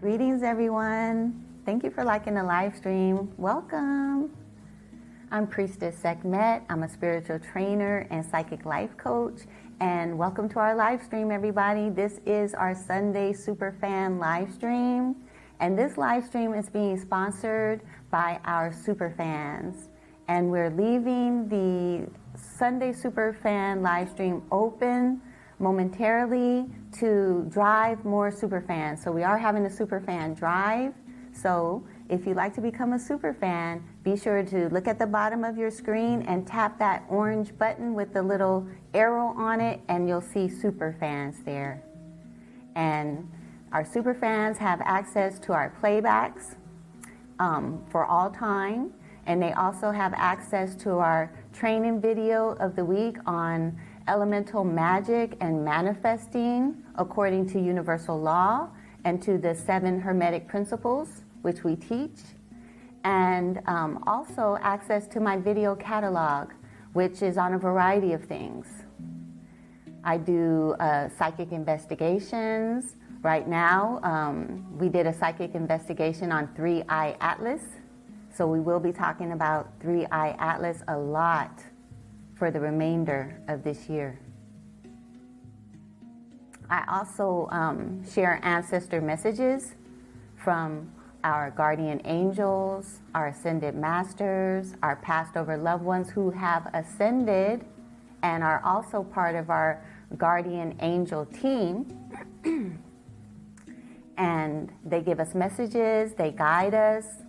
Greetings, everyone. Thank you for liking the live stream. Welcome. I'm Priestess Sekhmet. I'm a spiritual trainer and psychic life coach. And welcome to our live stream, everybody. This is our Sunday Superfan live stream. And this live stream is being sponsored by our Superfans. And we're leaving the Sunday Superfan live stream open momentarily to drive more superfans. So we are having a superfan drive. So if you'd like to become a superfan, be sure to look at the bottom of your screen and tap that orange button with the little arrow on it, and you'll see superfans there. And our superfans have access to our playbacks for all time, and they also have access to our training video of the week on elemental magic and manifesting according to universal law and to the 7 hermetic principles which we teach, and also access to my video catalog, which is on a variety of things. I do psychic investigations. Right now we did a psychic investigation on 3 Iatlas, so we will be talking about 3 Iatlas a lot for the remainder of this year. I also share ancestor messages from our guardian angels, our ascended masters, our passed over loved ones who have ascended and are also part of our guardian angel team. And they give us messages, they guide us.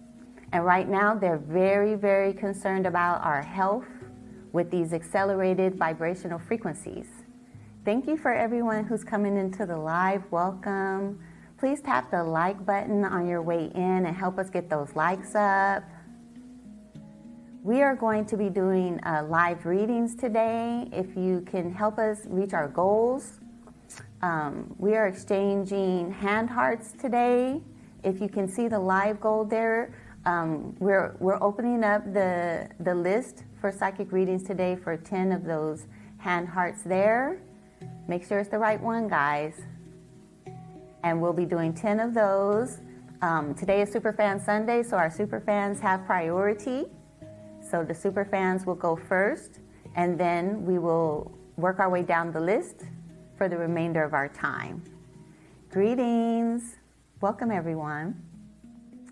And right now they're very, very concerned about our health with these accelerated vibrational frequencies. Thank you for everyone who's coming into the live. Welcome. Please tap the like button on your way in and help us get those likes up. We are going to be doing live readings today. If you can help us reach our goals, we are exchanging hand hearts today. If you can see the live goal there, we're opening up the list for psychic readings today for 10 of those hand hearts there. Make sure it's the right one, guys. And we'll be doing 10 of those. Today is Superfan Sunday, so our superfans have priority. So the superfans will go first, and then we will work our way down the list for the remainder of our time. Greetings. Welcome, everyone.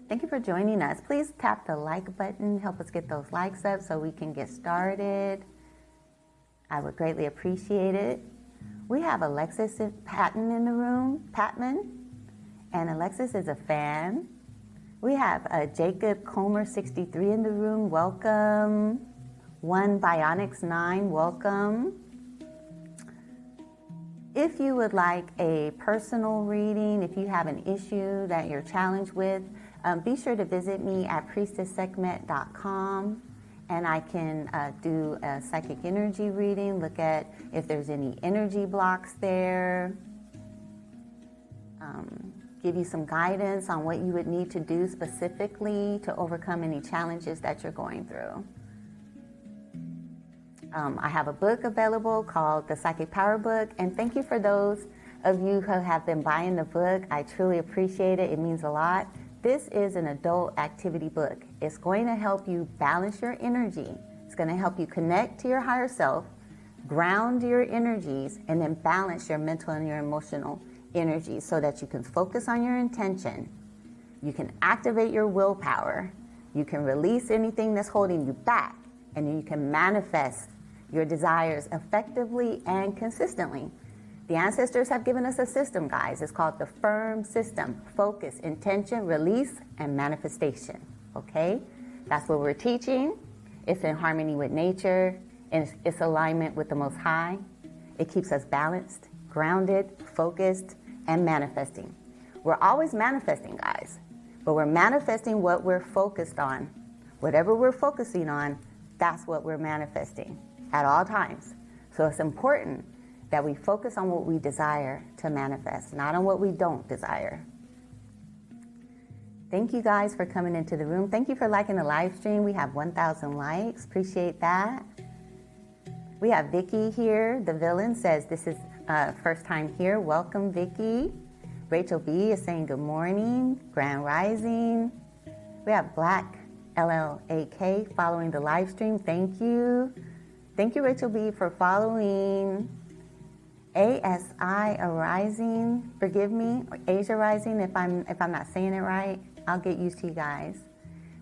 Thank you for joining us. Please tap the like button, help us get those likes up so we can get started. I would greatly appreciate it. We have Alexis Patton in the room, Patman, and Alexis is a fan. We have Jacob Comer 63 in the room, welcome. One Bionics 9, welcome. If you would like a personal reading, if you have an issue that you're challenged with, be sure to visit me at priestesssekhmet.com, and I can do a psychic energy reading, look at if there's any energy blocks there, give you some guidance on what you would need to do specifically to overcome any challenges that you're going through. I have a book available called The Psychic Power Book, and thank you for those of you who have been buying the book. I truly appreciate it. It means a lot. This is an adult activity book. It's going to help you balance your energy. It's going to help you connect to your higher self, ground your energies, and then balance your mental and your emotional energies so that you can focus on your intention. You can activate your willpower. You can release anything that's holding you back, and then you can manifest your desires effectively and consistently. The ancestors have given us a system, guys. It's called the FIRM system. Focus, intention, release, and manifestation. Okay? That's what we're teaching. It's in harmony with nature, and it's alignment with the Most High. It keeps us balanced, grounded, focused, and manifesting. We're always manifesting, guys, but we're manifesting what we're focused on. Whatever we're focusing on, that's what we're manifesting at all times. So it's important that we focus on what we desire to manifest, not on what we don't desire. Thank you guys for coming into the room. Thank you for liking the live stream. We have 1,000 likes. Appreciate that. We have Vicky here. The villain says this is first time here. Welcome, Vicky. Rachel B is saying good morning, Grand Rising. We have Black LLAK following the live stream. Thank you. Thank you, Rachel B, for following. ASI Arising, forgive me, Asia Rising, if I'm not saying it right. I'll get used to you guys.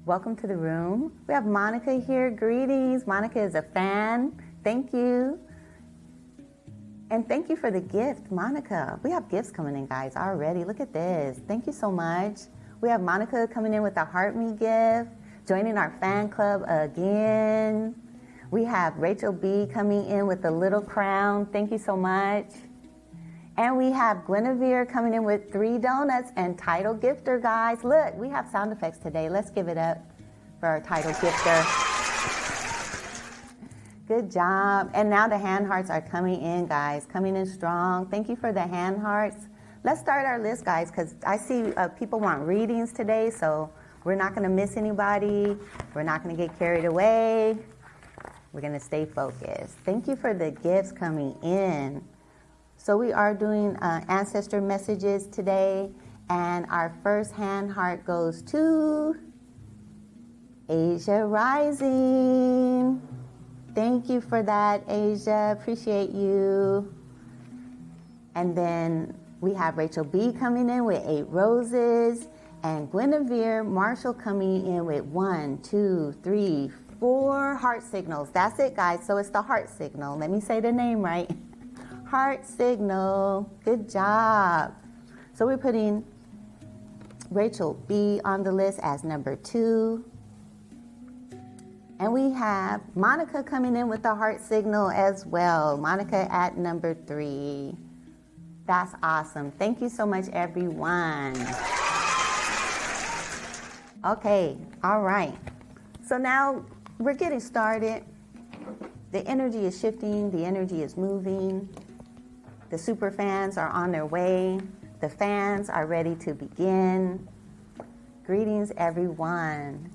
Welcome to the room. We have Monica here. Greetings. Monica is a fan. Thank you. And thank you for the gift, Monica. We have gifts coming in, guys, already. Look at this. Thank you so much. We have Monica coming in with a Heart Me gift, joining our fan club again. We have Rachel B coming in with the little crown. Thank you so much. And we have Guinevere coming in with 3 donuts and title gifter, guys. Look, we have sound effects today. Let's give it up for our title gifter. Good job. And now the hand hearts are coming in, guys, coming in strong. Thank you for the hand hearts. Let's start our list, guys, because I see people want readings today, so we're not going to miss anybody. We're not going to get carried away. We're going to stay focused. Thank you for the gifts coming in. So we are doing ancestor messages today, and our first hand heart goes to Asia Rising. Thank you for that, Asia. Appreciate you. And then we have Rachel B coming in with 8 roses, and Guinevere Marshall coming in with 1, 2, 3, 4 heart signals. That's it, guys. So it's the heart signal. Let me say the name right. Heart signal. Good job. So we're putting Rachel B on the list as number 2. And we have Monica coming in with the heart signal as well. Monica at number 3. That's awesome. Thank you so much, everyone. Okay, all right. So now we're getting started. The energy is shifting. The energy is moving. The super fans are on their way. The fans are ready to begin. Greetings, everyone.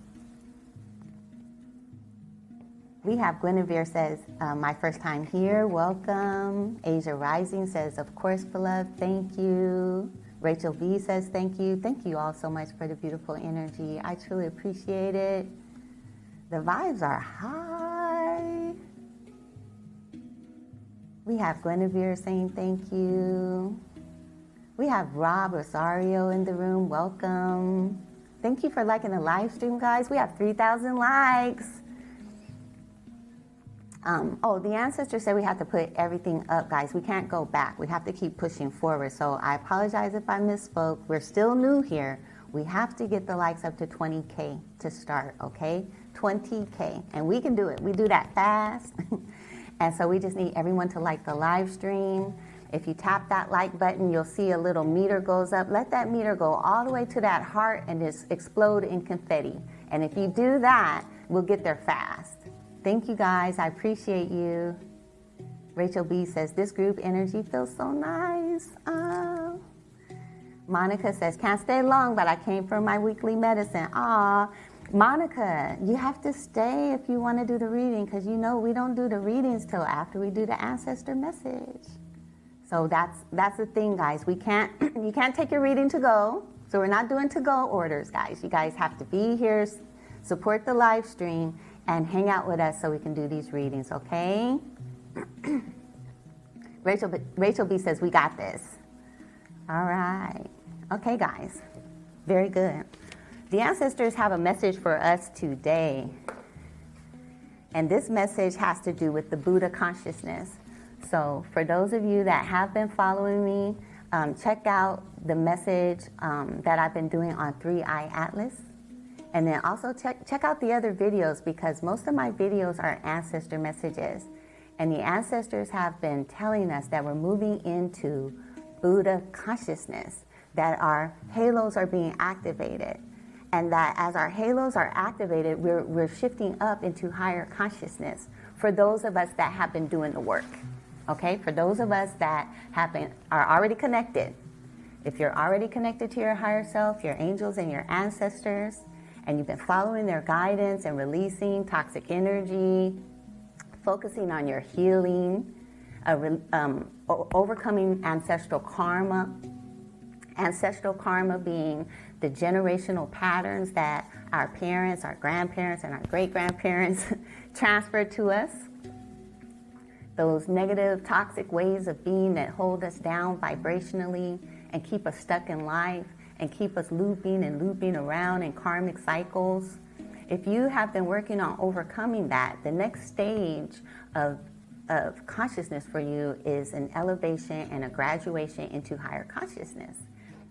We have Guinevere says, my first time here, welcome. Asia Rising says, of course, beloved, thank you. Rachel B says, thank you. Thank you all so much for the beautiful energy. I truly appreciate it. The vibes are high. We have Guinevere saying thank you. We have Rob Rosario in the room. Welcome. Thank you for liking the live stream, guys. We have 3,000 likes. The ancestors said we have to put everything up, guys. We can't go back. We have to keep pushing forward. So I apologize if I misspoke. We're still new here. We have to get the likes up to 20K to start, okay? 20K. And we can do it. We do that fast. And so we just need everyone to like the live stream. If you tap that like button, you'll see a little meter goes up. Let that meter go all the way to that heart and just explode in confetti. And if you do that, we'll get there fast. Thank you, guys. I appreciate you. Rachel B says, this group energy feels so nice. Monica says, can't stay long, but I came for my weekly medicine. Monica, you have to stay if you want to do the reading, because you know we don't do the readings till after we do the ancestor message. So that's the thing, guys. You can't take your reading to go. So we're not doing to-go orders, guys. You guys have to be here, support the live stream, and hang out with us so we can do these readings, okay? Rachel B says, we got this. All right. Okay, guys. Very good. The ancestors have a message for us today. And this message has to do with the Buddha consciousness. So for those of you that have been following me, check out the message that I've been doing on 3 Iatlas. And then also check out the other videos, because most of my videos are ancestor messages. And the ancestors have been telling us that we're moving into Buddha consciousness, that our halos are being activated. And that as our halos are activated, we're shifting up into higher consciousness for those of us that have been doing the work. Okay? For those of us that are already connected. If you're already connected to your higher self, your angels and your ancestors, and you've been following their guidance and releasing toxic energy, focusing on your healing, overcoming ancestral karma, Ancestral karma being the generational patterns that our parents, our grandparents, and our great-grandparents transferred to us. Those negative, toxic ways of being that hold us down vibrationally and keep us stuck in life and keep us looping and looping around in karmic cycles. If you have been working on overcoming that, the next stage of consciousness for you is an elevation and a graduation into higher consciousness.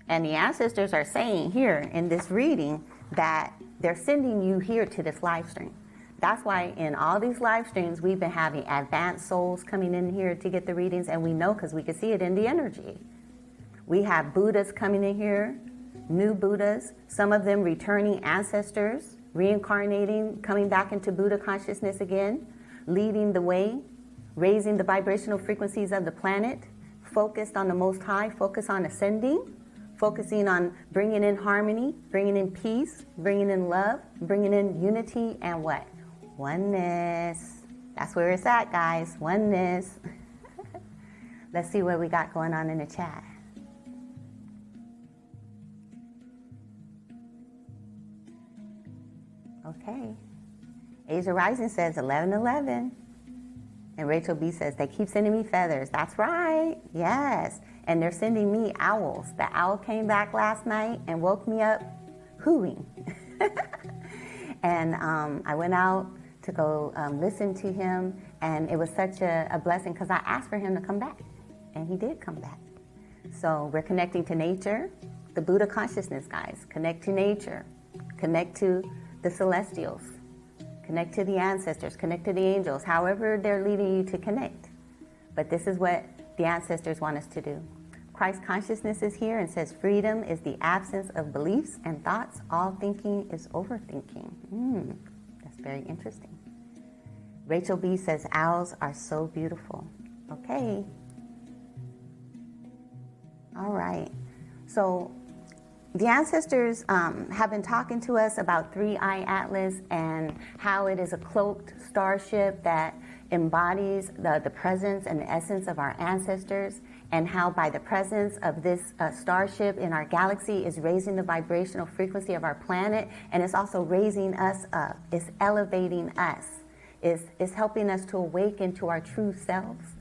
And the ancestors are saying here in this reading that they're sending you here to this live stream. That's why in all these live streams, we've been having advanced souls coming in here to get the readings, and we know because we can see it in the energy. We have Buddhas coming in here, new Buddhas, some of them returning ancestors, reincarnating, coming back into Buddha consciousness again, leading the way, raising the vibrational frequencies of the planet, focused on the Most High, focused on ascending, focusing on bringing in harmony, bringing in peace, bringing in love, bringing in unity, and what? Oneness. That's where it's at, guys. Oneness. Let's see what we got going on in the chat. Okay. Asia Rising says 11:11. And Rachel B says, they keep sending me feathers. That's right. Yes. And they're sending me owls. The owl came back last night and woke me up hooting. And I went out to go listen to him. And it was such a blessing because I asked for him to come back. And he did come back. So we're connecting to nature, the Buddha consciousness, guys. Connect to nature. Connect to the celestials. Connect to the ancestors, connect to the angels, however they're leading you to connect. But this is what the ancestors want us to do. Christ consciousness is here and says freedom is the absence of beliefs and thoughts. All thinking is overthinking. That's very interesting. Rachel B says owls are so beautiful. Okay. All right. So the ancestors have been talking to us about 3 Iatlas and how it is a cloaked starship that embodies the presence and the essence of our ancestors, and how by the presence of this starship in our galaxy is raising the vibrational frequency of our planet, and it's also raising us up, it's elevating us, it's helping us to awaken to our true selves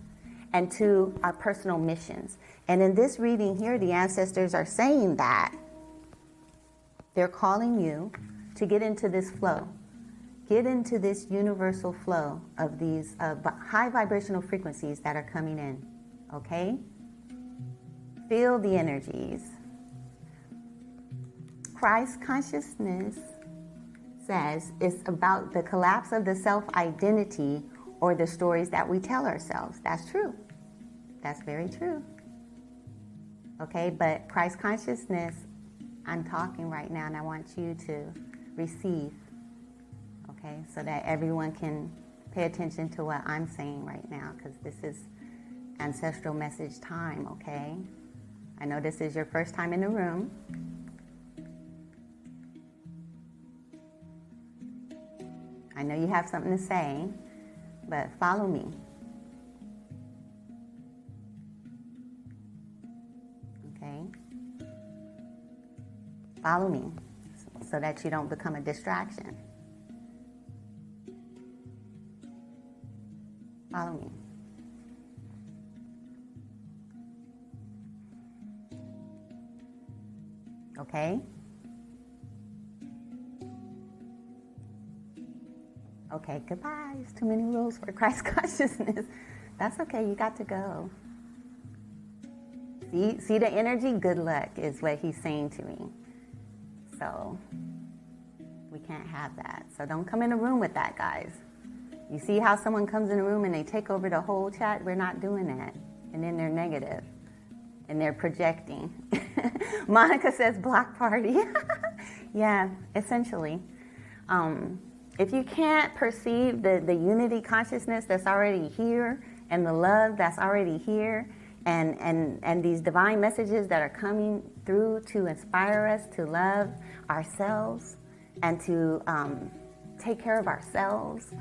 and to our personal missions. And in this reading here, the ancestors are saying that they're calling you to get into this flow. Get into this universal flow of these high vibrational frequencies that are coming in, okay? Feel the energies. Christ consciousness says it's about the collapse of the self-identity or the stories that we tell ourselves. That's true. That's very true. Okay, but Christ consciousness, I'm talking right now, and I want you to receive, okay, so that everyone can pay attention to what I'm saying right now, because this is ancestral message time, okay? I know this is your first time in the room. I know you have something to say, but follow me. Okay? Follow me so that you don't become a distraction. Follow me. Okay? Okay, goodbye. It's too many rules for Christ consciousness. That's okay, you got to go. See the energy? Good luck is what he's saying to me. So we can't have that. So don't come in a room with that, guys. You see how someone comes in a room and they take over the whole chat? We're not doing that. And then they're negative. And they're projecting. Monica says block party. Yeah, essentially. If you can't perceive the unity consciousness that's already here and the love that's already here and these divine messages that are coming through to inspire us to love ourselves and to take care of ourselves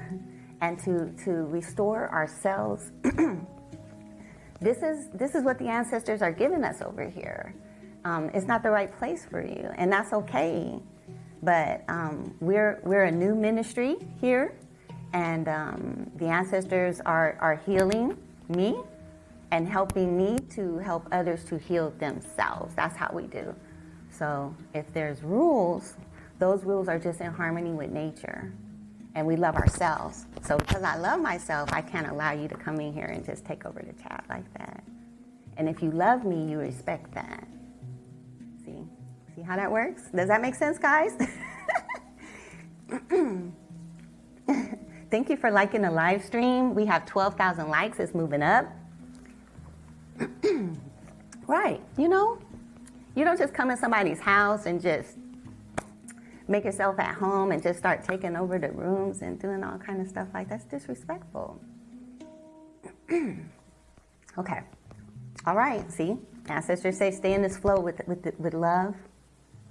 and to restore ourselves, this is what the ancestors are giving us over here. it's not the right place for you, and that's okay. But we're a new ministry here, and the ancestors are healing me and helping me to help others to heal themselves. That's how we do. So if there's rules, those rules are just in harmony with nature, and we love ourselves. So because I love myself, I can't allow you to come in here and just take over the chat like that. And if you love me, you respect that. See how that works? Does that make sense, guys? Thank you for liking the live stream. We have 12,000 likes. It's moving up. Right, you know, you don't just come in somebody's house and just make yourself at home and just start taking over the rooms and doing all kind of stuff like that. That's disrespectful. Okay. All right, see? Ancestors say stay in this flow with love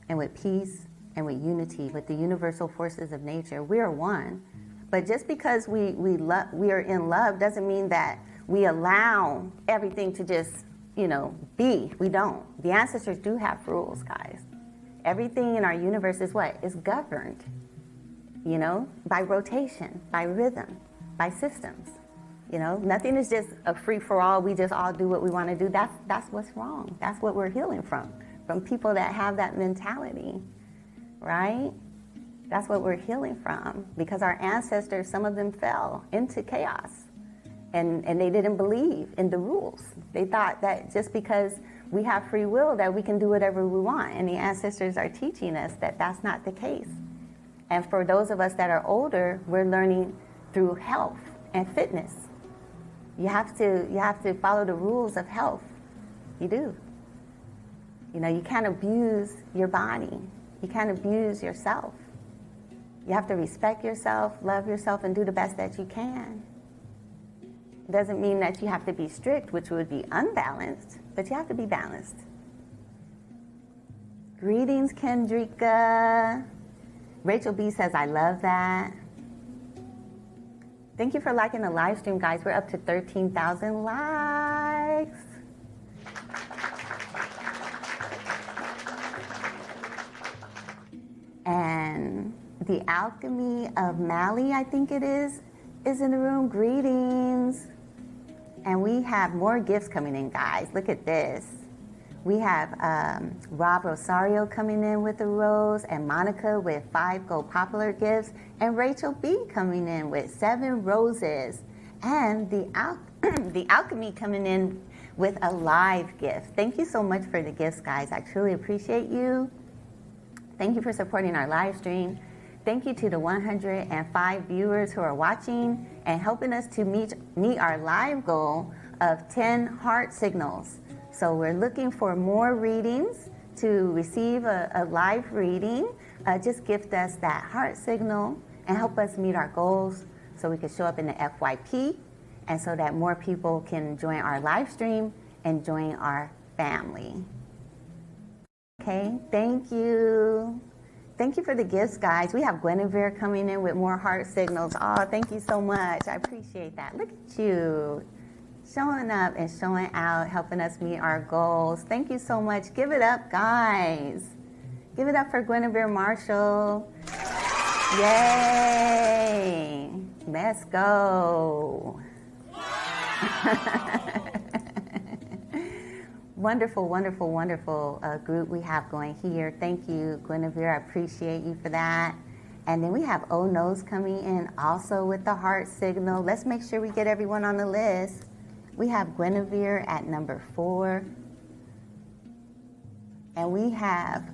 and with peace and with unity, with the universal forces of nature. We are one. But just because we are in love doesn't mean that we allow everything to just, you know, be. We don't. The ancestors do have rules, guys. Everything in our universe is what? Is governed, you know, by rotation, by rhythm, by systems. You know, nothing is just a free-for-all. We just all do what we want to do. That's what's wrong. That's what we're healing from people that have that mentality, right? That's what we're healing from, because our ancestors, some of them fell into chaos, and they didn't believe in the rules. They thought that just because we have free will that we can do whatever we want, and the ancestors are teaching us that that's not the case. And for those of us that are older, we're learning through health and fitness. You have to follow the rules of health. You do. You know, you can't abuse your body. You can't abuse yourself. You have to respect yourself, love yourself, and do the best that you can. It doesn't mean that you have to be strict, which would be unbalanced, but you have to be balanced. Greetings, Kendrika. Rachel B says, I love that. Thank you for liking the live stream, guys. We're up to 13,000 likes. And the alchemy of Mali, I think it is in the room. Greetings. And we have more gifts coming in, guys. Look at this. We have Rob Rosario coming in with a rose, and Monica with 5 gold popular gifts, and Rachel B coming in with 7 roses, and the alchemy coming in with a live gift. Thank you so much for the gifts, guys. I truly appreciate you. Thank you for supporting our live stream. Thank you to the 105 viewers who are watching and helping us to meet our live goal of 10 heart signals. So we're looking for more readings. To receive a live reading, just gift us that heart signal and help us meet our goals so we can show up in the FYP, and so that more people can join our live stream and join our family. Okay, thank you. Thank you for the gifts, guys. We have Guinevere coming in with more heart signals. Oh, thank you so much. I appreciate that. Look at you. Showing up and showing out, helping us meet our goals. Thank you so much. Give it up, guys. Give it up for Guinevere Marshall. Yay. Let's go. Wonderful, wonderful, wonderful group we have going here. Thank you, Guinevere. I appreciate you for that. And then we have Oh No's coming in also with the heart signal. Let's make sure we get everyone on the list. We have Guinevere at number 4. And we have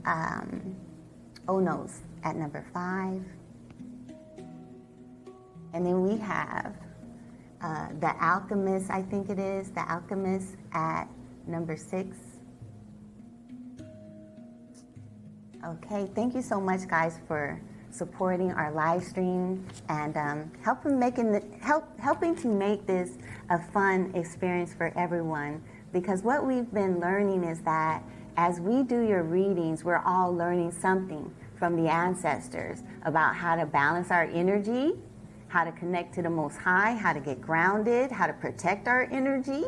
Oh No's at number 5. And then we have the Alchemist, I think it is, the Alchemist at number 6. Okay, thank you so much, guys, for supporting our live stream and helping to make this a fun experience for everyone. Because what we've been learning is that as we do your readings, we're all learning something from the ancestors about how to balance our energy, how to connect to the Most High, how to get grounded, how to protect our energy,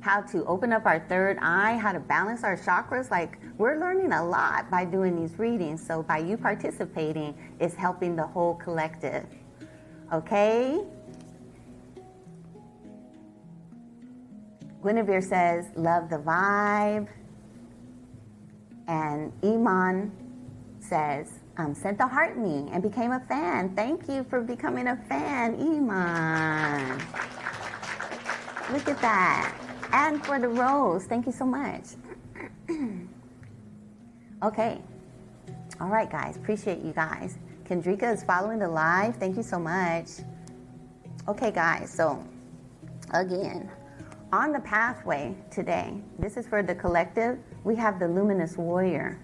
how to open up our third eye, how to balance our chakras. Like, we're learning a lot by doing these readings. So by you participating, it's helping the whole collective. Okay? Guinevere says, love the vibe. And Iman says, sent the heart me and became a fan. Thank you for becoming a fan, Iman. Look at that. And for the rose, thank you so much. Okay. All right, guys. Appreciate you guys. Kendrika is following the live. Thank you so much. Okay, guys. So, again, on the pathway today, this is for the collective. We have the luminous warrior.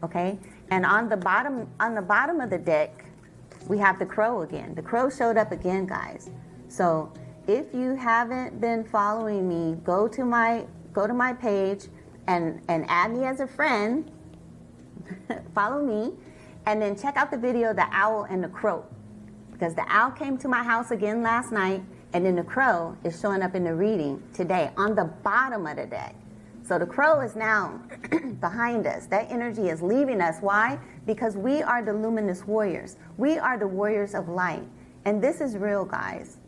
Okay? And on the bottom of the deck, we have the crow again. The crow showed up again, guys. So, if you haven't been following me, go to my page and add me as a friend. Follow me, and then check out the video, The Owl and the Crow, because the owl came to my house again last night, and then the crow is showing up in the reading today on the bottom of the deck. So the crow is now behind us. That energy is leaving us. Why? Because we are the luminous warriors. We are the warriors of light, and this is real, guys.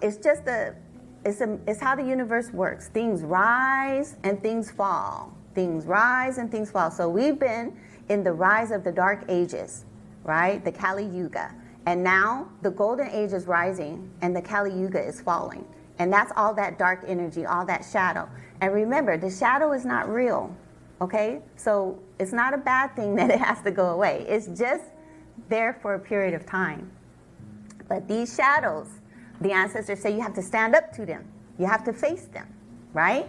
It's just it's how the universe works. Things rise and things fall. Things rise and things fall. So we've been in the rise of the dark ages, right? The Kali Yuga. And now the golden age is rising and the Kali Yuga is falling. And that's all that dark energy, all that shadow. And remember, the shadow is not real, okay? So it's not a bad thing that it has to go away. It's just there for a period of time. But these shadows, the ancestors say you have to stand up to them. You have to face them, right?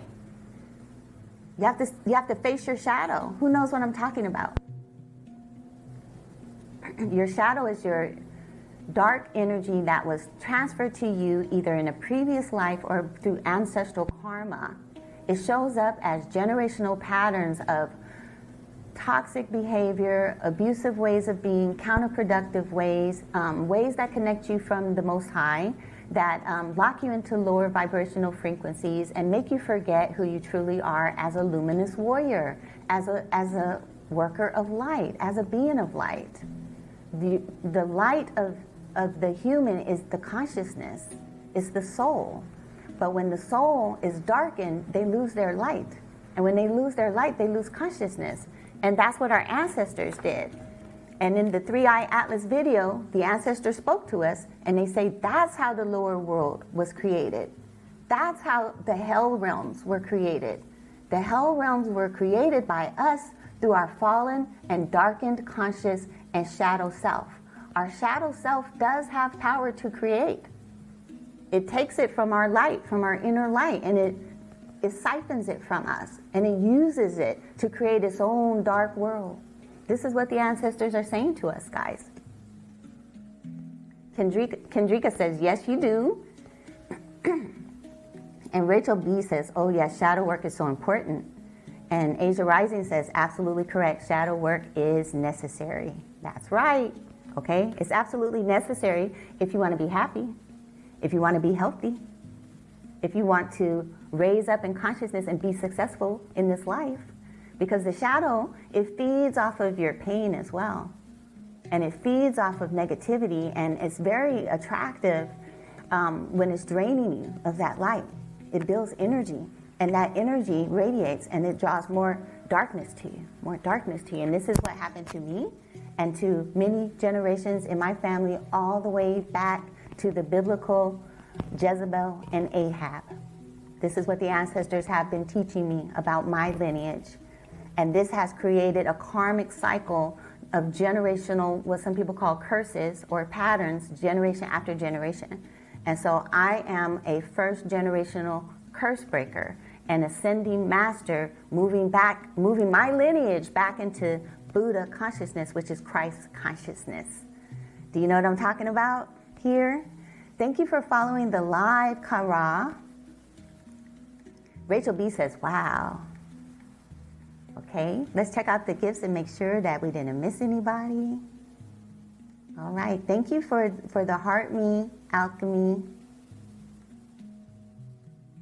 You have to face your shadow. Who knows what I'm talking about? Your shadow is your dark energy that was transferred to you either in a previous life or through ancestral karma. It shows up as generational patterns of toxic behavior, abusive ways of being, counterproductive ways, ways that connect you from the Most High, that lock you into lower vibrational frequencies and make you forget who you truly are as a luminous warrior, as a worker of light, as a being of light. The light of the human is the consciousness, it's the soul. But when the soul is darkened, they lose their light. And when they lose their light, they lose consciousness. And that's what our ancestors did. And in the 3-Eye Atlas video, the ancestors spoke to us, and they say that's how the lower world was created. That's how the hell realms were created. The hell realms were created by us through our fallen and darkened conscious and shadow self. Our shadow self does have power to create. It takes it from our light, from our inner light, and it siphons it from us, and it uses it to create its own dark world. This is what the ancestors are saying to us, guys. Kendrika says, yes, you do. And Rachel B says, oh, yes, shadow work is so important. And Asia Rising says, absolutely correct. Shadow work is necessary. That's right. Okay? It's absolutely necessary if you want to be happy, if you want to be healthy, if you want to raise up in consciousness and be successful in this life. Because the shadow, it feeds off of your pain as well. And it feeds off of negativity, and it's very attractive when it's draining you of that light. It builds energy, and that energy radiates, and it draws more darkness to you, more darkness to you. And this is what happened to me and to many generations in my family, all the way back to the biblical Jezebel and Ahab. This is what the ancestors have been teaching me about my lineage. And this has created a karmic cycle of generational, what some people call curses or patterns, generation after generation. And so I am a first generational curse breaker, an ascending master, moving my lineage back into Buddha consciousness, which is Christ consciousness. Do you know what I'm talking about here? Thank you for following the live, Kara. Rachel B says, wow. Okay, let's check out the gifts and make sure that we didn't miss anybody. All right, thank you for the heart me alchemy.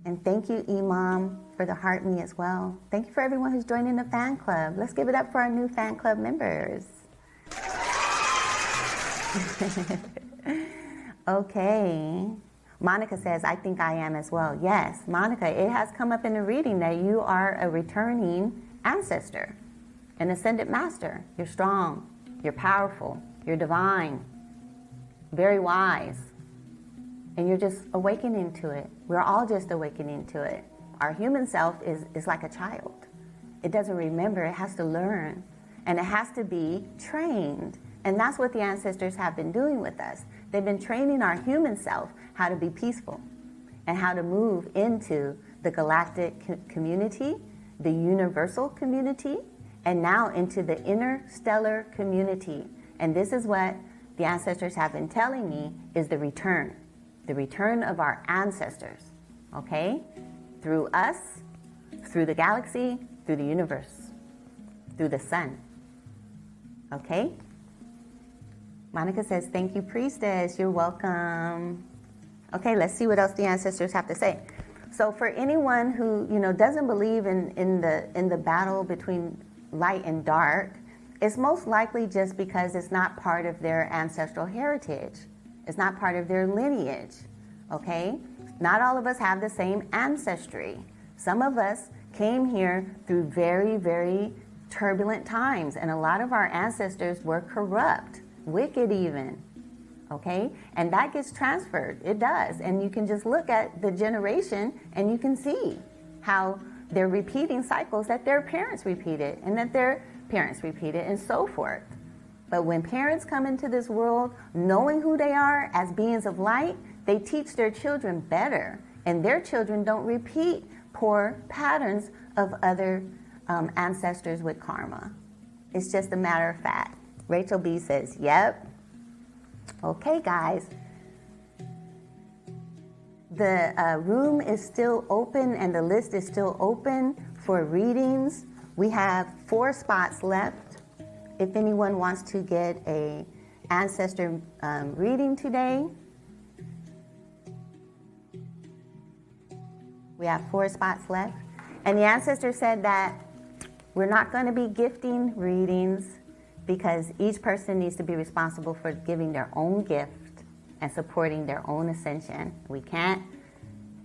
And thank you, Imam, for the heart me as well. Thank you for everyone who's joining the fan club. Let's give it up for our new fan club members. Okay. Monica says, I think I am as well. Yes, Monica, it has come up in the reading that you are a returning ancestor, an ascended master. You're strong, you're powerful, you're divine, very wise, and you're just awakening to it. We're all just awakening to it. Our human self is like a child. It doesn't remember, it has to learn, and it has to be trained. And that's what the ancestors have been doing with us. They've been training our human self how to be peaceful and how to move into the galactic community, the universal community, and now into the interstellar community. And this is what the ancestors have been telling me is the return of our ancestors, okay? Through us, through the galaxy, through the universe, through the sun, okay? Monica says, thank you, priestess. You're welcome. Okay, let's see what else the ancestors have to say. So for anyone who, doesn't believe in the battle between light and dark, it's most likely just because it's not part of their ancestral heritage. It's not part of their lineage, okay? Not all of us have the same ancestry. Some of us came here through very, very turbulent times, and a lot of our ancestors were corrupt. Wicked even, okay? And that gets transferred, it does. And you can just look at the generation and you can see how they're repeating cycles that their parents repeated and that their parents repeated and so forth. But when parents come into this world knowing who they are as beings of light, they teach their children better, and their children don't repeat poor patterns of other ancestors with karma. It's just a matter of fact. Rachel B says, yep. Okay, guys. The room is still open and the list is still open for readings. We have 4 spots left. If anyone wants to get a ancestor reading today, we have 4 spots left. And the ancestor said that we're not going to be gifting readings because each person needs to be responsible for giving their own gift and supporting their own ascension. We can't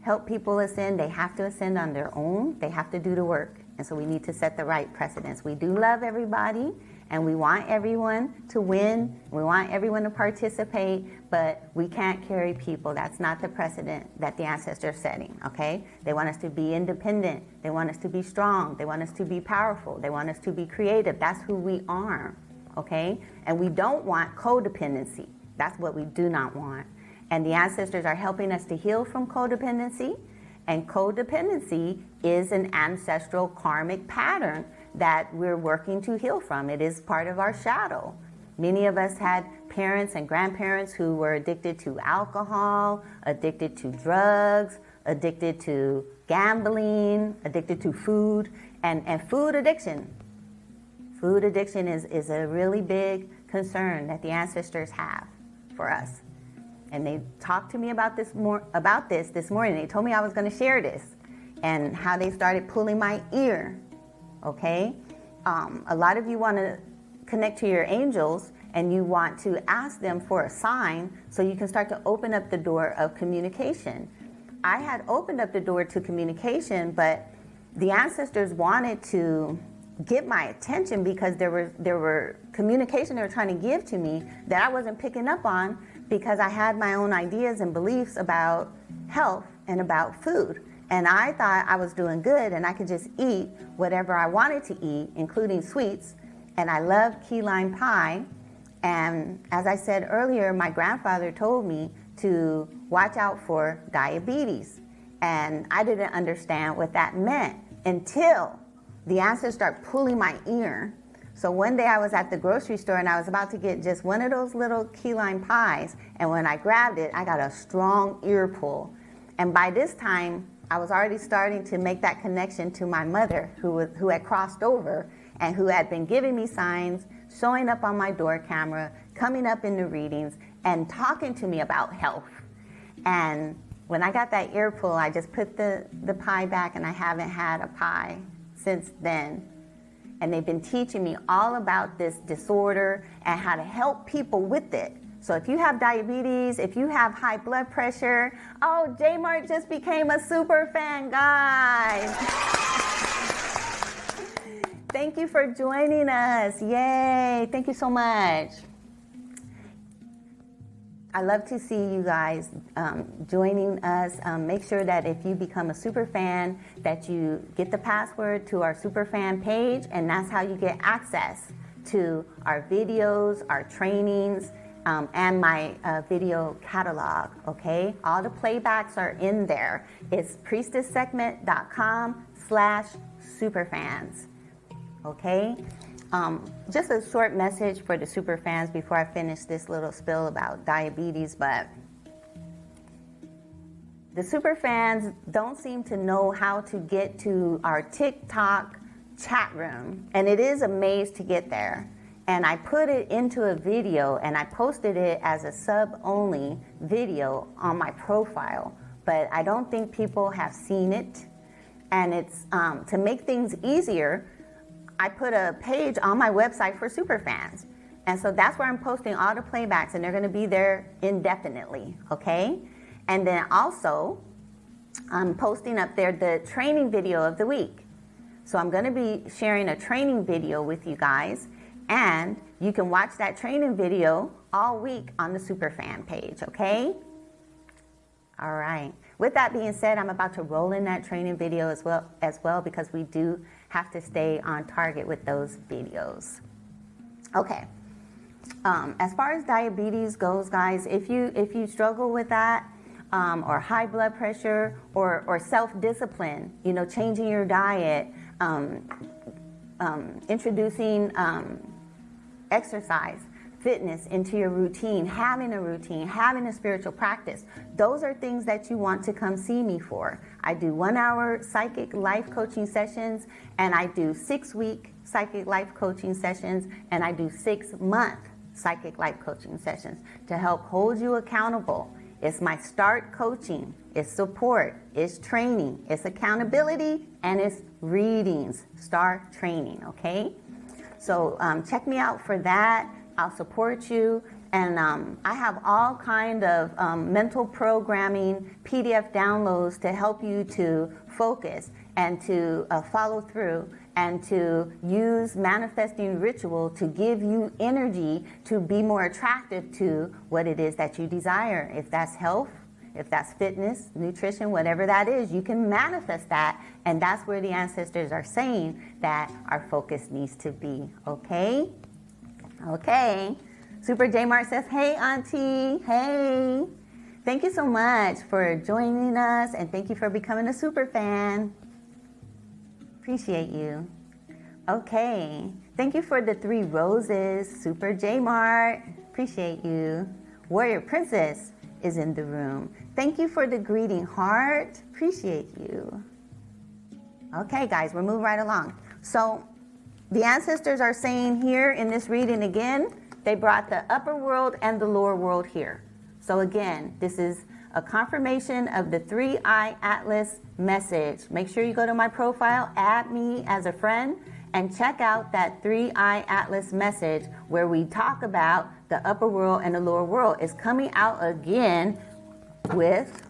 help people ascend. They have to ascend on their own. They have to do the work. And so we need to set the right precedence. We do love everybody, and we want everyone to win. We want everyone to participate, but we can't carry people. That's not the precedent that the ancestors are setting, okay? They want us to be independent. They want us to be strong. They want us to be powerful. They want us to be creative. That's who we are. Okay? And we don't want codependency. That's what we do not want. And the ancestors are helping us to heal from codependency. And codependency is an ancestral karmic pattern that we're working to heal from. It is part of our shadow. Many of us had parents and grandparents who were addicted to alcohol, addicted to drugs, addicted to gambling, addicted to food, and food addiction. Food addiction is a really big concern that the ancestors have for us. And they talked to me about this this morning. They told me I was going to share this and how they started pulling my ear, okay? A lot of you want to connect to your angels and you want to ask them for a sign so you can start to open up the door of communication. I had opened up the door to communication, but the ancestors wanted to get my attention because there were communication they were trying to give to me that I wasn't picking up on because I had my own ideas and beliefs about health and about food. And I thought I was doing good and I could just eat whatever I wanted to eat, including sweets. And I love key lime pie. And as I said earlier, my grandfather told me to watch out for diabetes. And I didn't understand what that meant until the ancestors start pulling my ear. So one day I was at the grocery store and I was about to get just one of those little key lime pies. And when I grabbed it, I got a strong ear pull. And by this time, I was already starting to make that connection to my mother who had crossed over and who had been giving me signs, showing up on my door camera, coming up in the readings and talking to me about health. And when I got that ear pull, I just put the pie back, and I haven't had a pie since then. And they've been teaching me all about this disorder and how to help people with it. So if you have diabetes, if you have high blood pressure, oh, J Mark just became a super fan, guys. Thank you for joining us. Yay. Thank you so much. I love to see you guys joining us. Make sure that if you become a super fan, that you get the password to our super fan page, and that's how you get access to our videos, our trainings, and my video catalog, okay? All the playbacks are in there. It's priestesssegment.com/superfans, okay? Just a short message for the super fans before I finish this little spill about diabetes, but the super fans don't seem to know how to get to our TikTok chat room, and it is a maze to get there. And I put it into a video, and I posted it as a sub-only video on my profile, but I don't think people have seen it. And it's to make things easier, I put a page on my website for superfans. And so that's where I'm posting all the playbacks, and they're going to be there indefinitely, okay? And then also, I'm posting up there the training video of the week. So I'm going to be sharing a training video with you guys, and you can watch that training video all week on the superfan page, okay? All right. With that being said, I'm about to roll in that training video as well because we do have to stay on target with those videos. Okay. As far as diabetes goes, guys, if you struggle with that, or high blood pressure, or self-discipline, changing your diet, introducing exercise, fitness into your routine, having a spiritual practice. Those are things that you want to come see me for. I do 1-hour psychic life coaching sessions, and I do 6-week psychic life coaching sessions, and I do 6-month psychic life coaching sessions to help hold you accountable. It's my start coaching, it's support, it's training, it's accountability, and it's readings, start training, okay? So check me out for that. I'll support you, and I have all kind of mental programming PDF downloads to help you to focus and to follow through and to use manifesting ritual to give you energy to be more attractive to what it is that you desire. If that's health, if that's fitness, nutrition, whatever that is, you can manifest that, and that's where the ancestors are saying that our focus needs to be, okay? Okay. Super J Mart says, hey, Auntie. Hey. Thank you so much for joining us, and thank you for becoming a super fan. Appreciate you. Okay. Thank you for the 3 roses, Super J Mart. Appreciate you. Warrior Princess is in the room. Thank you for the greeting heart. Appreciate you. Okay, guys, we're moving right along. So, the ancestors are saying here in this reading again, they brought the upper world and the lower world here. So again, this is a confirmation of the 3-eye Atlas message. Make sure you go to my profile, add me as a friend, and check out that 3-eye Atlas message where we talk about the upper world and the lower world. It's coming out again with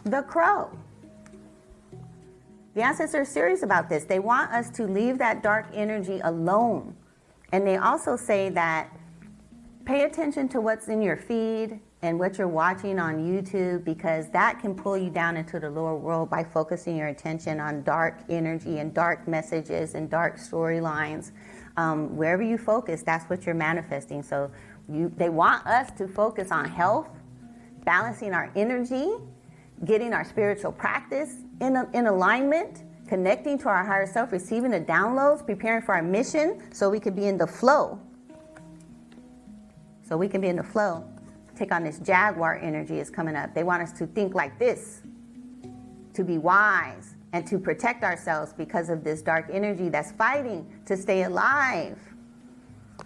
the crow. The ancestors are serious about this. They want us to leave that dark energy alone. And they also say that pay attention to what's in your feed and what you're watching on YouTube, because that can pull you down into the lower world by focusing your attention on dark energy and dark messages and dark storylines. Wherever you focus, that's what you're manifesting. So they want us to focus on health, balancing our energy, getting our spiritual practice in alignment, connecting to our higher self, receiving the downloads, preparing for our mission so we can be in the flow. Take on this jaguar energy is coming up. They want us to think like this, to be wise, and to protect ourselves because of this dark energy that's fighting to stay alive.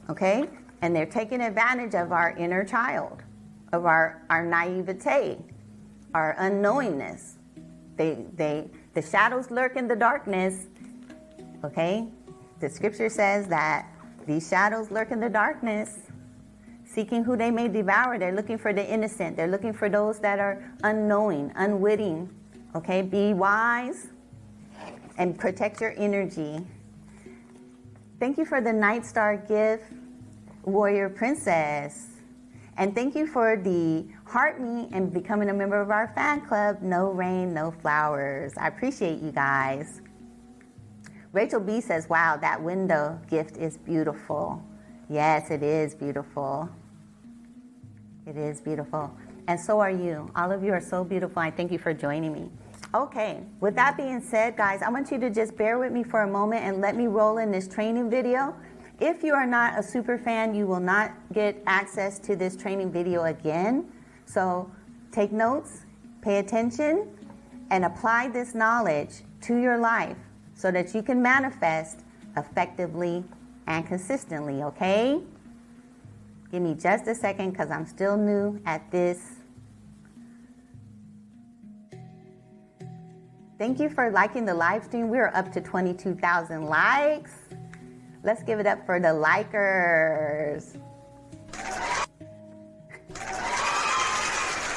Okay? And they're taking advantage of our inner child, of our naivete. our unknowingness. The shadows lurk in the darkness, okay? The scripture says that these shadows lurk in the darkness, seeking who they may devour. They're looking for the innocent. They're looking for those that are unknowing, unwitting, okay? Be wise and protect your energy. Thank you for the Night Star gift, Warrior Princess. And thank you for the heart me and becoming a member of our fan club, No Rain, No Flowers. I appreciate you guys. Rachel B says, wow, that window gift is beautiful. Yes, it is beautiful. It is beautiful. And so are you. All of you are so beautiful. I thank you for joining me. Okay, with that being said, guys, I want you to just bear with me for a moment and let me roll in this training video. If you are not a super fan, you will not get access to this training video again. So take notes, pay attention, and apply this knowledge to your life so that you can manifest effectively and consistently, okay? Give me just a second because I'm still new at this. Thank you for liking the live stream. We're up to 22,000 likes. Let's give it up for the likers.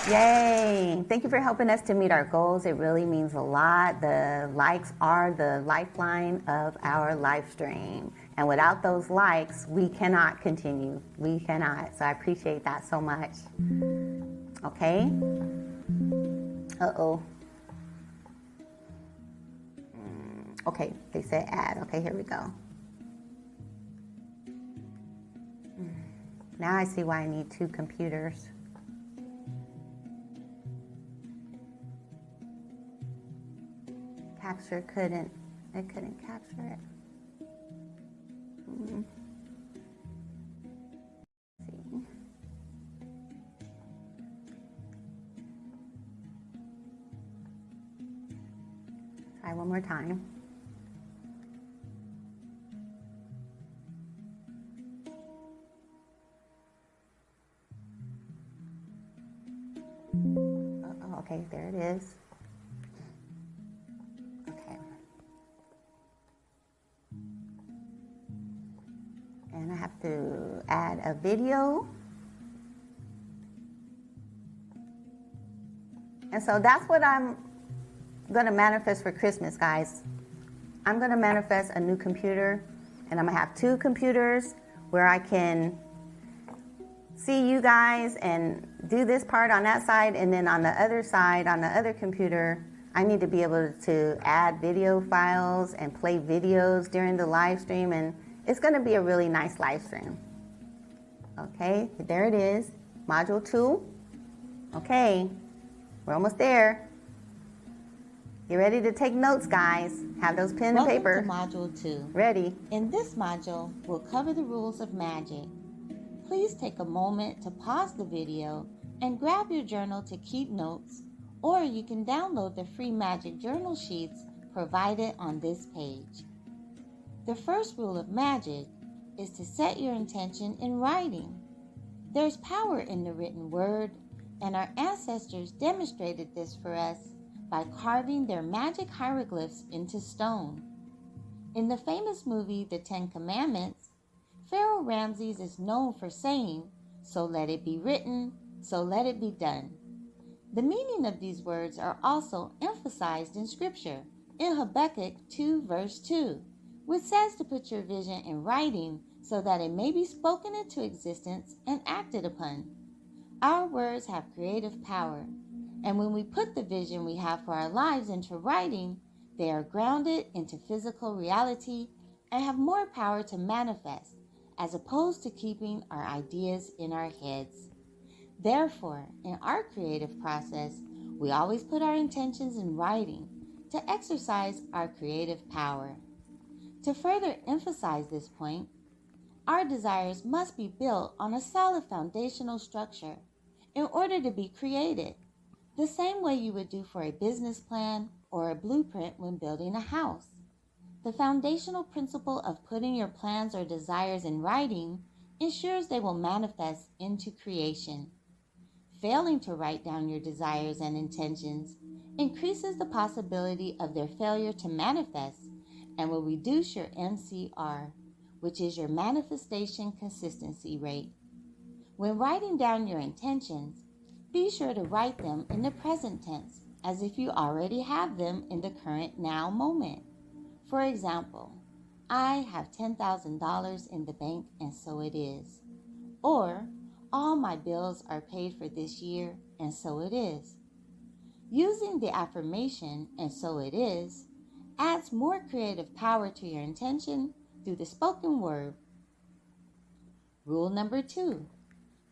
Yay. Thank you for helping us to meet our goals. It really means a lot. The likes are the lifeline of our live stream. And without those likes, we cannot continue. We cannot. So I appreciate that so much. Okay. Uh-oh. Okay, they said add. Okay, here we go. Now I see why I need two computers. Capture couldn't capture it. See. Try one more time. Okay, there it is. Okay. And I have to add a video. And so that's what I'm going to manifest for Christmas, guys. I'm going to manifest a new computer, and I'm going to have two computers where I can see you guys and do this part on that side, and then on the other side, on the other computer, I need to be able to add video files and play videos during the live stream, and it's going to be a really nice live stream. Okay, there it is, module 2. Okay, we're almost there. You ready to take notes, guys? Have those pen and paper. Welcome to module 2. Ready. In this module, we'll cover the rules of magic. Please take a moment to pause the video and grab your journal to keep notes, or you can download the free magic journal sheets provided on this page. The first rule of magic is to set your intention in writing. There's power in the written word, and our ancestors demonstrated this for us by carving their magic hieroglyphs into stone. In the famous movie The 10 Commandments, Pharaoh Ramses is known for saying, "So let it be written, so let it be done." The meaning of these words are also emphasized in Scripture, in Habakkuk 2 verse 2, which says to put your vision in writing so that it may be spoken into existence and acted upon. Our words have creative power, and when we put the vision we have for our lives into writing, they are grounded into physical reality and have more power to manifest, as opposed to keeping our ideas in our heads. Therefore, in our creative process, we always put our intentions in writing to exercise our creative power. To further emphasize this point, our desires must be built on a solid foundational structure in order to be created, the same way you would do for a business plan or a blueprint when building a house. The foundational principle of putting your plans or desires in writing ensures they will manifest into creation. Failing to write down your desires and intentions increases the possibility of their failure to manifest and will reduce your MCR, which is your manifestation consistency rate. When writing down your intentions, be sure to write them in the present tense as if you already have them in the current now moment. For example, I have $10,000 in the bank and so it is. Or, all my bills are paid for this year and so it is. Using the affirmation and so it is adds more creative power to your intention through the spoken word. Rule number 2,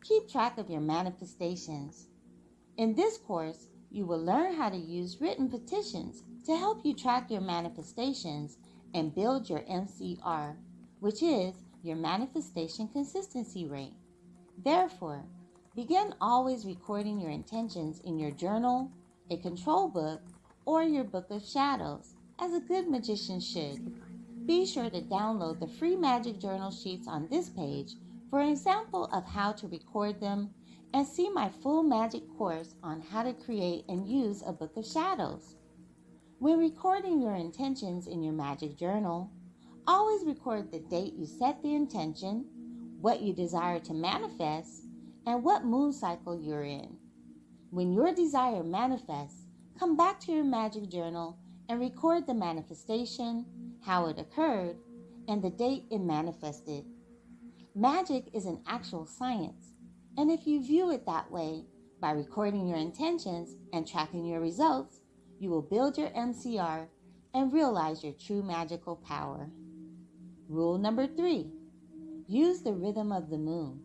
keep track of your manifestations. In this course, you will learn how to use written petitions to help you track your manifestations and build your MCR, which is your manifestation consistency rate. Therefore, begin always recording your intentions in your journal, a control book, or your book of shadows, as a good magician should. Be sure to download the free magic journal sheets on this page for an example of how to record them, and see my full magic course on how to create and use a book of shadows. When recording your intentions in your magic journal, always record the date you set the intention, what you desire to manifest, and what moon cycle you're in. When your desire manifests, come back to your magic journal and record the manifestation, how it occurred, and the date it manifested. Magic is an actual science, and if you view it that way, by recording your intentions and tracking your results, you will build your MCR and realize your true magical power. Rule number 3, use the rhythm of the moon.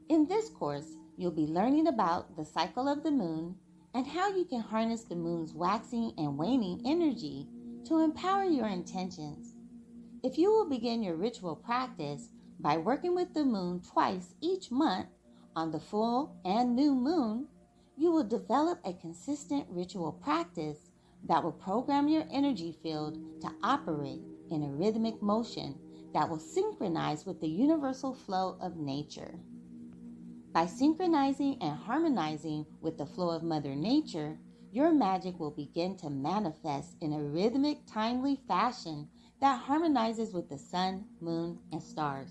In this course, you'll be learning about the cycle of the moon and how you can harness the moon's waxing and waning energy to empower your intentions. If you will begin your ritual practice by working with the moon twice each month on the full and new moon, you will develop a consistent ritual practice that will program your energy field to operate in a rhythmic motion that will synchronize with the universal flow of nature. By synchronizing and harmonizing with the flow of Mother Nature, your magic will begin to manifest in a rhythmic, timely fashion that harmonizes with the sun, moon, and stars.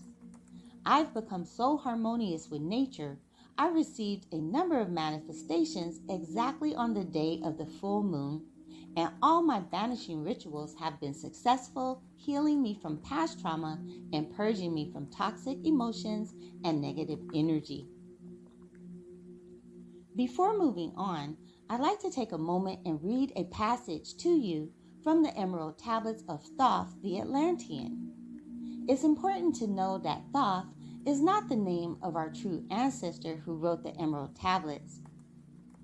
I've become so harmonious with nature, I received a number of manifestations exactly on the day of the full moon, and all my banishing rituals have been successful, healing me from past trauma and purging me from toxic emotions and negative energy. Before moving on, I'd like to take a moment and read a passage to you from the Emerald Tablets of Thoth the Atlantean. It's important to know that Thoth is not the name of our true ancestor who wrote the Emerald Tablets.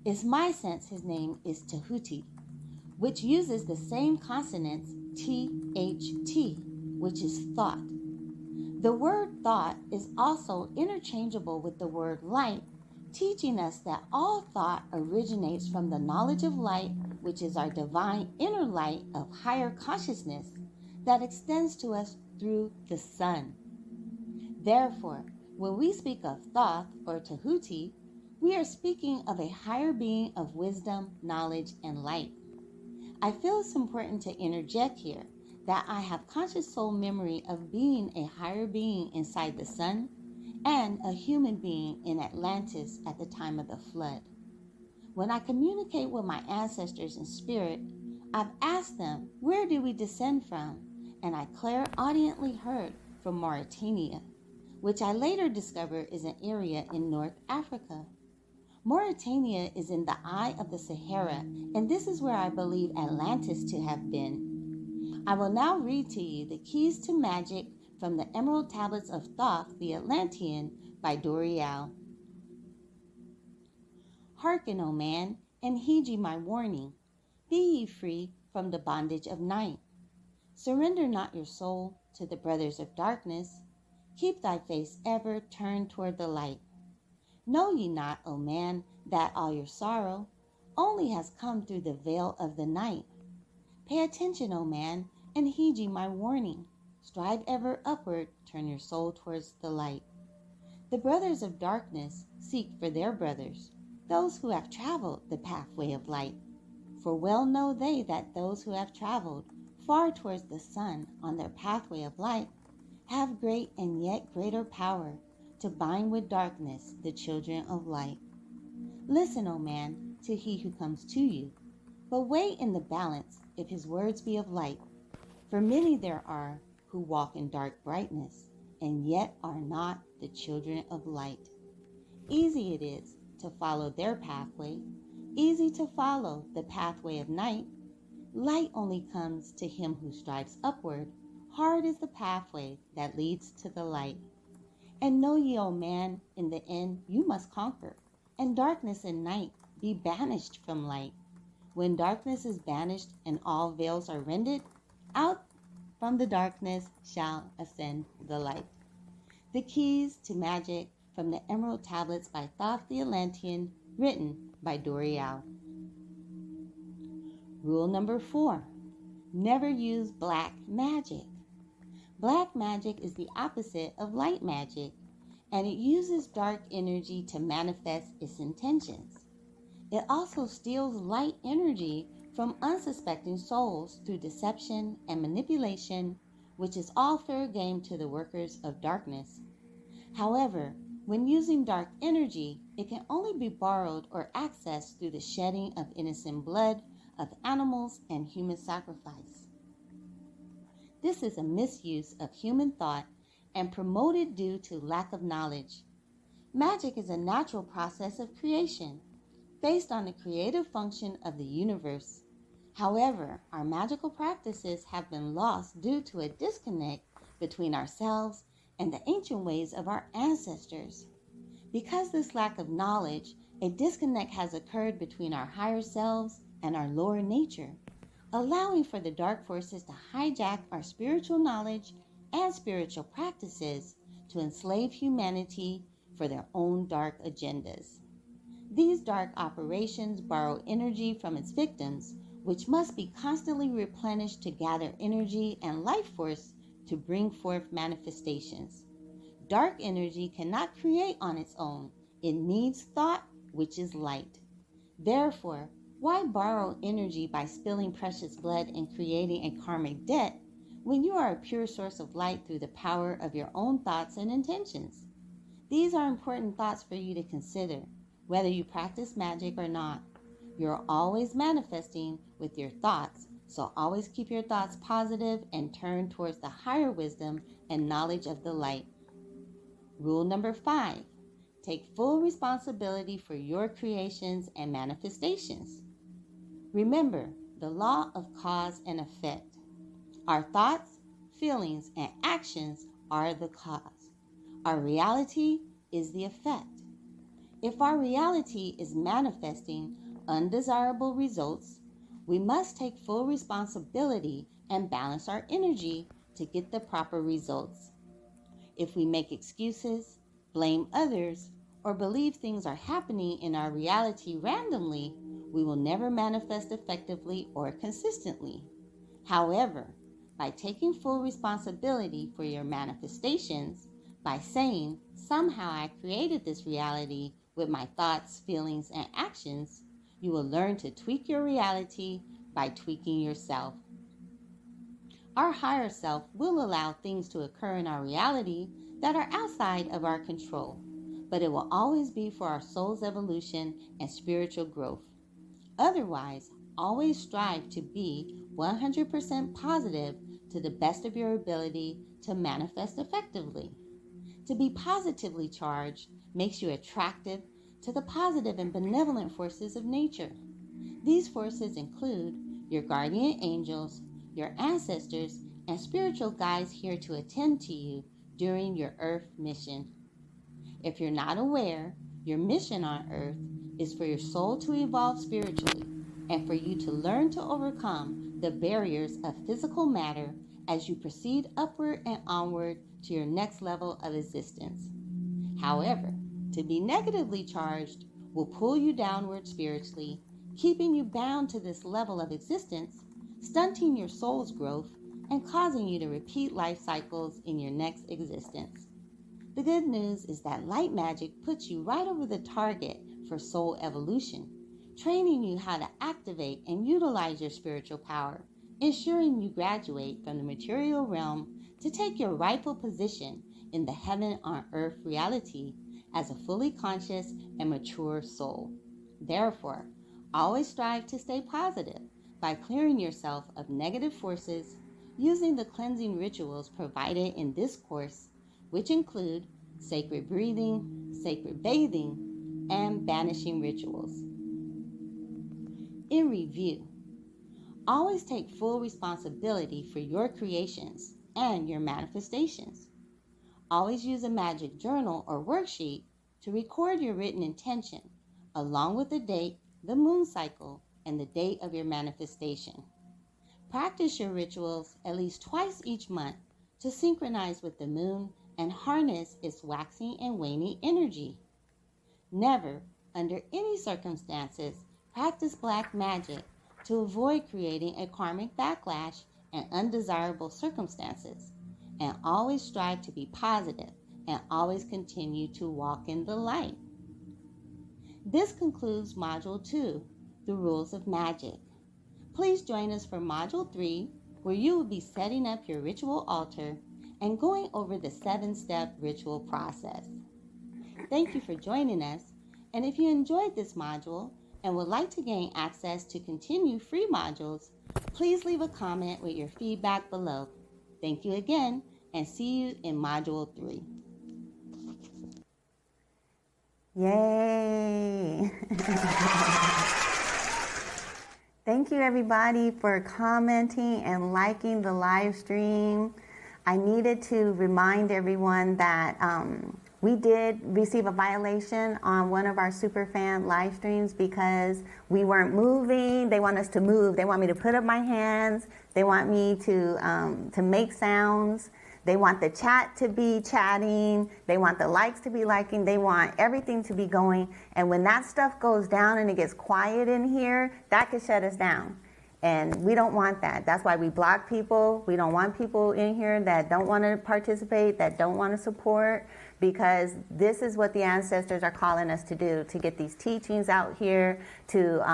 It's my sense his name is Tehuti, which uses the same consonants THT, which is thought. The word thought is also interchangeable with the word light, teaching us that all thought originates from the knowledge of light, which is our divine inner light of higher consciousness that extends to us through the sun. Therefore, when we speak of Thoth or Tehuti, we are speaking of a higher being of wisdom, knowledge, and light. I feel it's important to interject here that I have conscious soul memory of being a higher being inside the sun and a human being in Atlantis at the time of the flood. When I communicate with my ancestors in spirit, I've asked them, where did we descend from? And I clairaudiently heard from Mauritania, which I later discovered is an area in North Africa. Mauritania is in the eye of the Sahara, and this is where I believe Atlantis to have been. I will now read to you the keys to magic from the Emerald Tablets of Thoth the Atlantean by Dorial. Hearken, O man, and heed ye my warning. Be ye free from the bondage of night. Surrender not your soul to the brothers of darkness. Keep thy face ever turned toward the light. Know ye not, O man, that all your sorrow only has come through the veil of the night? Pay attention, O man, and heed ye my warning. Strive ever upward, turn your soul towards the light. The brothers of darkness seek for their brothers, those who have traveled the pathway of light. For well know they that those who have traveled far towards the sun on their pathway of light have great and yet greater power to bind with darkness the children of light. Listen, O man, to he who comes to you, but weigh in the balance if his words be of light. For many there are who walk in dark brightness, and yet are not the children of light. Easy it is to follow their pathway, easy to follow the pathway of night. Light only comes to him who strives upward. Hard is the pathway that leads to the light. And know ye, O man, in the end you must conquer, and darkness and night be banished from light. When darkness is banished and all veils are rended, out from the darkness shall ascend the light. The Keys to Magic from the Emerald Tablets by Thoth the Atlantean, written by Dorial. Rule number 4. Never use black magic. Black magic is the opposite of light magic, and it uses dark energy to manifest its intentions. It also steals light energy from unsuspecting souls through deception and manipulation, which is all fair game to the workers of darkness. However, when using dark energy, it can only be borrowed or accessed through the shedding of innocent blood of animals and human sacrifice. This is a misuse of human thought and promoted due to lack of knowledge. Magic is a natural process of creation, based on the creative function of the universe. However, our magical practices have been lost due to a disconnect between ourselves and the ancient ways of our ancestors. Because this lack of knowledge, a disconnect has occurred between our higher selves and our lower nature, allowing for the dark forces to hijack our spiritual knowledge and spiritual practices to enslave humanity for their own dark agendas. These dark operations borrow energy from its victims, which must be constantly replenished to gather energy and life force to bring forth manifestations. Dark energy cannot create on its own. It needs thought, which is light. Therefore, why borrow energy by spilling precious blood and creating a karmic debt when you are a pure source of light through the power of your own thoughts and intentions? These are important thoughts for you to consider, whether you practice magic or not. You're always manifesting with your thoughts, so always keep your thoughts positive and turn towards the higher wisdom and knowledge of the light. Rule number 5. Take full responsibility for your creations and manifestations. Remember the law of cause and effect. Our thoughts, feelings, and actions are the cause. Our reality is the effect. If our reality is manifesting undesirable results, we must take full responsibility and balance our energy to get the proper results. If we make excuses, blame others, or believe things are happening in our reality randomly, we will never manifest effectively or consistently. However, by taking full responsibility for your manifestations, by saying, somehow I created this reality with my thoughts, feelings, and actions, you will learn to tweak your reality by tweaking yourself. Our higher self will allow things to occur in our reality that are outside of our control, but it will always be for our soul's evolution and spiritual growth. Otherwise, always strive to be 100% positive to the best of your ability to manifest effectively. To be positively charged makes you attractive to the positive and benevolent forces of nature. These forces include your guardian angels, your ancestors, and spiritual guides here to attend to you during your Earth mission. If you're not aware, your mission on Earth is for your soul to evolve spiritually and for you to learn to overcome the barriers of physical matter as you proceed upward and onward to your next level of existence. However, to be negatively charged will pull you downward spiritually, keeping you bound to this level of existence, stunting your soul's growth, and causing you to repeat life cycles in your next existence. The good news is that light magic puts you right over the target for soul evolution, training you how to activate and utilize your spiritual power, ensuring you graduate from the material realm to take your rightful position in the heaven on earth reality as a fully conscious and mature soul. Therefore, always strive to stay positive by clearing yourself of negative forces using the cleansing rituals provided in this course, which include sacred breathing, sacred bathing, and banishing rituals. In review, always take full responsibility for your creations and your manifestations. Always use a magic journal or worksheet to record your written intention, along with the date, the moon cycle, and the date of your manifestation. Practice your rituals at least twice each month to synchronize with the moon and harness its waxing and waning energy. Never, under any circumstances, practice black magic to avoid creating a karmic backlash and undesirable circumstances, and always strive to be positive and always continue to walk in the light. This concludes Module 2, The Rules of Magic. Please join us for Module 3, where you will be setting up your ritual altar and going over the 7-step ritual process. Thank you for joining us, and if you enjoyed this module and would like to gain access to continue free modules, please leave a comment with your feedback below. Thank you again, and see you in Module 3. Yay! Thank you everybody for commenting and liking the live stream. I needed to remind everyone that we did receive a violation on one of our superfan live streams because we weren't moving. They want us to move. They want me to put up my hands. They want me to make sounds. They want the chat to be chatting. They want the likes to be liking. They want everything to be going. And when that stuff goes down and it gets quiet in here, that could shut us down. And we don't want that. That's why we block people. We don't want people in here that don't want to participate, that don't want to support, because this is what the ancestors are calling us to do, to get these teachings out here, to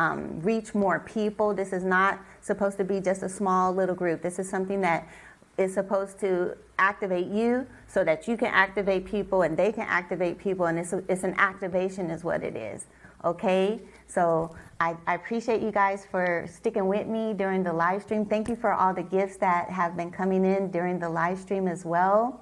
reach more people. This is not supposed to be just a small little group. This is something that is supposed to activate you so that you can activate people and they can activate people, and it's an activation is what it is. Okay, so I appreciate you guys for sticking with me during the live stream. Thank you for all the gifts that have been coming in during the live stream as well.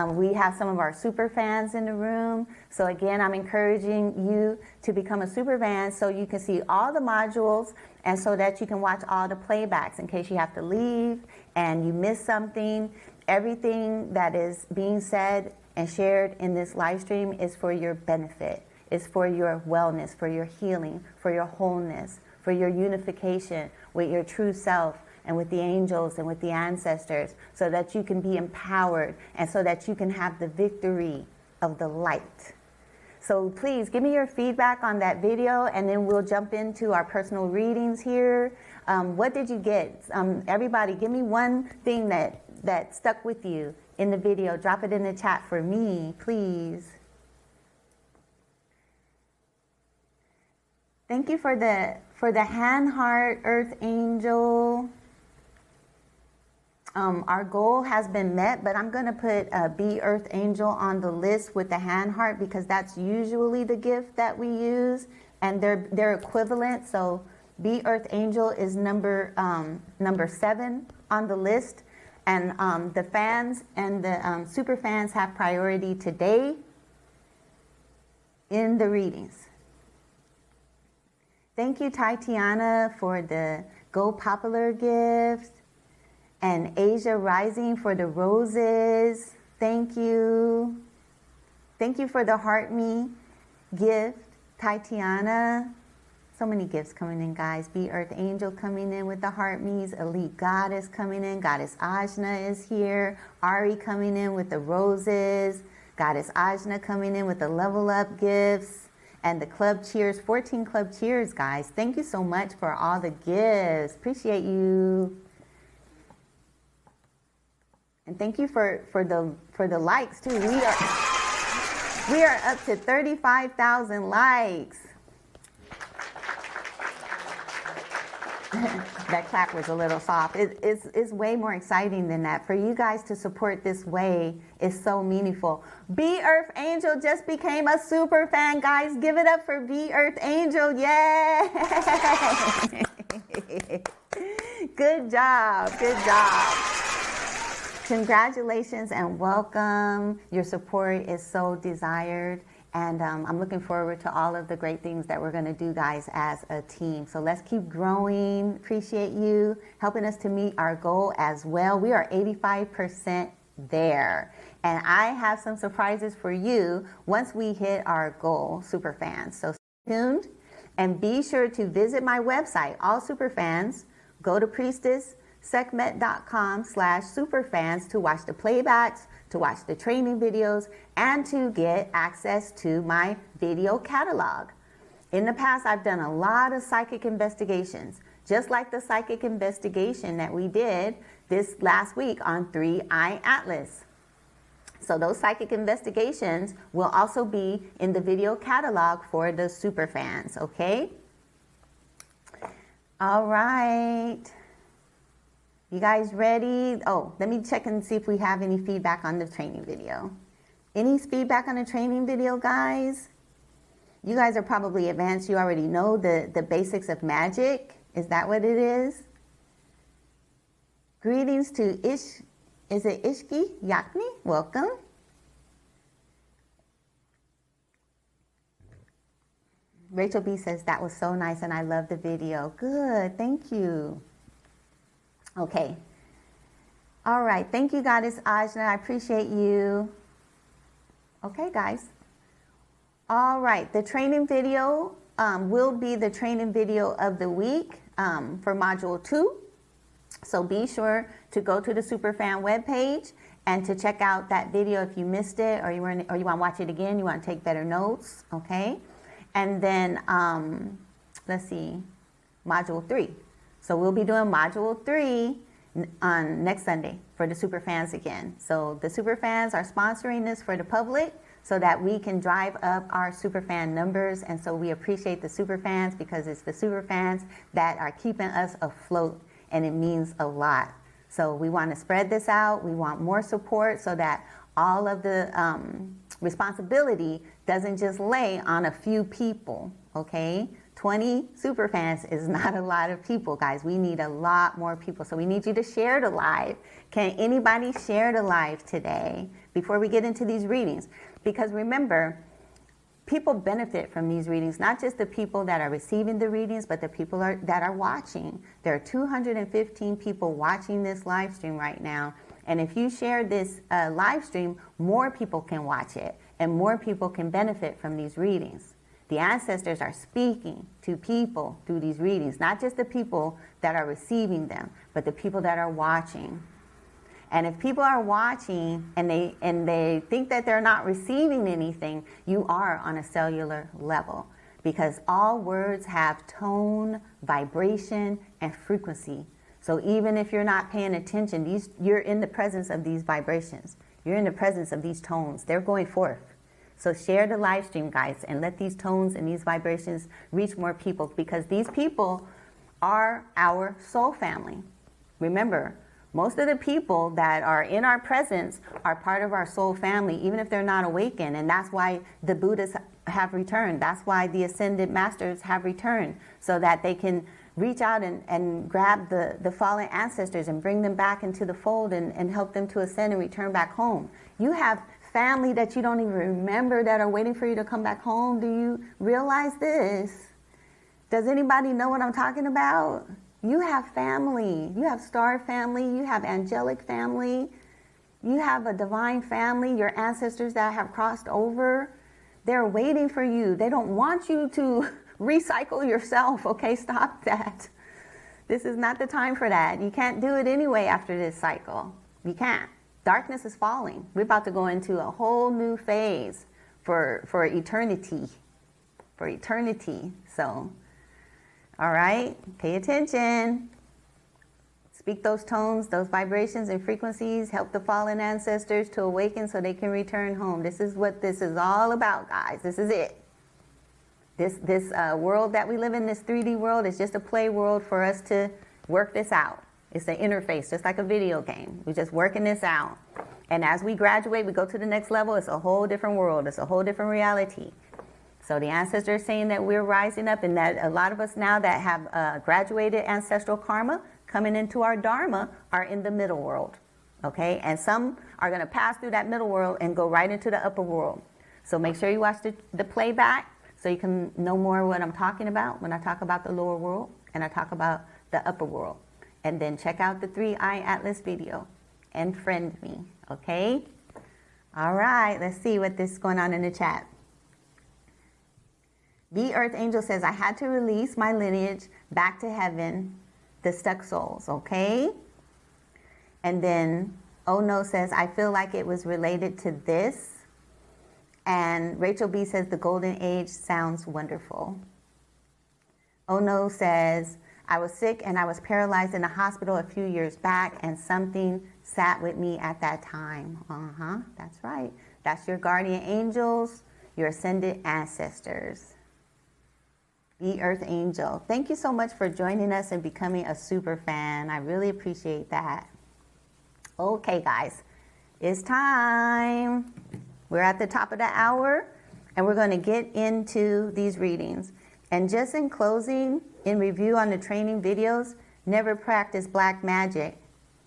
We have some of our super fans in the room. So again, I'm encouraging you to become a super fan so you can see all the modules and so that you can watch all the playbacks in case you have to leave and you miss something. Everything that is being said and shared in this live stream is for your benefit. It's for your wellness, for your healing, for your wholeness, for your unification with your true self and with the angels and with the ancestors, so that you can be empowered and so that you can have the victory of the light. So please give me your feedback on that video, and then we'll jump into our personal readings here. What did you get? Everybody, give me one thing that stuck with you in the video. Drop it in the chat for me, please. Thank you for the hand heart, Earth Angel. Our goal has been met, but I'm going to put Be Earth Angel on the list with the hand heart because that's usually the gift that we use, and they're equivalent. So Be Earth Angel is number 7 on the list, and the fans and the super fans have priority today in the readings. Thank you, Tatiana, for the Go Popular gift. And Asia Rising for the roses. Thank you. Thank you for the Heart Me gift, Tatiana. So many gifts coming in, guys. Be Earth Angel coming in with the Heart Me's. Elite Goddess coming in. Goddess Ajna is here. Ari coming in with the roses. Goddess Ajna coming in with the Level Up gifts. And the Club Cheers, 14 Club Cheers, guys. Thank you so much for all the gifts. Appreciate you. And thank you for the likes too. We are up to 35,000 likes. That clap was a little soft. It's way more exciting than that. For you guys to support this way is so meaningful. B Earth Angel just became a super fan, guys. Give it up for B Earth Angel. Yay! Good job. Good job. Congratulations and welcome. Your support is so desired. And I'm looking forward to all of the great things that we're going to do, guys, as a team. So let's keep growing. Appreciate you helping us to meet our goal as well. We are 85% there. And I have some surprises for you once we hit our goal, superfans. So stay tuned and be sure to visit my website, all superfans. Go to priestesssekhmet.com/superfans to watch the playbacks, to watch the training videos, and to get access to my video catalog. In the past, I've done a lot of psychic investigations, just like the psychic investigation that we did this last week on 3 Iatlas. So those psychic investigations will also be in the video catalog for the superfans, okay? All right. You guys ready? Oh, let me check and see if we have any feedback on the training video. Any feedback on the training video, guys? You guys are probably advanced. You already know the basics of magic. Is that what it is? Greetings to is it Ishki Yakni? Welcome. Rachel B says, that was so nice and I love the video. Good, thank you. Okay. All right. Thank you, Goddess Ajna. I appreciate you. Okay, guys. All right. The training video will be the training video of the week for Module 2. So be sure to go to the Superfan webpage and to check out that video if you missed it or you want to watch it again, you want to take better notes. Okay. And then, let's see, Module 3. So we'll be doing Module 3 on next Sunday for the Superfans again. So the Superfans are sponsoring this for the public so that we can drive up our Superfan numbers. And so we appreciate the Superfans because it's the Superfans that are keeping us afloat, and it means a lot. So we want to spread this out. We want more support so that all of the responsibility doesn't just lay on a few people, okay? 20 superfans is not a lot of people, guys. We need a lot more people. So we need you to share the live. Can anybody share the live today before we get into these readings? Because remember, people benefit from these readings, not just the people that are receiving the readings, but the people that are watching. There are 215 people watching this live stream right now. And if you share this live stream, more people can watch it and more people can benefit from these readings. The ancestors are speaking to people through these readings, not just the people that are receiving them, but the people that are watching. And if people are watching and they think that they're not receiving anything, you are on a cellular level, because all words have tone, vibration, and frequency. So even if you're not paying attention, you're in the presence of these vibrations. You're in the presence of these tones. They're going forth. So share the live stream, guys, and let these tones and these vibrations reach more people, because these people are our soul family. Remember, most of the people that are in our presence are part of our soul family, even if they're not awakened. And that's why the Buddhas have returned. That's why the Ascended Masters have returned, so that they can reach out and grab the fallen ancestors and bring them back into the fold and help them to ascend and return back home. You have family that you don't even remember that are waiting for you to come back home. Do you realize this? Does anybody know what I'm talking about? You have family. You have star family. You have angelic family. You have a divine family. Your ancestors that have crossed over, they're waiting for you. They don't want you to recycle yourself. Okay, stop that. This is not the time for that. You can't do it anyway after this cycle. You can't. Darkness is falling. We're about to go into a whole new phase for eternity. For eternity. So, all right, pay attention. speak those tones, those vibrations and frequencies, help the fallen ancestors to awaken so they can return home. This is what this is all about, guys. This is it. This world that we live in, this 3D world, is just a play world for us to work this out. It's an interface, just like a video game. We're just working this out. And as we graduate, we go to the next level. It's a whole different world. It's a whole different reality. So the ancestors are saying that we're rising up, and that a lot of us now that have graduated ancestral karma coming into our dharma are in the middle world. Okay? And some are going to pass through that middle world and go right into the upper world. So make sure you watch the playback so you can know more what I'm talking about when I talk about the lower world and I talk about the upper world. And then check out the 3-Eye Atlas video and friend me. Okay? All right. Let's see what this is going on in the chat. The Earth Angel says, I had to release my lineage back to heaven, the stuck souls, okay? And then Oh No says, I feel like it was related to this. And Rachel B says, the golden age sounds wonderful. Oh No says, I was sick and I was paralyzed in the hospital a few years back, and something sat with me at that time. That's right. That's your guardian angels, your ascended ancestors. The Earth Angel. Thank you so much for joining us and becoming a super fan. I really appreciate that. Okay, guys, it's time. We're at the top of the hour, and we're going to get into these readings. And just in closing, in review on the training videos, never practice black magic.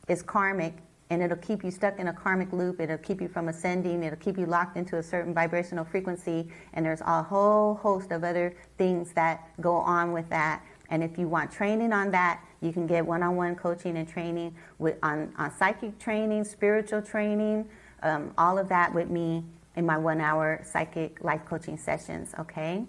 It's karmic, and it'll keep you stuck in a karmic loop. It'll keep you from ascending. It'll keep you locked into a certain vibrational frequency. And there's a whole host of other things that go on with that. And if you want training on that, you can get one-on-one coaching and training on psychic training, spiritual training, all of that with me in my 1-hour psychic life coaching sessions, okay?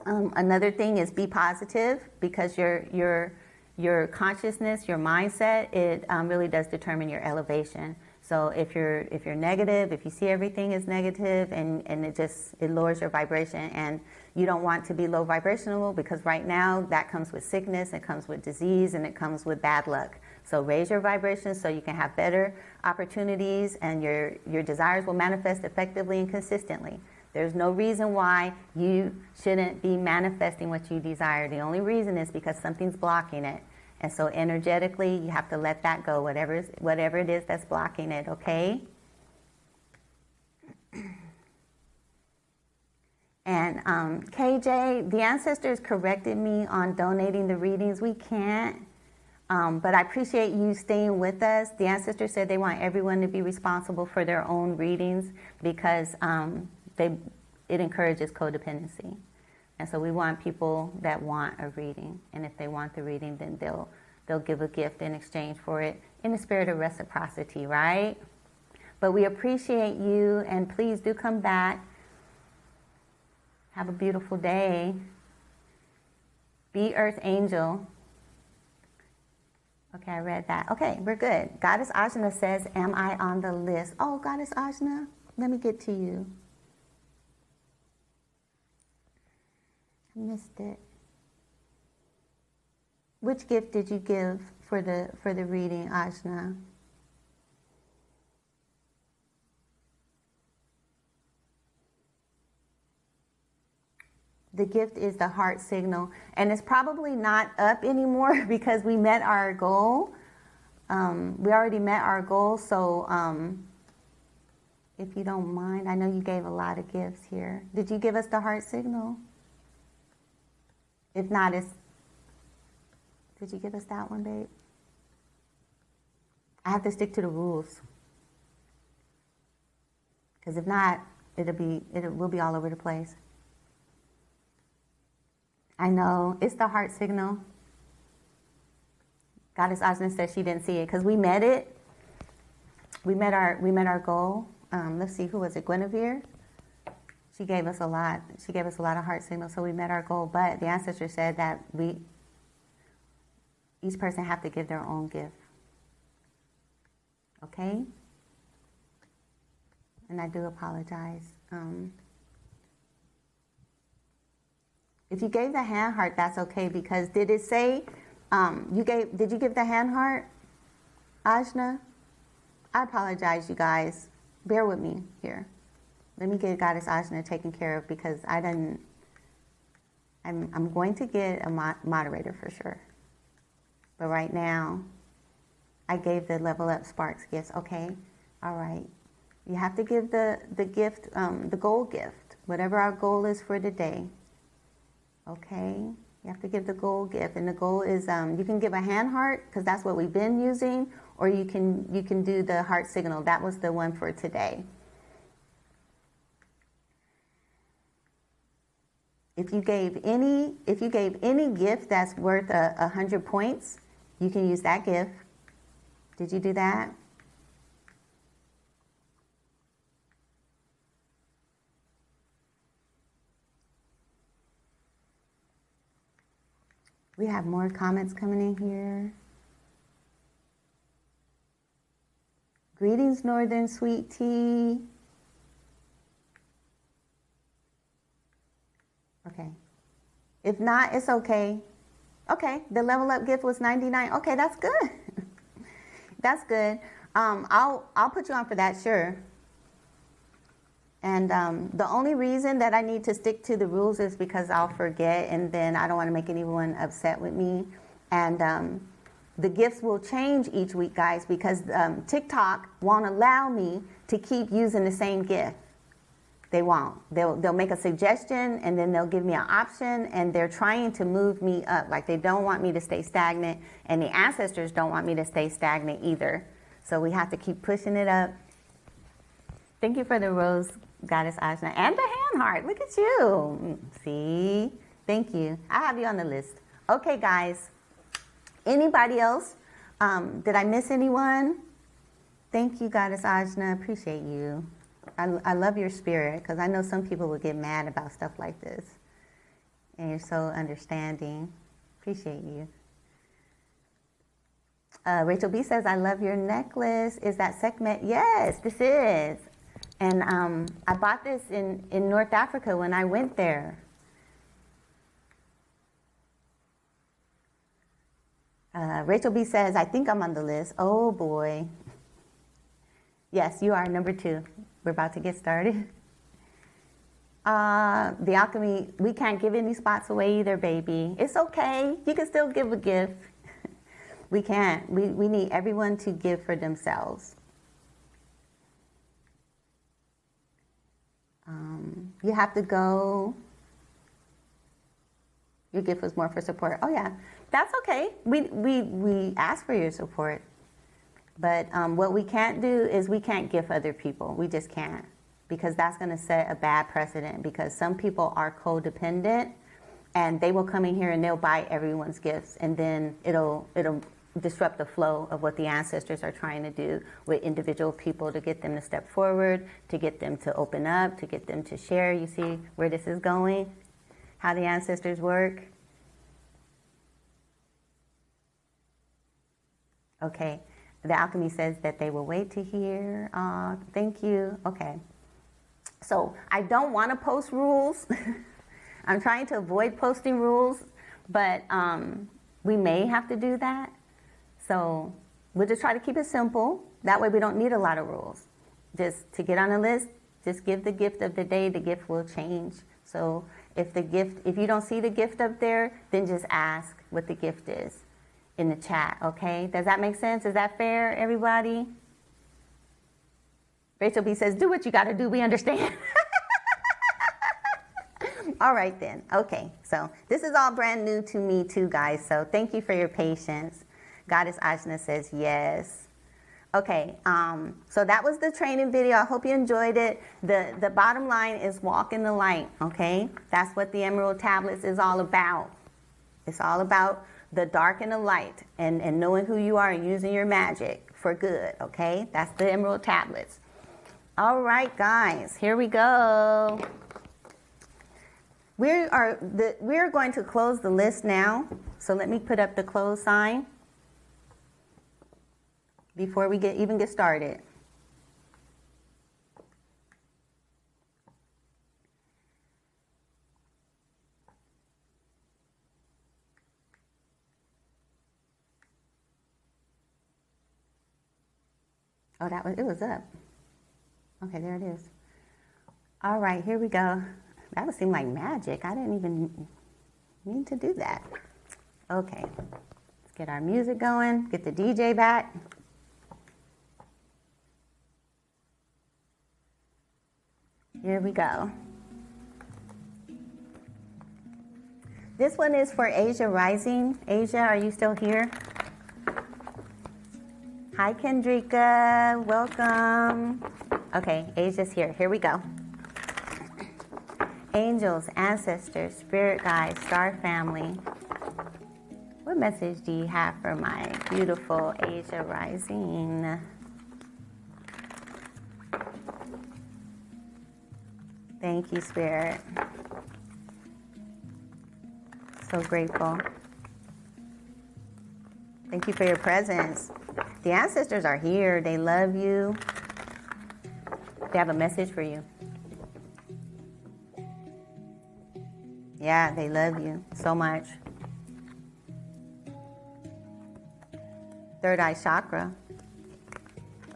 Another thing is be positive, because your consciousness, your mindset, it really does determine your elevation. So if you're negative, if you see everything as negative, and it lowers your vibration, and you don't want to be low vibrational, because right now that comes with sickness, it comes with disease, and it comes with bad luck. So raise your vibration so you can have better opportunities, and your desires will manifest effectively and consistently. There's no reason why you shouldn't be manifesting what you desire. The only reason is because something's blocking it. And so energetically, you have to let that go, whatever it is that's blocking it, okay? And KJ, the ancestors corrected me on donating the readings. We can't, but I appreciate you staying with us. The ancestors said they want everyone to be responsible for their own readings, because it encourages codependency. And so we want people that want a reading. And if they want the reading, then they'll give a gift in exchange for it, in the spirit of reciprocity, right? But we appreciate you, and please do come back. Have a beautiful day. Be Earth Angel. Okay, I read that. Okay, we're good. Goddess Ajna says, am I on the list? Oh, Goddess Ajna, let me get to you. I missed it. Which gift did you give for the reading, Ajna? The gift is the heart signal, and it's probably not up anymore because we met our goal. We already met our goal, so if you don't mind, I know you gave a lot of gifts here. Did you give us the heart signal? If not, did you give us that one, babe? I have to stick to the rules, because if not, we'll be all over the place. I know, it's the heart signal. Goddess Ajna says she didn't see it because we met it. We met our goal. Let's see, who was it? Guinevere. She gave us a lot. She gave us a lot of heart signals, so we met our goal. But the ancestor said that each person have to give their own gift. Okay? And I do apologize. If you gave the hand heart, that's okay, because did it say Did you give the hand heart, Ajna? I apologize, you guys. Bear with me here. Let me get Goddess Ajna taken care of because I'm going to get a moderator for sure. But right now, I gave the Level Up Sparks gifts. Okay, all right. You have to give the gift, the goal gift, whatever our goal is for today. Okay, you have to give the goal gift, and the goal is you can give a hand heart because that's what we've been using, or you can do the heart signal. That was the one for today. If you gave any gift that's worth 100 points, you can use that gift. Did you do that? We have more comments coming in here. Greetings, Northern Sweet Tea. Okay. If not, it's okay. Okay, the Level Up gift was 99. Okay, that's good. That's good. I'll put you on for that, sure. And the only reason that I need to stick to the rules is because I'll forget, and then I don't want to make anyone upset with me. And the gifts will change each week, guys, because TikTok won't allow me to keep using the same gift. They won't. They'll make a suggestion, and then they'll give me an option, and they're trying to move me up. Like, they don't want me to stay stagnant, and the ancestors don't want me to stay stagnant either. So we have to keep pushing it up. Thank you for the rose, Goddess Ajna, and the hand heart. Look at you. See? Thank you. I have you on the list. Okay, guys. Anybody else? Did I miss anyone? Thank you, Goddess Ajna. Appreciate you. I love your spirit because I know some people will get mad about stuff like this. And you're so understanding. Appreciate you. Rachel B says, I love your necklace. Is that Sekhmet? Yes, this is. And I bought this in North Africa when I went there. Rachel B says, I think I'm on the list. Oh, boy. Yes, you are number 2. We're about to get started. The alchemy, we can't give any spots away either, baby. It's okay. You can still give a gift. We can't. We need everyone to give for themselves. You have to go. Your gift was more for support. Oh, yeah. That's okay. We ask for your support. But what we can't do is we can't gift other people. We just can't. Because that's going to set a bad precedent. Because some people are codependent. And they will come in here and they'll buy everyone's gifts. And then it'll disrupt the flow of what the ancestors are trying to do with individual people to get them to step forward, to get them to open up, to get them to share. You see where this is going? How the ancestors work? Okay. The alchemy says that they will wait to hear. Thank you. Okay. So I don't want to post rules. I'm trying to avoid posting rules, but we may have to do that. So we'll just try to keep it simple. That way we don't need a lot of rules. Just to get on the list, just give the gift of the day. The gift will change. So if you don't see the gift up there, then just ask what the gift is in the chat, okay? Does that make sense? Is that fair, everybody? Rachel B says, do what you got to do. We understand. All right, then. Okay, so this is all brand new to me too, guys. So thank you for your patience. Goddess Ajna says yes. Okay, so that was the training video. I hope you enjoyed it. The bottom line is walk in the light, okay? That's what the Emerald Tablets is all about. It's all about the dark and the light and knowing who you are and using your magic for good, okay? That's the Emerald Tablets. All right, guys, here we go. We're going to close the list now. So let me put up the close sign before we even get started. Oh, it was up. Okay, there it is. All right, here we go. That would seem like magic. I didn't even mean to do that. Okay, let's get our music going, get the DJ back. Here we go. This one is for Asia Rising. Asia, are you still here? Hi, Kendrika. Welcome. Okay, Asia's here. Here we go. Angels, ancestors, spirit guides, star family. What message do you have for my beautiful Asia Rising? Thank you, Spirit. So grateful. Thank you for your presence. The ancestors are here. They love you. They have a message for you. Yeah, they love you so much. Third eye chakra.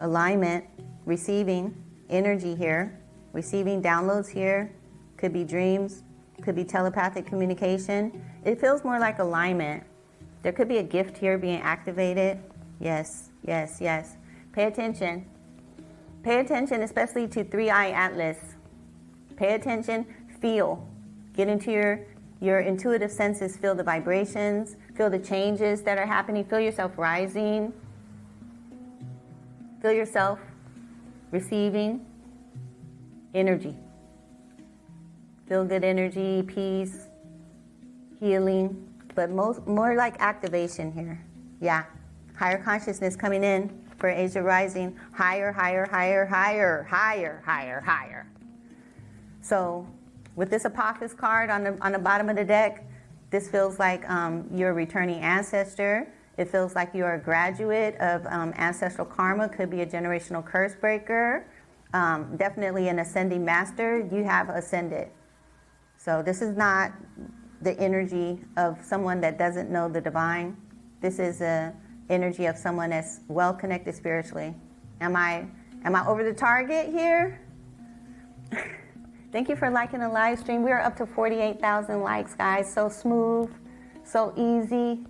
Alignment, receiving energy here. Receiving downloads here. Could be dreams. Could be telepathic communication. It feels more like alignment. There could be a gift here being activated. Yes, yes, yes. Pay attention. Pay attention, especially to 3-eye Atlas. Pay attention, feel. Get into your intuitive senses, feel the vibrations, feel the changes that are happening, feel yourself rising. Feel yourself receiving energy. Feel good energy, peace, healing, but more like activation here. Yeah. Higher consciousness coming in for Asia Rising. Higher, higher, higher, higher, higher, higher, higher. So with this Apophis card on the bottom of the deck, this feels like you're a returning ancestor. It feels like you're a graduate of ancestral karma. Could be a generational curse breaker. Definitely an ascending master. You have ascended. So this is not the energy of someone that doesn't know the divine. This is a energy of someone that's well connected spiritually. Am I over the target here? Thank you for liking the live stream. We are up to 48,000 likes, guys. So smooth, so easy.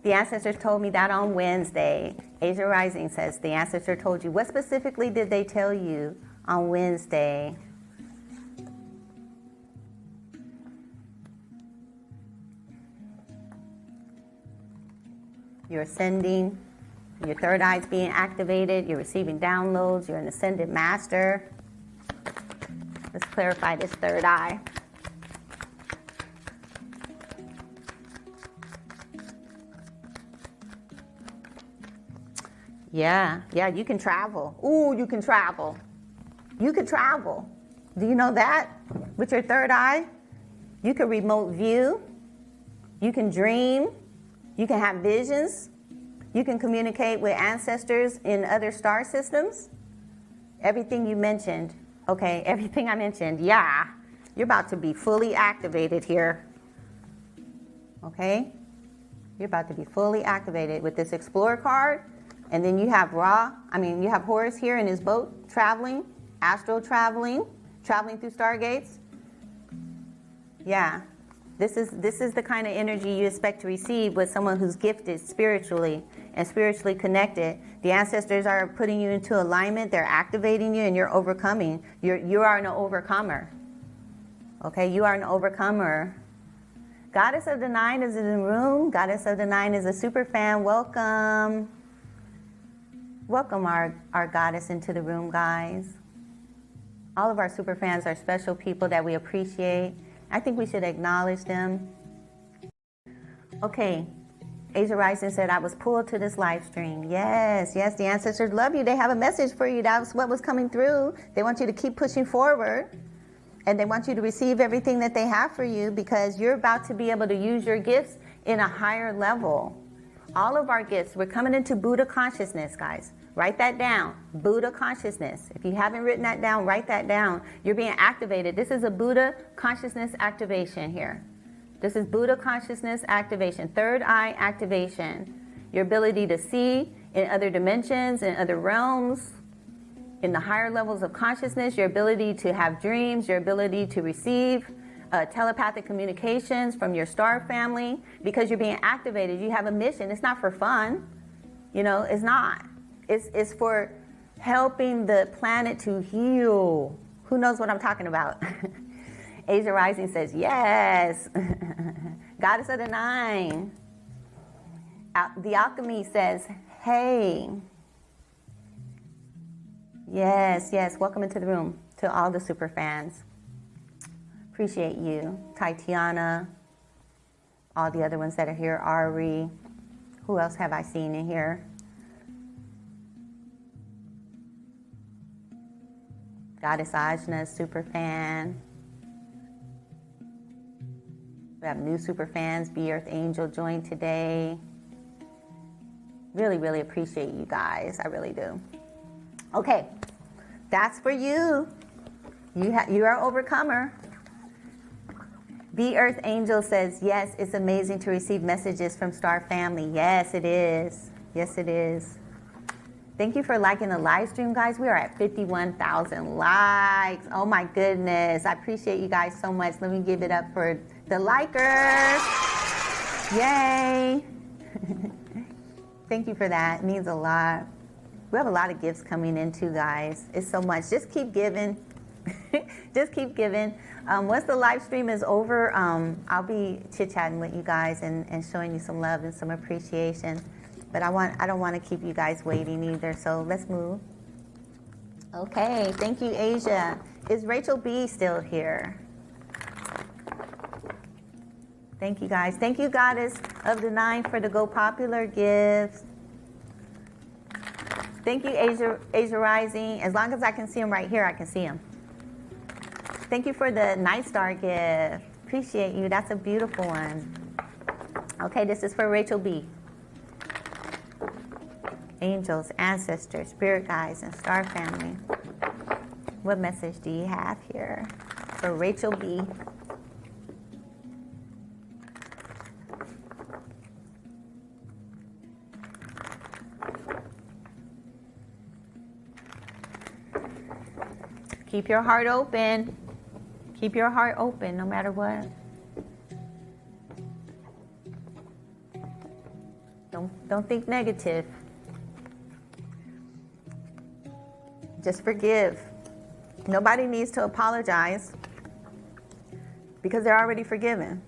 The ancestors told me that on Wednesday. Asia Rising says the ancestor told you. What specifically did they tell you on Wednesday? You're ascending, your third eye's being activated, you're receiving downloads, you're an ascended master. Let's clarify this third eye. Yeah, you can travel. Ooh, you can travel. You could travel. Do you know that? With your third eye, you can remote view, you can dream, you can have visions. You can communicate with ancestors in other star systems. Everything you mentioned. Okay, everything I mentioned. Yeah, you're about to be fully activated here. Okay? You're about to be fully activated with this Explorer card. And then you have you have Horus here in his boat traveling, astral traveling through stargates. Yeah. This is the kind of energy you expect to receive with someone who's gifted spiritually and spiritually connected. The ancestors are putting you into alignment. They're activating you, and you're overcoming. You are an overcomer. Okay, you are an overcomer. Goddess of the Nine is in the room. Goddess of the Nine is a super fan. Welcome. Welcome our goddess into the room, guys. All of our super fans are special people that we appreciate. I think we should acknowledge them. Okay, Asia Rising said, I was pulled to this live stream. Yes, the ancestors love you. They have a message for you. That's what was coming through. They want you to keep pushing forward. And they want you to receive everything that they have for you, because you're about to be able to use your gifts in a higher level. All of our gifts, we're coming into Buddha consciousness, guys. Write that down. Buddha consciousness. If you haven't written that down, write that down. You're being activated. This is a Buddha consciousness activation here. This is Buddha consciousness activation. Third eye activation. Your ability to see in other dimensions, in other realms, in the higher levels of consciousness, your ability to have dreams, your ability to receive telepathic communications from your star family, because you're being activated. You have a mission. It's not for fun. You know, it's not. It's for helping the planet to heal. Who knows what I'm talking about? Asia Rising says, yes. Goddess of the Nine. The Alchemy says, hey. Yes, yes. Welcome into the room to all the super fans. Appreciate you. Tatiana. All the other ones that are here. Ari. Who else have I seen in here? Goddess Ajna, super fan. We have new super fans. Be Earth Angel joined today. Really, really appreciate you guys. I really do. Okay, that's for you. You are an overcomer. Be Earth Angel says, yes, it's amazing to receive messages from Star Family. Yes, it is. Yes, it is. Thank you for liking the live stream, guys. We are at 51,000 likes. Oh my goodness. I appreciate you guys so much. Let me give it up for the likers. Yay. Thank you for that. It means a lot. We have a lot of gifts coming in too, guys. It's so much. Just keep giving. Just keep giving. Once the live stream is over, I'll be chit-chatting with you guys and showing you some love and some appreciation. But I don't want to keep you guys waiting either, so let's move. Okay, thank you, Asia. Is Rachel B still here? Thank you, guys. Thank you, Goddess of the Nine, for the Go Popular gifts. Thank you, Asia Rising. As long as I can see them right here, I can see them. Thank you for the Night Star gift. Appreciate you. That's a beautiful one. Okay, this is for Rachel B. Angels, ancestors, spirit guides, and star family. What message do you have here for Rachel B? Keep your heart open. Keep your heart open no matter what. Don't think negative. Just forgive. Nobody needs to apologize because they're already forgiven.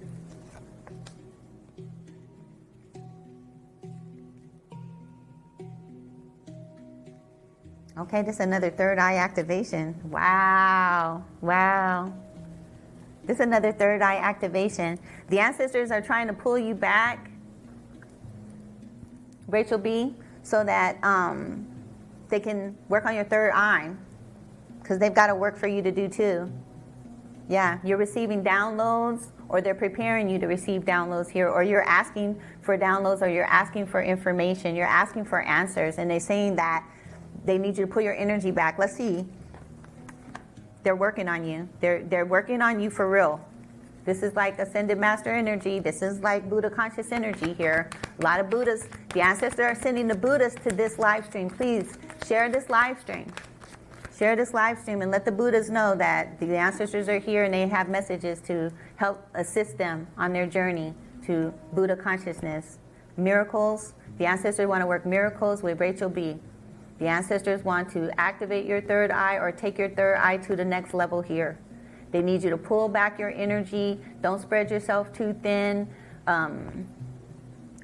Okay, this is another third eye activation. Wow, wow. This is another third eye activation. The ancestors are trying to pull you back, Rachel B, so that they can work on your third eye, because they've got to work for you to do too. Yeah, you're receiving downloads, or they're preparing you to receive downloads here, or you're asking for downloads, or you're asking for information, you're asking for answers, and they're saying that they need you to put your energy back. Let's see. They're working on you. They're working on you for real. This is like ascended master energy. This is like Buddha conscious energy here. A lot of Buddhas. The ancestors are sending the Buddhas to this live stream. Please share this live stream. Share this live stream and let the Buddhas know that the ancestors are here and they have messages to help assist them on their journey to Buddha consciousness. Miracles. The ancestors want to work miracles with Rachel B. The ancestors want to activate your third eye or take your third eye to the next level here. They need you to pull back your energy. Don't spread yourself too thin.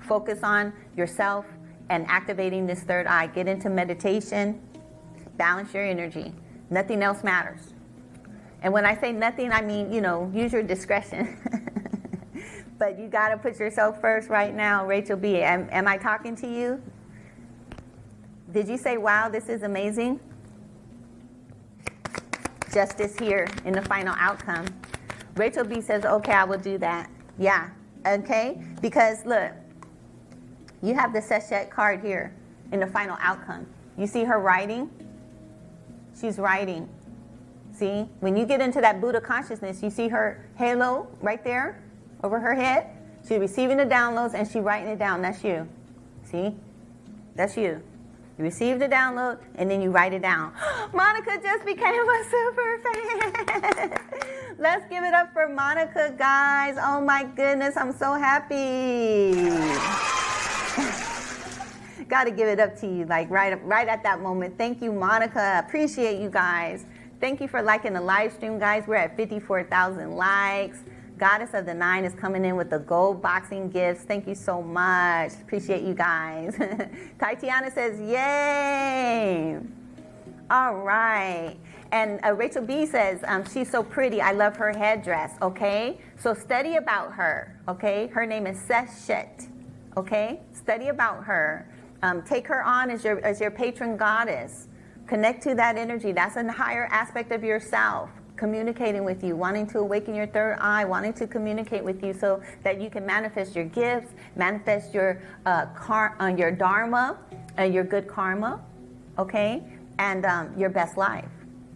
Focus on yourself and activating this third eye. Get into meditation. Balance your energy. Nothing else matters. And when I say nothing, I mean, use your discretion. But you got to put yourself first right now, Rachel B. Am I talking to you? Did you say, wow, this is amazing? Justice here in the final outcome. Rachel B says, okay, I will do that. Yeah, okay? Because look, you have the Seshet card here in the final outcome. You see her writing? She's writing. See? When you get into that Buddha consciousness, you see her halo right there over her head. She's receiving the downloads and she's writing it down. That's you. See? That's you. You receive the download, and then you write it down. Monica just became a super fan. Let's give it up for Monica, guys. Oh my goodness, I'm so happy. Got to give it up to you, like right at that moment. Thank you, Monica. Appreciate you guys. Thank you for liking the live stream, guys. We're at 54,000 likes. Goddess of the Nine is coming in with the gold boxing gifts. Thank you so much. Appreciate you guys. Tatiana says, yay. All right. And Rachel B says, she's so pretty. I love her headdress. Okay. So study about her. Okay. Her name is Seshet. Okay. Study about her. Take her on as your patron goddess. Connect to that energy. That's a higher aspect of yourself. Communicating with you, wanting to awaken your third eye, wanting to communicate with you so that you can manifest your gifts, manifest your your dharma, your good karma, okay, and your best life,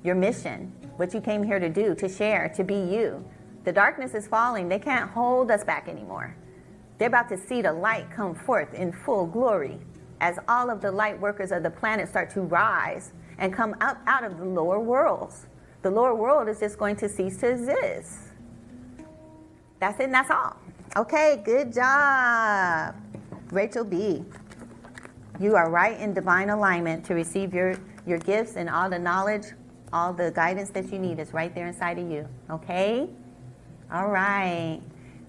your mission, what you came here to do, to share, to be you. The darkness is falling. They can't hold us back anymore. They're about to see the light come forth in full glory as all of the light workers of the planet start to rise and come up out of the lower worlds. The lower world is just going to cease to exist. That's it and that's all. Okay, good job. Rachel B. You are right in divine alignment to receive your gifts, and all the knowledge, all the guidance that you need is right there inside of you. Okay? All right.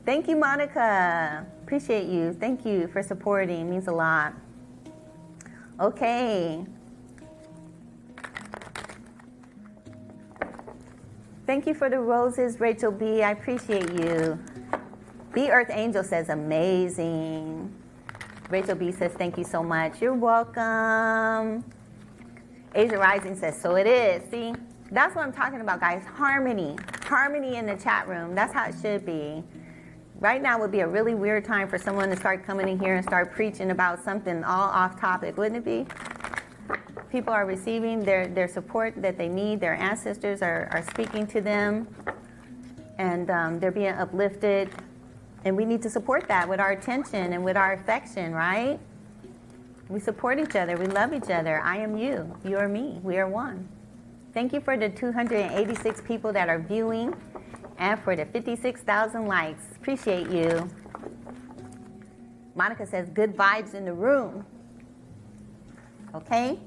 Thank you, Monica. Appreciate you. Thank you for supporting. It means a lot. Okay. Thank you for the roses, Rachel B. I appreciate you. B Earth Angel says, amazing. Rachel B says, thank you so much. You're welcome. Asia Rising says, so it is. See, that's what I'm talking about, guys. Harmony. Harmony in the chat room. That's how it should be. Right now would be a really weird time for someone to start coming in here and start preaching about something all off topic, wouldn't it be? People are receiving their support that they need. Their ancestors are speaking to them, and they're being uplifted. And we need to support that with our attention and with our affection, right? We support each other. We love each other. I am you. You are me. We are one. Thank you for the 286 people that are viewing and for the 56,000 likes. Appreciate you. Monica says, good vibes in the room. Okay?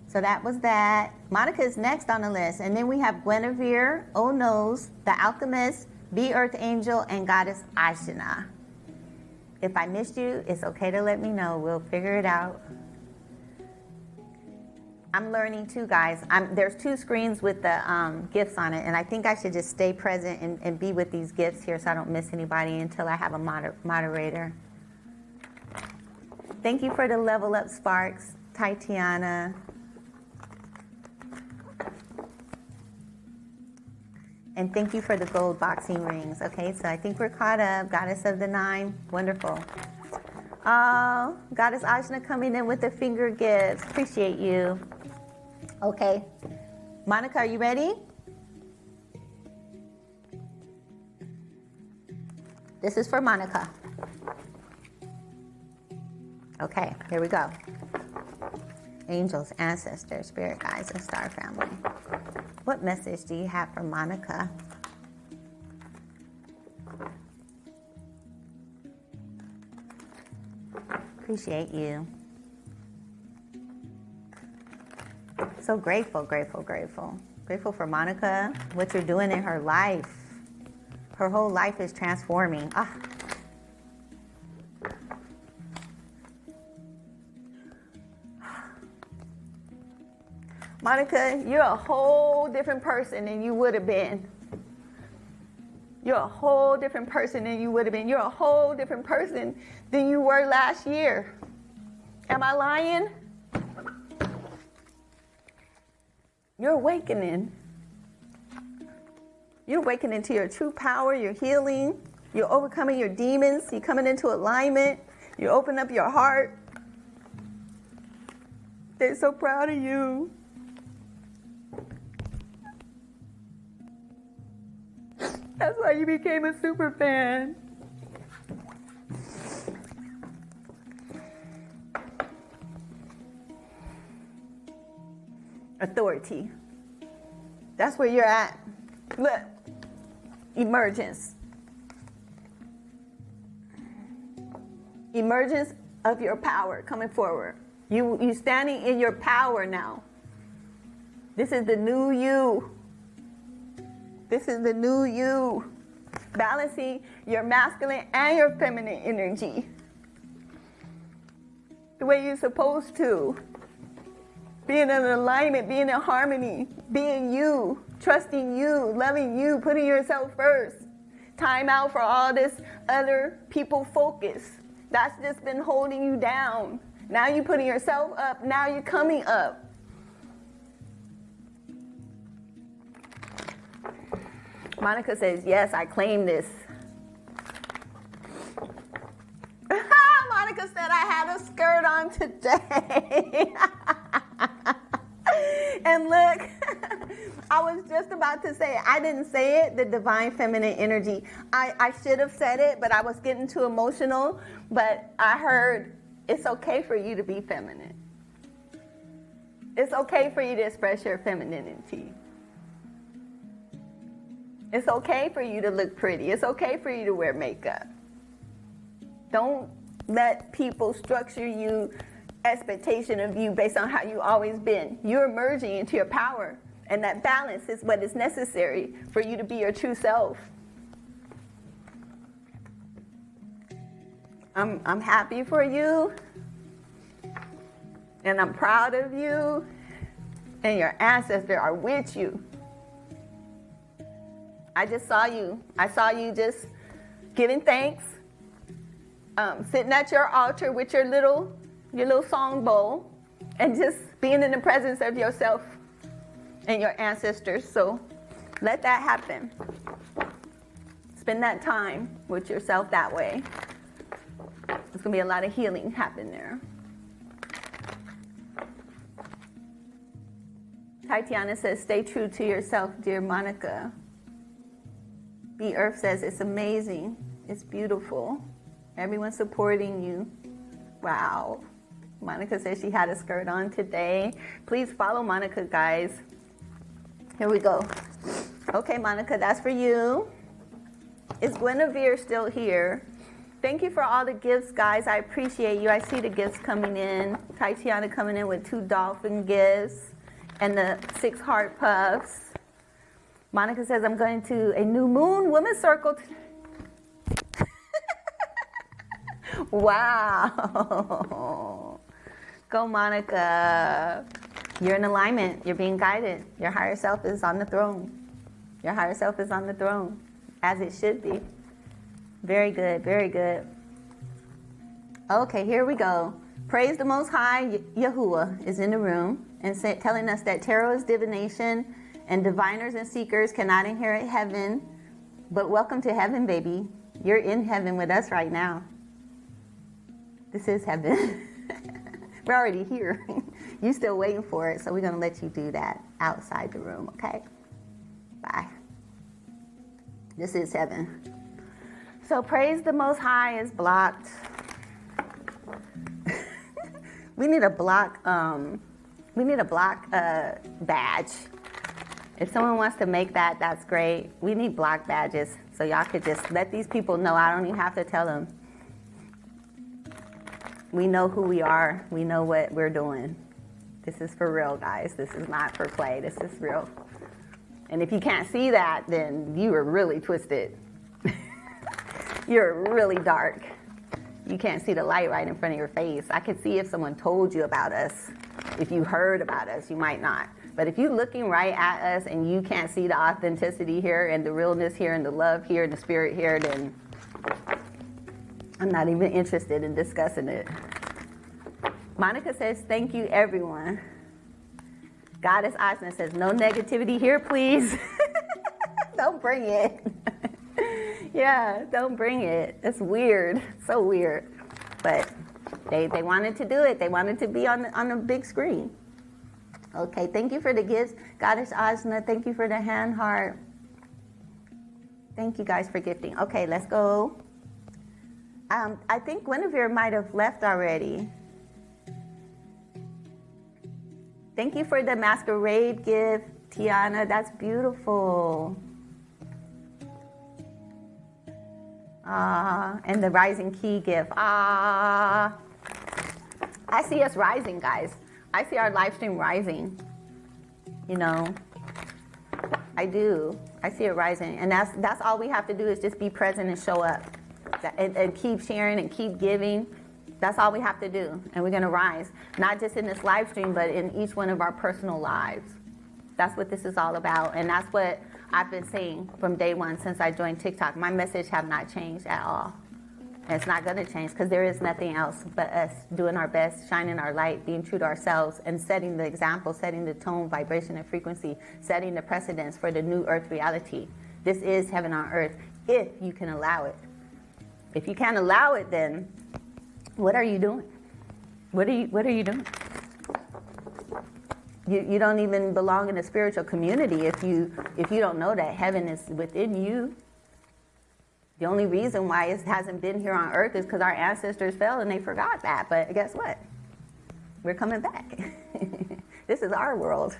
So that was that. Monica is next on the list. And then we have Guinevere, Oh Knows, The Alchemist, B Earth Angel, and Goddess Ashina. If I missed you, it's okay to let me know. We'll figure it out. I'm learning too, guys. There's 2 screens with the gifts on it, and I think I should just stay present and be with these gifts here so I don't miss anybody until I have a moderator. Thank you for the level up sparks, Tatiana. And thank you for the gold boxing rings. Okay, so I think we're caught up. Goddess of the Nine. Wonderful. Oh, Goddess Ajna coming in with the finger gifts. Appreciate you. Okay. Monica, are you ready? This is for Monica. Okay, here we go. Angels, ancestors, spirit guides, and star family. What message do you have for Monica? Appreciate you. So grateful, grateful, grateful. Grateful for Monica, what you're doing in her life. Her whole life is transforming. Monica, you're a whole different person than you would have been. You're a whole different person than you would have been. You're a whole different person than you were last year. Am I lying? You're awakening. You're awakening to your true power. You're healing. You're overcoming your demons. You're coming into alignment. You open up your heart. They're so proud of you. That's why you became a super fan. authority. That's where you're at. Look, emergence. Emergence of your power coming forward. You standing in your power now. This is the new you. This is the new you. Balancing your masculine and your feminine energy. The way you're supposed to. Being in alignment, being in harmony, being you, trusting you, loving you, putting yourself first. Time out for all this other people focus. That's just been holding you down. Now you're putting yourself up. Now you're coming up. Monica says, yes, I claim this. Monica said I had a skirt on today. And look, I was just about to say it. I didn't say it, the divine feminine energy. I should have said it, but I was getting too emotional. But I heard it's okay for you to be feminine. It's okay for you to express your femininity. It's okay for you to look pretty. It's okay for you to wear makeup. Don't let people structure you, expectation of you based on how you always been. You're merging into your power, and that balance is what is necessary for you to be your true self. I'm happy for you, and I'm proud of you, and your ancestors are with you. I just saw you. I saw you just giving thanks, sitting at your altar with your little song bowl, and just being in the presence of yourself and your ancestors. So let that happen. Spend that time with yourself that way. There's going to be a lot of healing happen there. Tatiana says, stay true to yourself, dear Monica. B. Earth says, it's amazing. It's beautiful. Everyone's supporting you. Wow. Monica says she had a skirt on today. Please follow Monica, guys. Here we go. Okay, Monica, that's for you. Is Guinevere still here? Thank you for all the gifts, guys. I appreciate you. I see the gifts coming in. Tatiana coming in with 2 dolphin gifts and the 6 heart puffs. Monica says, I'm going to a new moon women's circle. Wow. Go, Monica. You're in alignment. You're being guided. Your higher self is on the throne. Your higher self is on the throne, as it should be. Very good. Very good. Okay, here we go. Praise the Most High. Yahuwah is in the room and telling us that tarot is divination and diviners and seekers cannot inherit heaven. But welcome to heaven, baby. You're in heaven with us right now. This is heaven. We're already here. You're still waiting for it, so we're going to let you do that outside the room, okay? Bye. This is heaven. So praise the Most High is blocked. We need a block badge. If someone wants to make that, that's great. We need block badges, so y'all could just let these people know. I don't even have to tell them. We know who we are. We know what we're doing. This is for real, guys. This is not for play. This is real. And if you can't see that, then you are really twisted. You're really dark. You can't see the light right in front of your face. I could see if someone told you about us. If you heard about us, you might not. But if you're looking right at us and you can't see the authenticity here and the realness here and the love here and the spirit here, then I'm not even interested in discussing it. Monica says, thank you, everyone. Goddess Asna says, no negativity here, please. Don't bring it. Yeah, don't bring it. It's weird. So weird. But they wanted to do it. They wanted to be on the big screen. Okay, thank you for the gifts. Goddess Asna, thank you for the hand heart. Thank you guys for gifting. Okay, let's go. I think Guinevere might have left already. Thank you for the masquerade gift, Tiana. That's beautiful. And the rising key gift. I see us rising, guys. I see our live stream rising. You know, I do. I see it rising. And that's all we have to do is just be present and show up. And keep sharing and keep giving. That's all we have to do. And we're going to rise. Not just in this live stream, but in each one of our personal lives. That's what this is all about. And that's what I've been saying from day one since I joined TikTok. My message have not changed at all. And it's not going to change because there is nothing else but us doing our best, shining our light, being true to ourselves, and setting the example, setting the tone, vibration, and frequency, setting the precedence for the new earth reality. This is heaven on earth if you can allow it. If you can't allow it, then what are you doing? What are you doing? You don't even belong in a spiritual community if you don't know that heaven is within you. The only reason why it hasn't been here on earth is because our ancestors fell and they forgot that. But guess what? We're coming back. This is our world.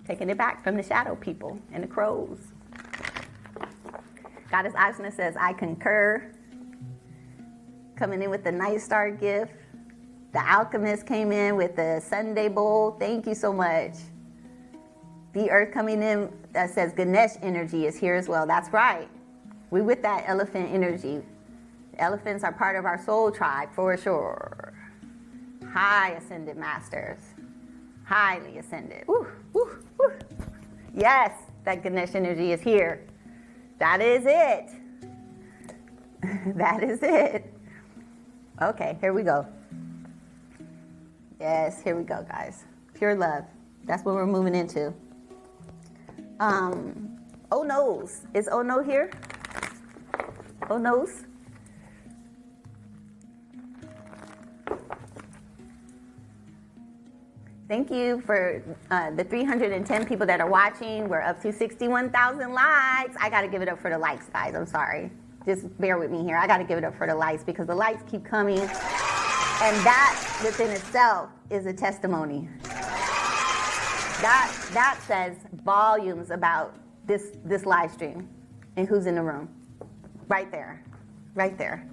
Taking it back from the shadow people and the crows. Goddess Ashna says, I concur. Coming in with the Night Star gift. The Alchemist came in with the Sunday bowl. Thank you so much. The Earth coming in that says Ganesh energy is here as well. That's right. We with that elephant energy. Elephants are part of our soul tribe for sure. High ascended masters. Highly ascended. Woo, woo, woo. Yes, that Ganesh energy is here. That is it. That is it. Okay, here we go. Yes, here we go, guys. Pure love. That's what we're moving into. Oh noes. Is oh no here? Oh noes. Thank you for the 310 people that are watching. We're up to 61,000 likes. I got to give it up for the likes, guys. I'm sorry. Just bear with me here. I got to give it up for the likes because the likes keep coming. And that within itself is a testimony. That says volumes about this live stream and who's in the room. Right there. Right there.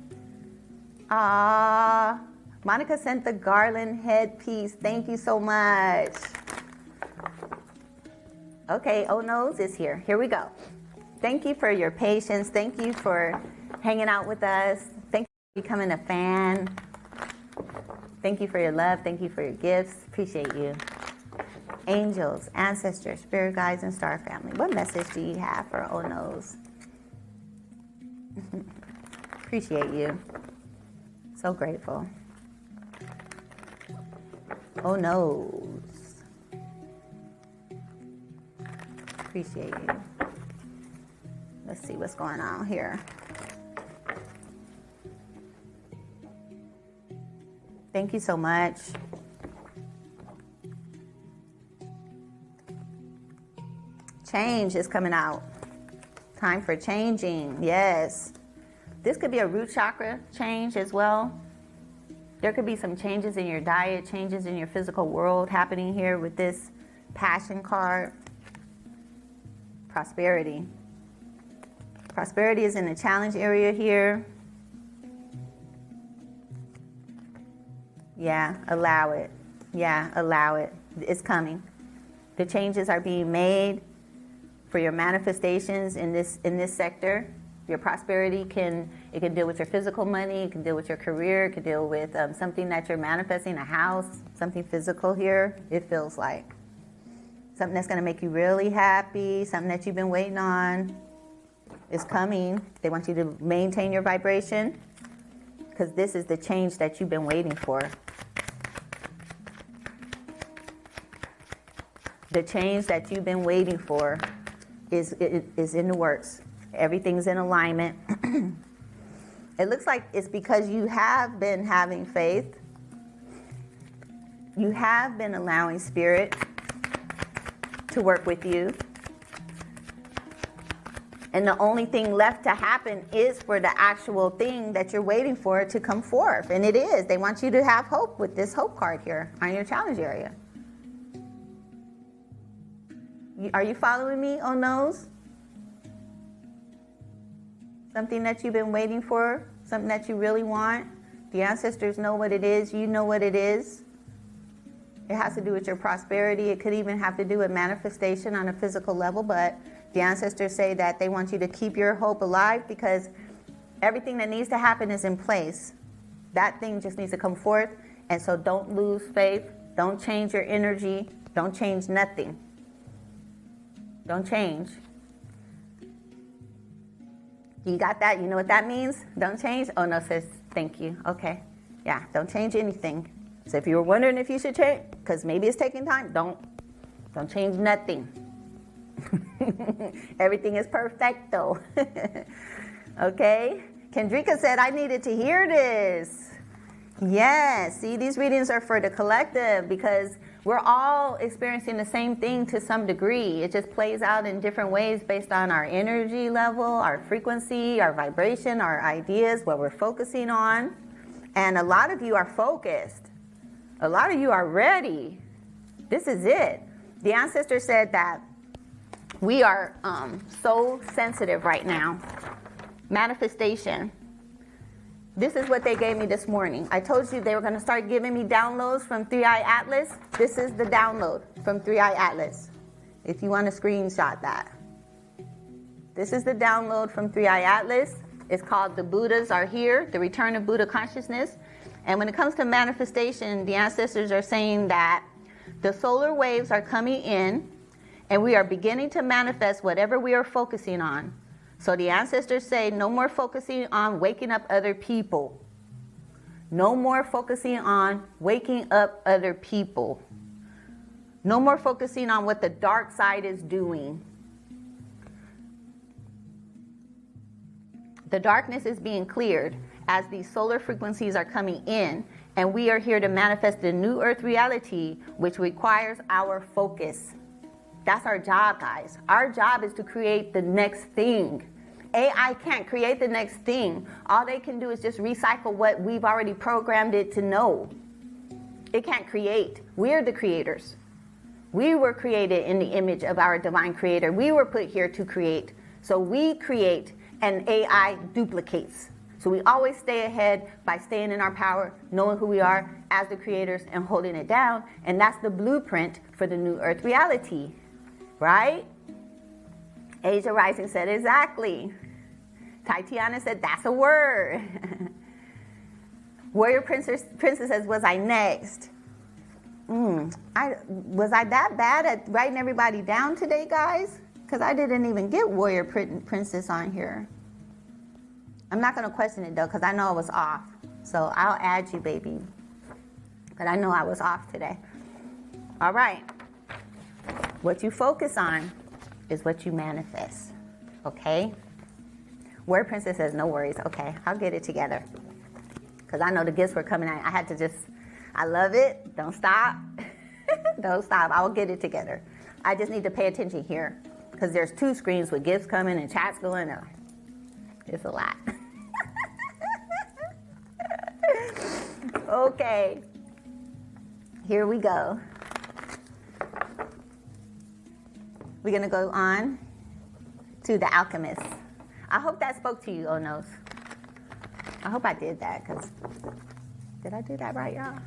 Monica sent the garland headpiece. Thank you so much. Okay, Oh No's is here. Here we go. Thank you for your patience. Thank you for hanging out with us. Thank you for becoming a fan. Thank you for your love. Thank you for your gifts. Appreciate you. Angels, ancestors, spirit guides, and star family. What message do you have for Oh No's? Appreciate you. So grateful. Oh No's. Appreciate you. Let's see what's going on here. Thank you so much. Change is coming out. Time for changing. Yes. This could be a root chakra change as well. There could be some changes in your diet, changes in your physical world happening here with this passion card. Prosperity. Prosperity is in the challenge area here. Yeah, allow it. Yeah, allow it. It's coming. The changes are being made for your manifestations in this sector. Your prosperity can deal with your physical money, it can deal with your career, it can deal with something that you're manifesting, a house, something physical here, it feels like. Something that's going to make you really happy, something that you've been waiting on is coming. They want you to maintain your vibration because this is the change that you've been waiting for. The change that you've been waiting for is in the works. Everything's in alignment. It looks like it's because you have been having faith. You have been allowing spirit to work with you. And the only thing left to happen is for the actual thing that you're waiting for to come forth. And it is. They want you to have hope with this hope card here on your challenge area. Are you following me on those? Something that you've been waiting for, something that you really want. The ancestors know what it is. You know what it is. It has to do with your prosperity. It could even have to do with manifestation on a physical level, but the ancestors say that they want you to keep your hope alive because everything that needs to happen is in place. That thing just needs to come forth, and so don't lose faith. Don't change your energy. Don't change nothing. Don't change. You got that? You know what that means? Don't change? Oh, no, sis. Thank you. Okay. Yeah, don't change anything. So if you were wondering if you should change, because maybe it's taking time, don't change nothing. Everything is perfecto. Okay? Kendrika said, I needed to hear this. Yes. See, these readings are for the collective because we're all experiencing the same thing to some degree. It just plays out in different ways based on our energy level, our frequency, our vibration, our ideas, what we're focusing on. And a lot of you are focused. A lot of you are ready. This is it. The ancestor said that we are so sensitive right now. Manifestation. This is what they gave me this morning. I told you they were going to start giving me downloads from 3i Atlas. This is the download from 3i Atlas. If you want to screenshot that. This is the download from 3i Atlas. It's called The Buddhas Are Here, The Return of Buddha Consciousness. And when it comes to manifestation, the ancestors are saying that the solar waves are coming in and we are beginning to manifest whatever we are focusing on. So the ancestors say no more focusing on waking up other people. No more focusing on waking up other people. No more focusing on what the dark side is doing. The darkness is being cleared as these solar frequencies are coming in, and we are here to manifest the new earth reality, which requires our focus. That's our job, guys. Our job is to create the next thing. AI can't create the next thing. All they can do is just recycle what we've already programmed it to know. It can't create. We're the creators. We were created in the image of our divine creator. We were put here to create. So we create and AI duplicates. So we always stay ahead by staying in our power, knowing who we are as the creators and holding it down. And that's the blueprint for the new earth reality, right? Asia Rising said exactly. Tatiana said that's a word. Warrior Princess says, was I next? Was I that bad at writing everybody down today, guys? Because I didn't even get Warrior Princess on here. I'm not going to question it, though, because I know I was off. So I'll add you, baby. But I know I was off today. All right. What you focus on is what you manifest. Okay? Warrior Princess says, no worries. Okay, I'll get it together. Because I know the gifts were coming out. I love it. Don't stop. Don't stop. I will get it together. I just need to pay attention here. Because there's 2 screens with gifts coming and chats going on. It's a lot. Okay. Here we go. We're going to go on to the alchemist. I hope that spoke to you, Onos. I hope I did that, because did I do that right, y'all?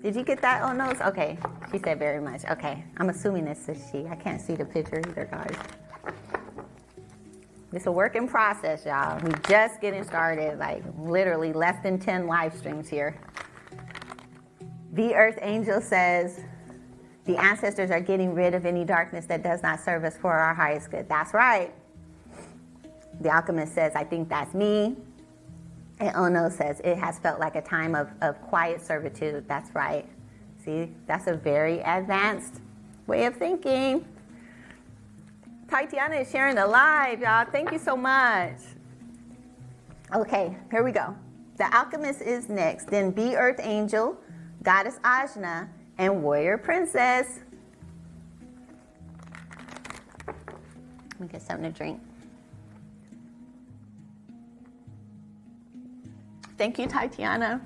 Did you get that, Onos? Okay. She said very much. Okay. I'm assuming this is she. I can't see the picture either, guys. It's a work in process, y'all. We're just getting started, like literally less than 10 live streams here. The Earth Angel says, the ancestors are getting rid of any darkness that does not serve us for our highest good. That's right. The Alchemist says, I think that's me. And Ono says, it has felt like a time of quiet servitude. That's right. See, that's a very advanced way of thinking. Tatiana is sharing the live, y'all. Thank you so much. Okay, here we go. The Alchemist is next. Then Be Earth Angel, Goddess Ajna, and Warrior Princess. Let me get something to drink. Thank you, Tatiana.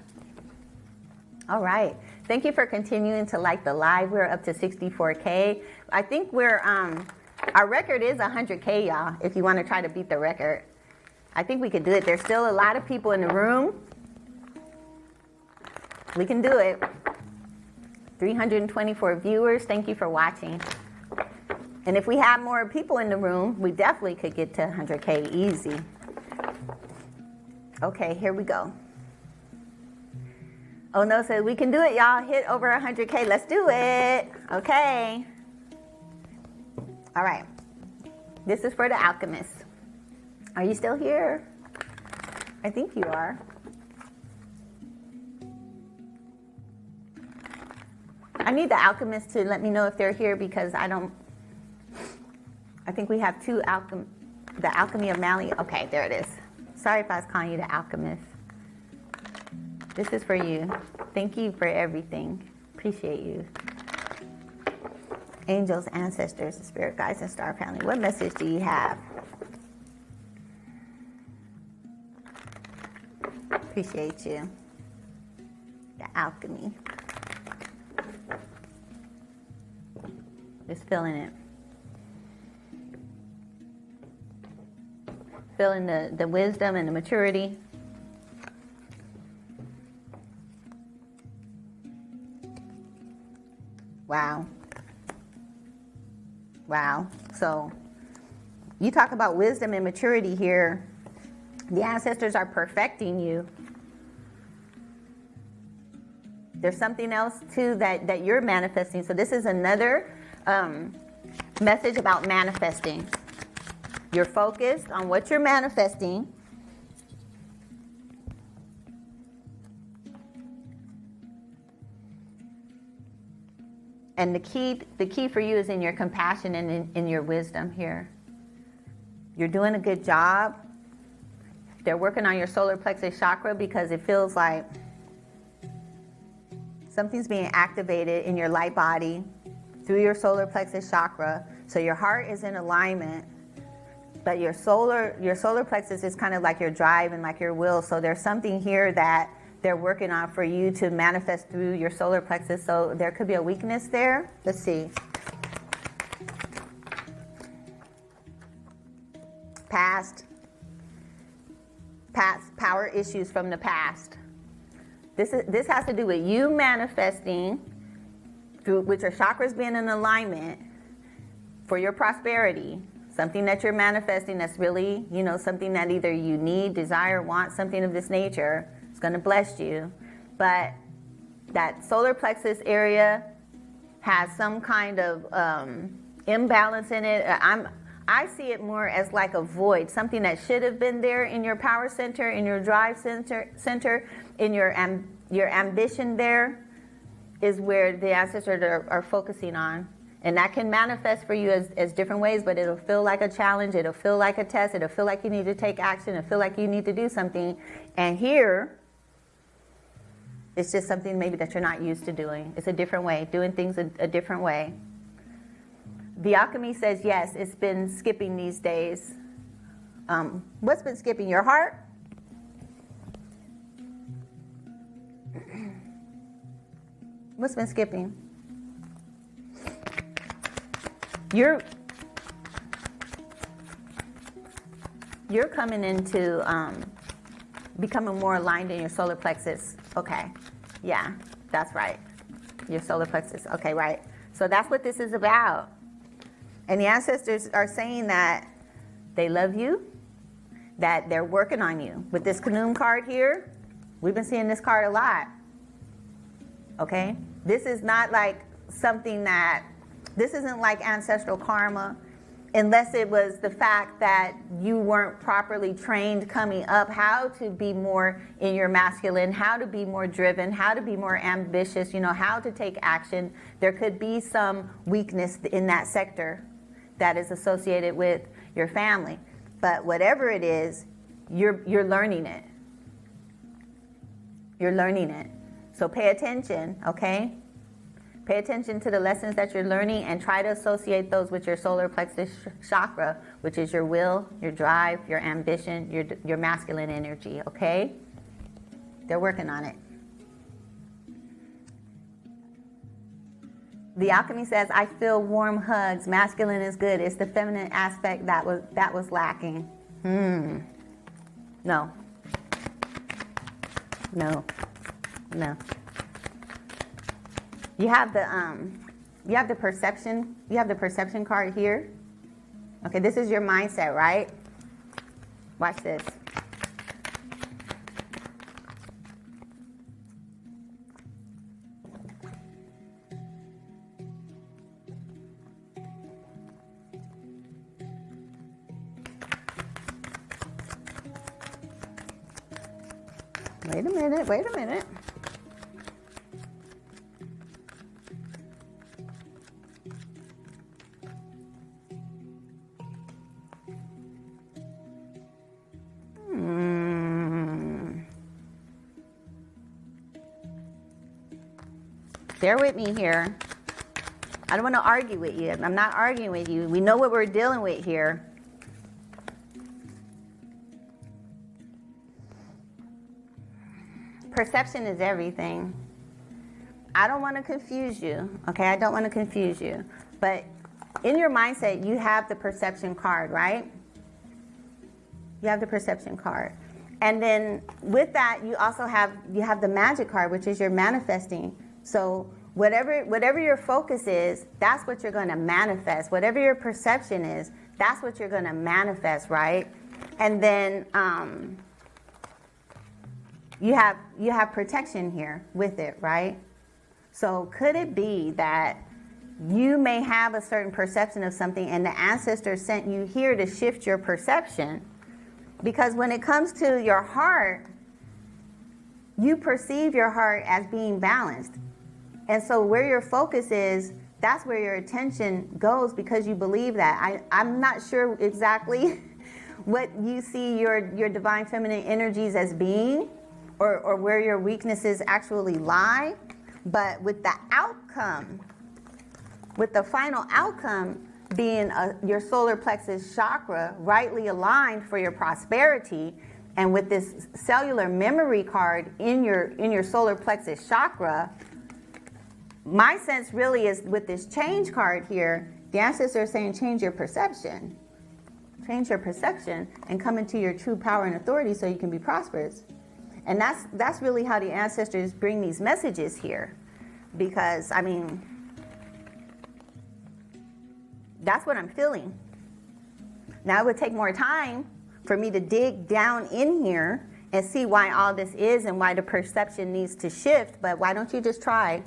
All right. Thank you for continuing to like the live. We're up to 64K. I think our record is 100K, y'all, if you want to try to beat the record. I think we could do it. There's still a lot of people in the room. We can do it. 324 viewers. Thank you for watching. And if we have more people in the room, we definitely could get to 100K easy. Okay, here we go. Oh no, says we can do it, y'all. Hit over 100K. Let's do it. Okay. All right. This is for the alchemist. Are you still here? I think you are. I need the alchemist to let me know if they're here because I think we have two the alchemy of Mali. Okay, there it is. Sorry if I was calling you the alchemist. This is for you. Thank you for everything. Appreciate you. Angels, ancestors, spirit guides, and star family. What message do you have? Appreciate you. The alchemy. Just feeling it. Feeling the wisdom and the maturity. Wow. Wow. So you talk about wisdom and maturity here. The ancestors are perfecting you. There's something else too that you're manifesting. So this is another message about manifesting. You're focused on what you're manifesting. And the key for you is in your compassion and in your wisdom here. You're doing a good job. They're working on your solar plexus chakra because it feels like something's being activated in your light body through your solar plexus chakra. So your heart is in alignment, but your solar plexus is kind of like your drive and like your will. So there's something here that they're working on for you to manifest through your solar plexus. So there could be a weakness there. Let's see. Past power issues from the past. This has to do with you manifesting through with your chakras being in alignment for your prosperity. Something that you're manifesting that's really, something that either you need, desire, want, something of this nature. It's going to bless you. But that solar plexus area has some kind of imbalance in it. I see it more as like a void, something that should have been there in your power center, in your drive center, in your ambition. There is where the ancestors are focusing on. And that can manifest for you as different ways, but it'll feel like a challenge. It'll feel like a test. It'll feel like you need to take action. It'll feel like you need to do something. And here, it's just something maybe that you're not used to doing. It's a different way, doing things a different way. The alchemy says, yes, it's been skipping these days. What's been skipping? Your heart? What's been skipping? You're coming into becoming more aligned in your solar plexus. Okay, yeah, that's right. Your solar plexus. Okay, right. So that's what this is about. And the ancestors are saying that they love you, that they're working on you. With this Kanum card here, we've been seeing this card a lot. Okay? This is not like something this isn't like ancestral karma, unless it was the fact that you weren't properly trained coming up how to be more in your masculine, how to be more driven, how to be more ambitious, how to take action. There could be some weakness in that sector that is associated with your family. But whatever it is, you're learning it. You're learning it. So pay attention, okay? Pay attention to the lessons that you're learning and try to associate those with your solar plexus chakra, which is your will, your drive, your ambition, your masculine energy, okay? They're working on it. The alchemy says, I feel warm hugs. Masculine is good. It's the feminine aspect that was lacking. No. No. No. You have the perception card here. Okay, this is your mindset, right? Watch this. Wait a minute. Bear with me here. I don't want to argue with you. I'm not arguing with you. We know what we're dealing with here. Perception is everything. I don't want to confuse you, okay? I don't want to confuse you. But in your mindset, you have the perception card, right? You have the perception card. And then with that, you also have the magic card, which is your manifesting. So whatever your focus is, that's what you're going to manifest. Whatever your perception is, that's what you're going to manifest, right? And then you have protection here with it, right? So could it be that you may have a certain perception of something and the ancestors sent you here to shift your perception? Because when it comes to your heart, you perceive your heart as being balanced. And so where your focus is, that's where your attention goes, because you believe that. I'm not sure exactly what you see your divine feminine energies as being, or where your weaknesses actually lie. But with the outcome, with the final outcome being your solar plexus chakra rightly aligned for your prosperity, and with this cellular memory card in your solar plexus chakra, my sense really is with this change card here, the ancestors are saying change your perception. Change your perception and come into your true power and authority so you can be prosperous. And that's really how the ancestors bring these messages here. Because, I mean, that's what I'm feeling. Now, it would take more time for me to dig down in here and see why all this is and why the perception needs to shift. But why don't you just try?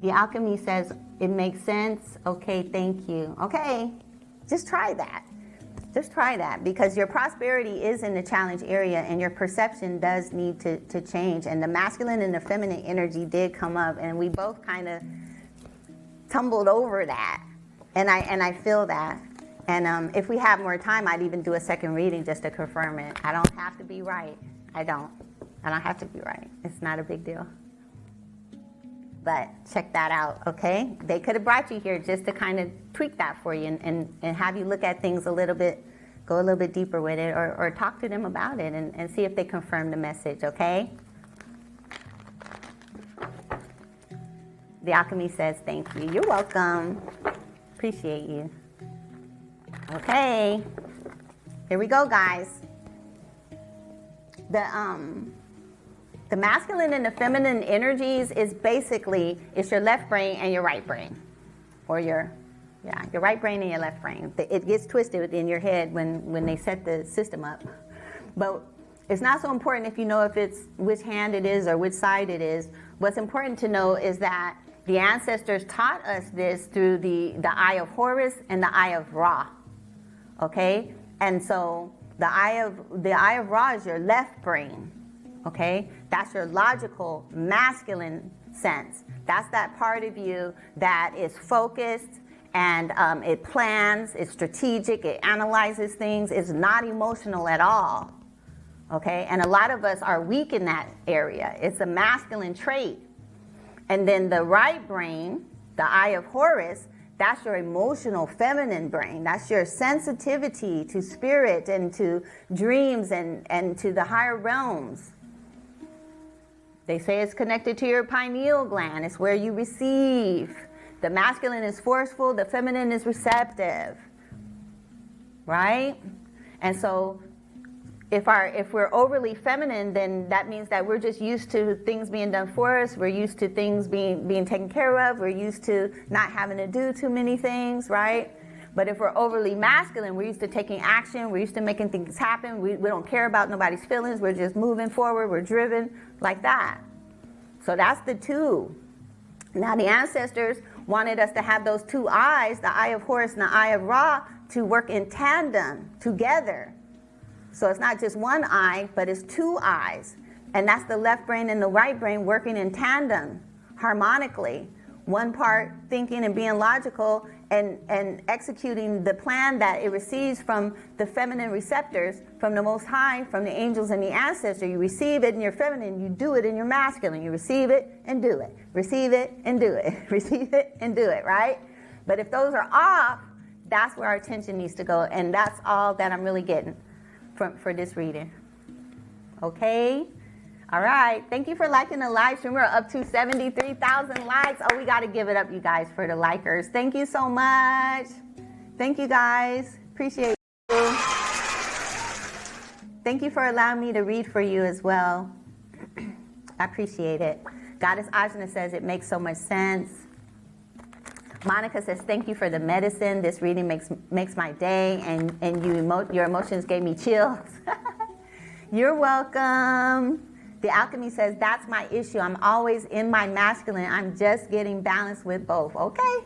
The alchemy says, it makes sense. Okay, thank you. Okay, just try that. Just try that, because your prosperity is in the challenge area and your perception does need to change. And the masculine and the feminine energy did come up, and we both kind of tumbled over that. And I feel that. And if we have more time, I'd even do a second reading just to confirm it. I don't have to be right. I don't have to be right. It's not a big deal. But check that out, okay? They could have brought you here just to kind of tweak that for you and have you look at things a little bit, go a little bit deeper with it, or talk to them about it and see if they confirm the message, okay? The alchemy says thank you. You're welcome. Appreciate you. Okay. Here we go, guys. The masculine and the feminine energies is basically, it's your left brain and your right brain. Or your right brain and your left brain. It gets twisted in your head when they set the system up. But it's not so important if you know if it's which hand it is or which side it is. What's important to know is that the ancestors taught us this through the eye of Horus and the eye of Ra. Okay? And so the eye of Ra is your left brain. Okay? That's your logical, masculine sense. That's that part of you that is focused and it plans, it's strategic, it analyzes things, it's not emotional at all. Okay, and a lot of us are weak in that area. It's a masculine trait. And then the right brain, the eye of Horus, that's your emotional feminine brain. That's your sensitivity to spirit and to dreams and to the higher realms. They say it's connected to your pineal gland. It's where you receive. The masculine is forceful, the feminine is receptive. Right? And so if we're overly feminine, then that means that we're just used to things being done for us. We're used to things being taken care of. We're used to not having to do too many things, right? But if we're overly masculine, we're used to taking action. We're used to making things happen. We don't care about nobody's feelings. We're just moving forward. We're driven like that. So that's the two. Now the ancestors wanted us to have those two eyes, the eye of Horus and the eye of Ra, to work in tandem together. So it's not just one eye, but it's two eyes. And that's the left brain and the right brain working in tandem, harmonically. One part thinking and being logical and executing the plan that it receives from the feminine receptors, from the Most High, from the angels and the ancestor. You receive it in your feminine, you do it in your masculine. You receive it and do it. Receive it and do it. Receive it and do it, right? But if those are off, that's where our attention needs to go. And that's all that I'm really getting for this reading. Okay? All right. Thank you for liking the live stream. We're up to 73,000 likes. Oh, we got to give it up, you guys, for the likers. Thank you so much. Thank you, guys. Appreciate you. Thank you for allowing me to read for you as well. I appreciate it. Goddess Ajna says it makes so much sense. Monica says, thank you for the medicine. This reading makes my day, and your emotions gave me chills. You're welcome. The Alchemy says, that's my issue. I'm always in my masculine. I'm just getting balanced with both. Okay,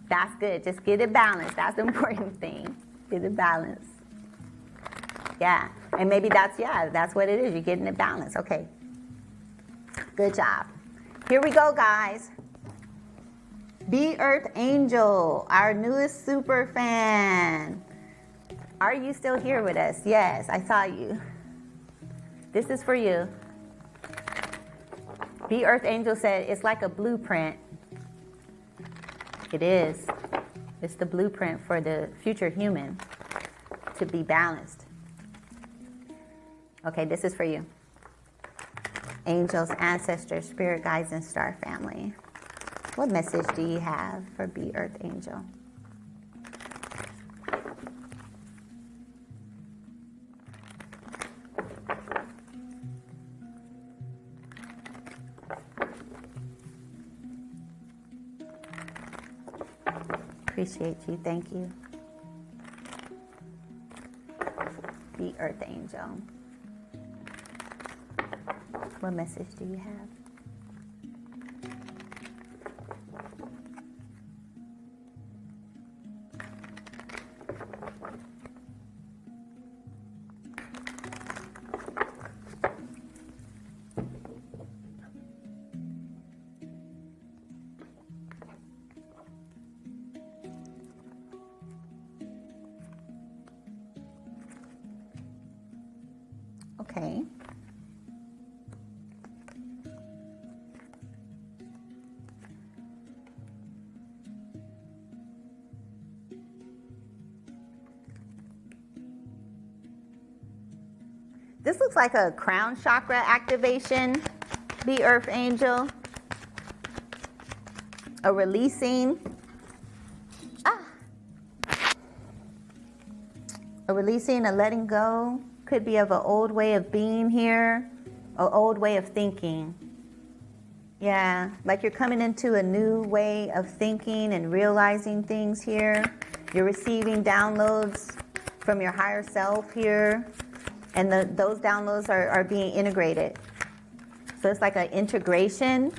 that's good. Just get it balanced. That's the important thing. Get it balanced. Yeah, and maybe that's what it is. You're getting it balanced. Okay, good job. Here we go, guys. Be Earth Angel, our newest super fan. Are you still here with us? Yes, I saw you. This is for you. Be Earth Angel said, it's like a blueprint. It is. It's the blueprint for the future human to be balanced. Okay, this is for you. Angels, ancestors, spirit guides, and star family. What message do you have for Be Earth Angel? Appreciate you. Thank you. Be Earth Angel. What message do you have? Okay. This looks like a crown chakra activation, Be Earth Angel. A releasing. A releasing, a letting go. Could be of an old way of being here, an old way of thinking. Yeah, like you're coming into a new way of thinking and realizing things here. You're receiving downloads from your higher self here, and those downloads are being integrated. So it's like an integration,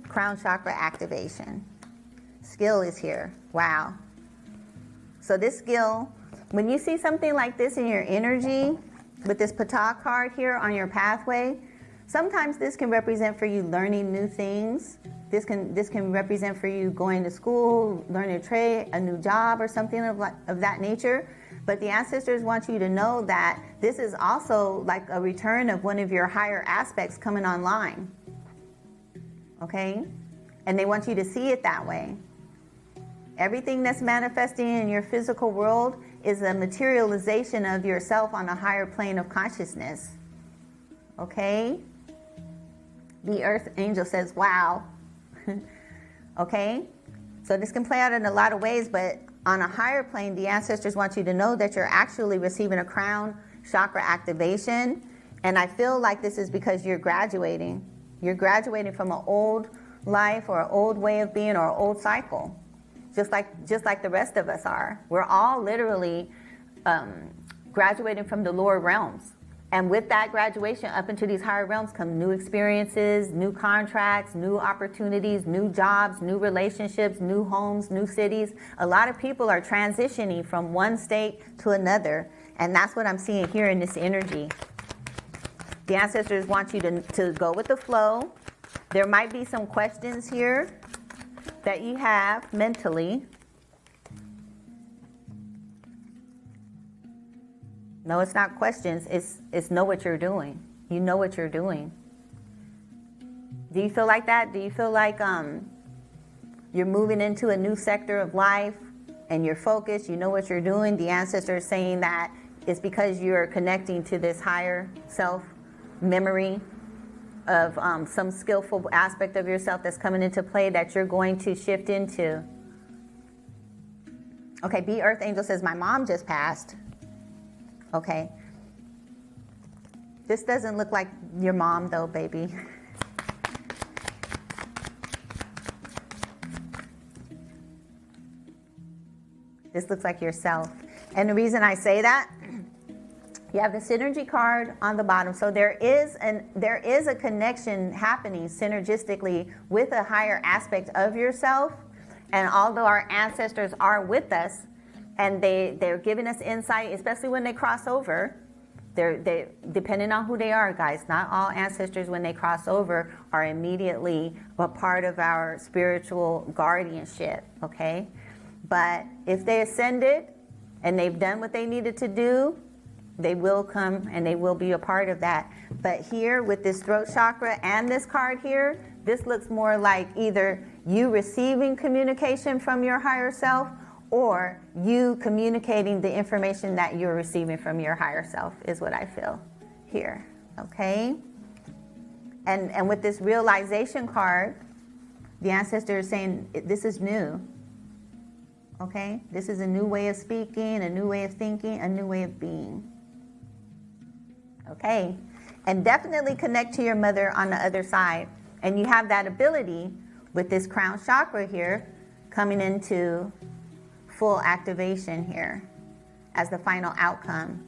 crown chakra activation. Skill is here. Wow. So this skill, when you see something like this in your energy, with this Ptah card here on your pathway, sometimes this can represent for you learning new things. This can represent for you going to school, learning a trade, a new job, or something of that nature. But the ancestors want you to know that this is also like a return of one of your higher aspects coming online. Okay? And they want you to see it that way. Everything that's manifesting in your physical world is a materialization of yourself on a higher plane of consciousness. Okay? The earth angel says, wow. Okay? So this can play out in a lot of ways, but on a higher plane, the ancestors want you to know that you're actually receiving a crown chakra activation. And I feel like this is because you're graduating. You're graduating from an old life or an old way of being or an old cycle. Just like the rest of us are. We're all literally graduating from the lower realms. And with that graduation up into these higher realms come new experiences, new contracts, new opportunities, new jobs, new relationships, new homes, new cities. A lot of people are transitioning from one state to another. And that's what I'm seeing here in this energy. The ancestors want you to go with the flow. There might be some questions here that you have mentally. No, it's not questions. It's know what you're doing. You know what you're doing. Do you feel like that? Do you feel like you're moving into a new sector of life and you're focused? You know what you're doing? The ancestors saying that it's because you're connecting to this higher self memory of some skillful aspect of yourself that's coming into play that you're going to shift into. Okay, B Earth Angel says, my mom just passed. Okay. This doesn't look like your mom though, baby. This looks like yourself. And the reason I say that, you have the synergy card on the bottom. So there is a connection happening synergistically with a higher aspect of yourself. And although our ancestors are with us, and they're giving us insight, especially when they cross over. They depending on who they are, guys. Not all ancestors, when they cross over, are immediately a part of our spiritual guardianship, okay? But if they ascended and they've done what they needed to do, they will come and they will be a part of that. But here with this throat chakra and this card here, this looks more like either you receiving communication from your higher self or you communicating the information that you're receiving from your higher self is what I feel here, okay? And with this realization card, the ancestor is saying this is new, okay? This is a new way of speaking, a new way of thinking, a new way of being, okay? And definitely connect to your mother on the other side. And you have that ability with this crown chakra here coming into full activation here as the final outcome.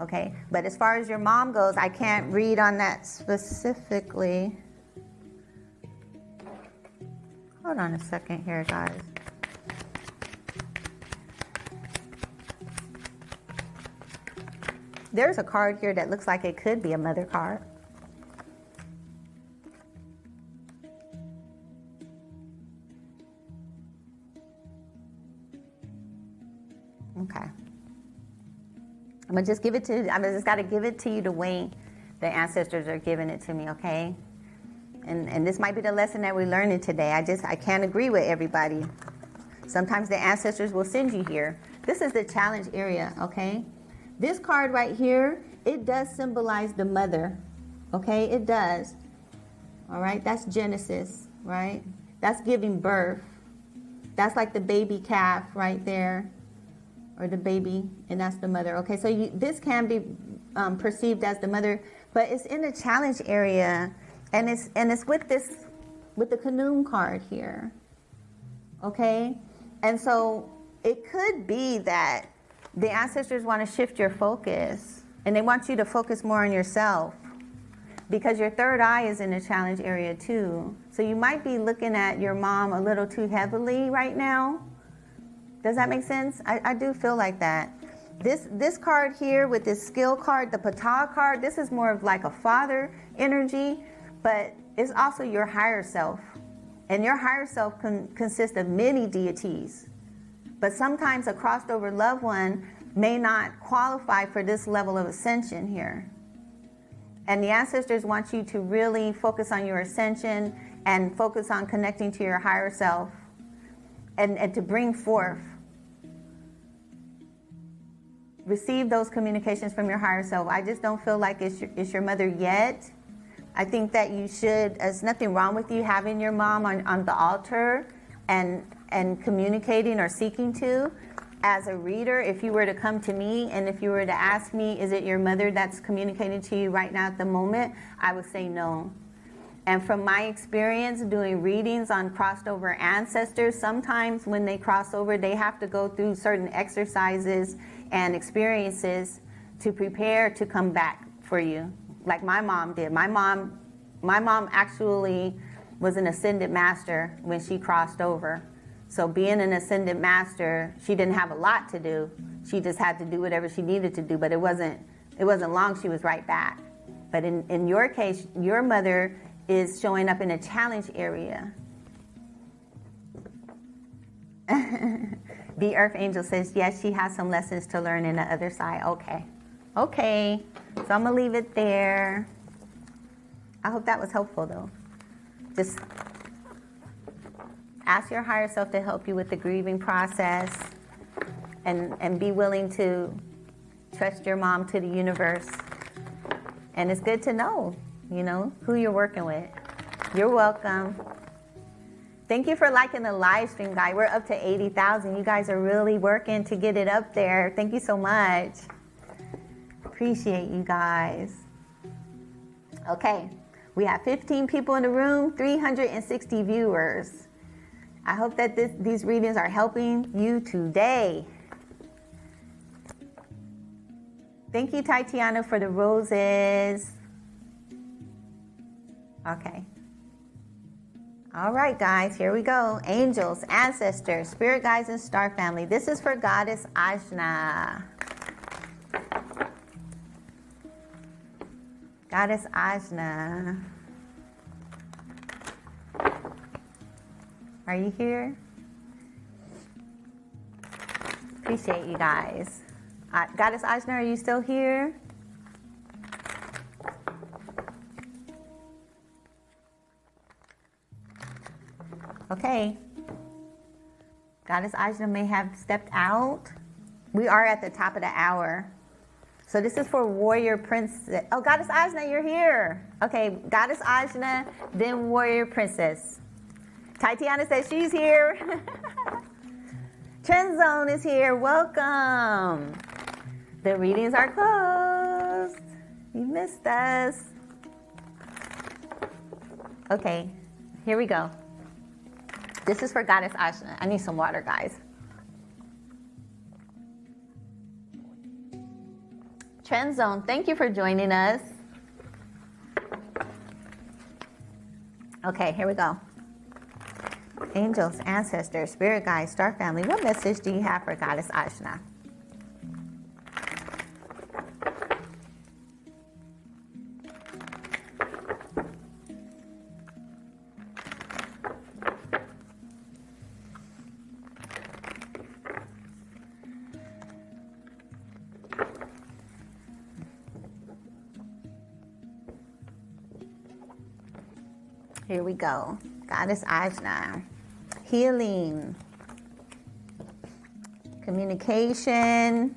Okay, but as far as your mom goes, I can't read on that specifically. Hold on a second here, guys. There's a card here that looks like it could be a mother card. Okay. I just got to give it to you the way the ancestors are giving it to me, okay? And this might be the lesson that we're learning today. I can't agree with everybody. Sometimes the ancestors will send you here. This is the challenge area, okay? This card right here, it does symbolize the mother, okay? It does. All right, that's Genesis, right? That's giving birth. That's like the baby calf right there. Or the baby, and that's the mother. Okay, so this can be perceived as the mother, but it's in the challenge area, and it's with the Canoe card here. Okay, and so it could be that the ancestors want to shift your focus, and they want you to focus more on yourself, because your third eye is in the challenge area too. So you might be looking at your mom a little too heavily right now. Does that make sense? I do feel like that. This card here with this skill card, the Ptah card, this is more of like a father energy, but it's also your higher self. And your higher self consists of many deities. But sometimes a crossed over loved one may not qualify for this level of ascension here. And the ancestors want you to really focus on your ascension and focus on connecting to your higher self and to bring forth. Receive those communications from your higher self. I just don't feel like it's your mother yet. I think that you should, there's nothing wrong with you having your mom on the altar and communicating or seeking to. As a reader, if you were to come to me and if you were to ask me, is it your mother that's communicating to you right now at the moment? I would say no. And from my experience doing readings on crossed over ancestors, sometimes when they cross over, they have to go through certain exercises and experiences to prepare to come back for you, like my mom did. My mom actually was an ascended master when she crossed over. So being an ascended master, she didn't have a lot to do. She just had to do whatever she needed to do, but it wasn't long, she was right back. But in your case, your mother is showing up in a challenge area. The Earth Angel says, yes, she has some lessons to learn in the other side. Okay, so I'm gonna leave it there. I hope that was helpful though. Just ask your higher self to help you with the grieving process and be willing to trust your mom to the universe. And it's good to know, who you're working with. You're welcome. Thank you for liking the live stream, guys. We're up to 80,000. You guys are really working to get it up there. Thank you so much. Appreciate you guys. Okay, we have 15 people in the room, 360 viewers. I hope that these readings are helping you today. Thank you, Tatiana, for the roses. Okay. All right, guys, here we go. Angels, ancestors, spirit guides, and star family. This is for Goddess Ajna. Goddess Ajna. Are you here? Appreciate you guys. Goddess Ajna, are you still here? Okay. Goddess Ajna may have stepped out. We are at the top of the hour. So this is for Warrior Princess. Oh, Goddess Ajna, you're here. Okay, Goddess Ajna, then Warrior Princess. Tatiana says she's here. Trend Zone is here. Welcome. The readings are closed. You missed us. Okay, here we go. This is for Goddess Ajna. I need some water, guys. Trend Zone, thank you for joining us. Okay, here we go. Angels, ancestors, spirit guides, star family, what message do you have for Goddess Ajna? Here we go. Goddess Ajna. Healing. Communication.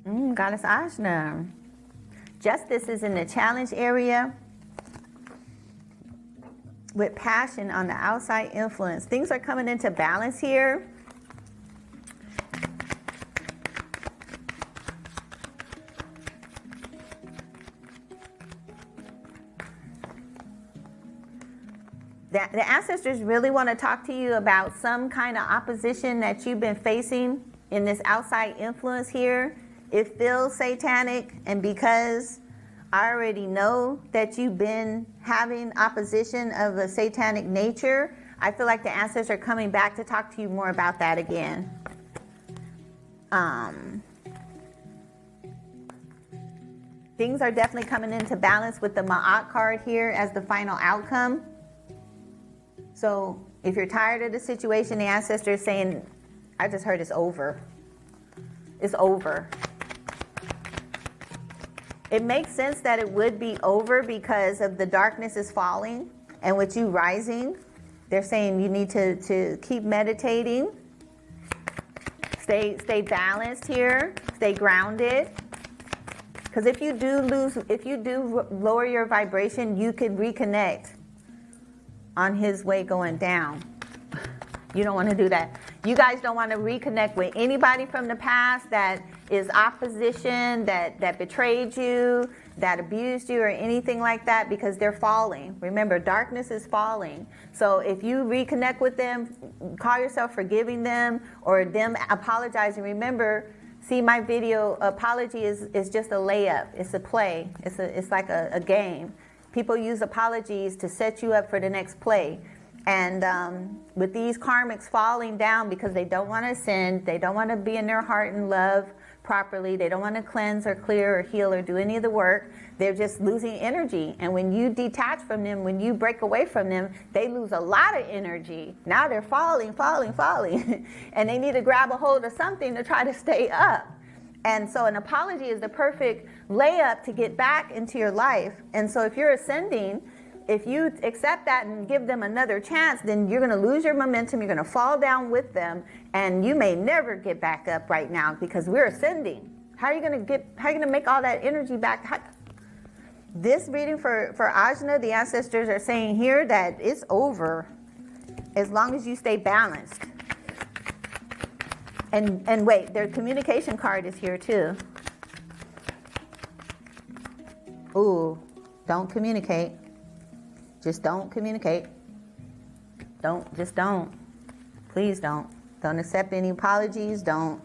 Goddess Ajna. Justice is in the challenge area. With passion on the outside influence. Things are coming into balance here. The ancestors really want to talk to you about some kind of opposition that you've been facing in this outside influence here. It feels satanic, and because I already know that you've been having opposition of a satanic nature, I feel like the ancestors are coming back to talk to you more about that again. Things are definitely coming into balance with the Ma'at card here as the final outcome. So If you're tired of the situation, the ancestor is saying, I just heard it's over. It's over. It makes sense that it would be over because of the darkness is falling, and with you rising, they're saying you need to keep meditating, stay balanced here, stay grounded. Because if you do lower your vibration, you can reconnect on his way going down. You don't want to do that. You guys don't want to reconnect with anybody from the past that is opposition, that betrayed you, that abused you, or anything like that, because they're falling. Remember, darkness is falling. So if you reconnect with them, call yourself forgiving them or them apologizing. Remember, see, my video, apology is just a layup. It's a play. It's like a game. People use apologies to set you up for the next play. And with these karmics falling down because they don't want to ascend, they don't want to be in their heart and love properly, they don't want to cleanse or clear or heal or do any of the work, they're just losing energy. And when you detach from them, when you break away from them, they lose a lot of energy. Now they're falling. And they need to grab a hold of something to try to stay up. And so an apology is the perfect layup to get back into your life. And so if you're ascending, if you accept that and give them another chance, then you're going to lose your momentum. You're going to fall down with them, and you may never get back up right now because we're ascending. How are you going to make all that energy back? This reading for Ajna, the ancestors are saying here that it's over as long as you stay balanced. And wait, their communication card is here too. Ooh, don't communicate. Just don't communicate. Just don't. Please don't. Don't accept any apologies. Don't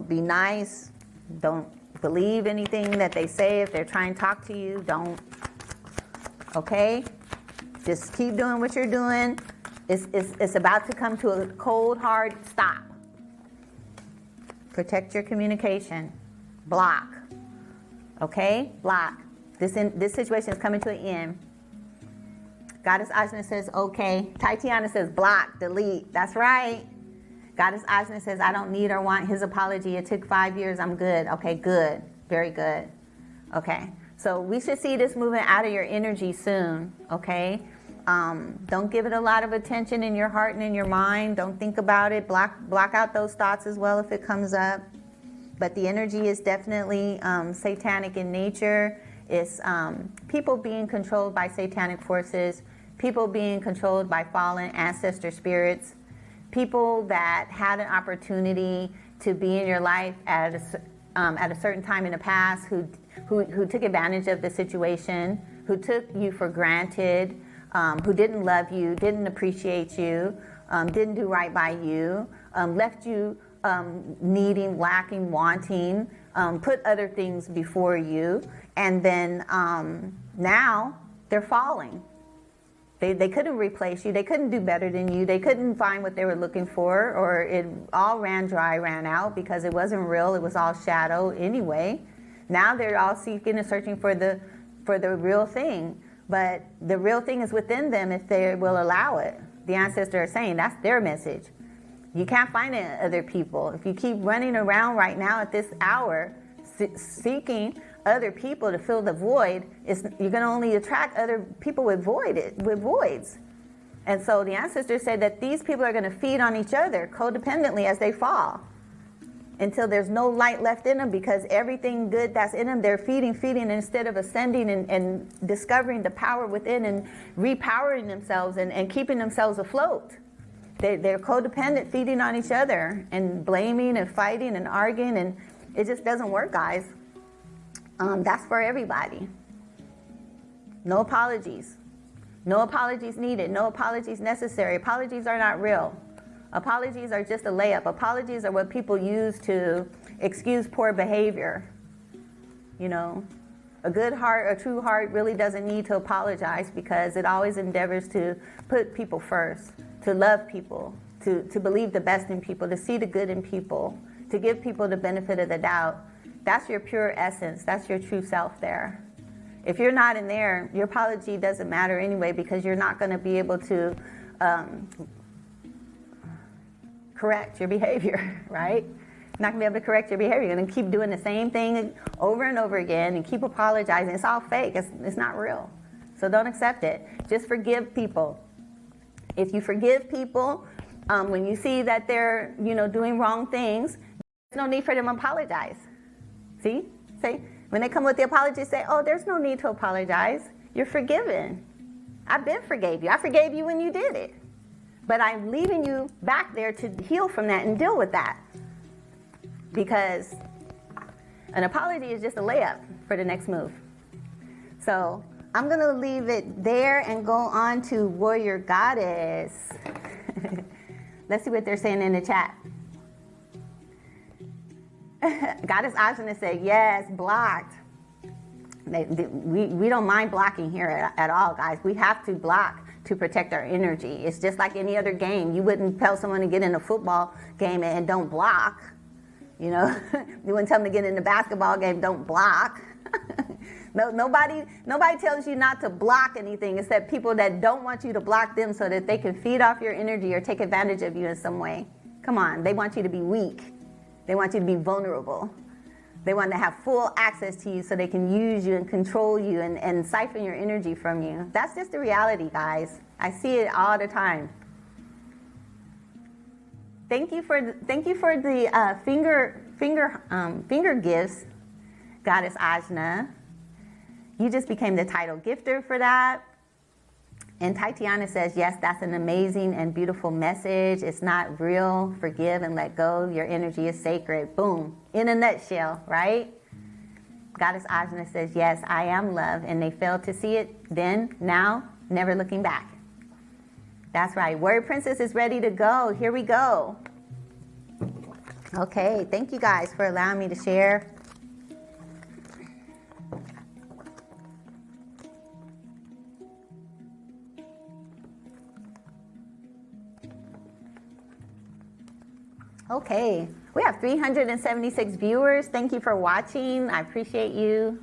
be nice. Don't believe anything that they say if they're trying to talk to you. Don't. Okay? Just keep doing what you're doing. It's about to come to a cold, hard stop. Protect your communication. Block. Okay? Block. This situation is coming to an end. Goddess Ajna says, okay. Tatiana says, block, delete. That's right. Goddess Ajna says, I don't need or want his apology. It took 5 years. I'm good. Okay, good. Very good. Okay. So we should see this moving out of your energy soon. Okay. Don't give it a lot of attention in your heart and in your mind. Don't think about it. Block out those thoughts as well if it comes up. But the energy is definitely satanic in nature. It's people being controlled by satanic forces, people being controlled by fallen ancestor spirits, people that had an opportunity to be in your life at a certain time in the past who took advantage of the situation, who took you for granted, who didn't love you, didn't appreciate you, didn't do right by you, left you needing, lacking, wanting, put other things before you, and then now they're falling. They couldn't replace you. They couldn't do better than you. They couldn't find what they were looking for, or it all ran out because it wasn't real. It was all shadow anyway. Now they're all seeking and searching for the real thing. But the real thing is within them if they will allow it. The ancestors are saying that's their message. You can't find it in other people. If you keep running around right now at this hour seeking other people to fill the void, you're going to only attract other people with voids. And so the ancestors said that these people are going to feed on each other codependently as they fall until there's no light left in them, because everything good that's in them, they're feeding instead of ascending and discovering the power within and repowering themselves and keeping themselves afloat. They're codependent, feeding on each other and blaming and fighting and arguing, and it just doesn't work, guys. That's for everybody. No apologies. No apologies needed. No apologies necessary. Apologies are not real. Apologies are just a layup. Apologies are what people use to excuse poor behavior. You know, a good heart, a true heart really doesn't need to apologize because it always endeavors to put people first, to love people, to believe the best in people, to see the good in people, to give people the benefit of the doubt. That's your pure essence. That's your true self there. If you're not in there, your apology doesn't matter anyway, because you're not going to be able to correct your behavior, right? You're not gonna be able to correct your behavior. You're gonna keep doing the same thing over and over again and keep apologizing. It's all fake. It's not real. So don't accept it. Just forgive people. If you forgive people, when you see that they're, doing wrong things, there's no need for them to apologize. See? Say, when they come with the apology, say, oh, there's no need to apologize. You're forgiven. I've been forgave you. I forgave you when you did it. But I'm leaving you back there to heal from that and deal with that. Because an apology is just a layup for the next move. So I'm going to leave it there and go on to Warrior Goddess. Let's see what they're saying in the chat. Goddess Ajna said, yes, blocked. We don't mind blocking here at all, guys. We have to block to protect our energy. It's just like any other game. You wouldn't tell someone to get in a football game and don't block. You wouldn't tell them to get in the basketball game, don't block. No, nobody tells you not to block anything except people that don't want you to block them so that they can feed off your energy or take advantage of you in some way. Come on, they want you to be weak. They want you to be vulnerable. They want to have full access to you so they can use you and control you and siphon your energy from you. That's just the reality, guys. I see it all the time. Thank you for the finger gifts, Goddess Ajna. You just became the title gifter for that. And Tatiana says, yes, that's an amazing and beautiful message. It's not real. Forgive and let go. Your energy is sacred. Boom. In a nutshell, right? Goddess Ajna says, yes, I am love. And they failed to see it then, now, never looking back. That's right. Warrior Princess is ready to go. Here we go. Okay. Thank you guys for allowing me to share. Okay, we have 376 viewers. Thank you for watching. I appreciate you.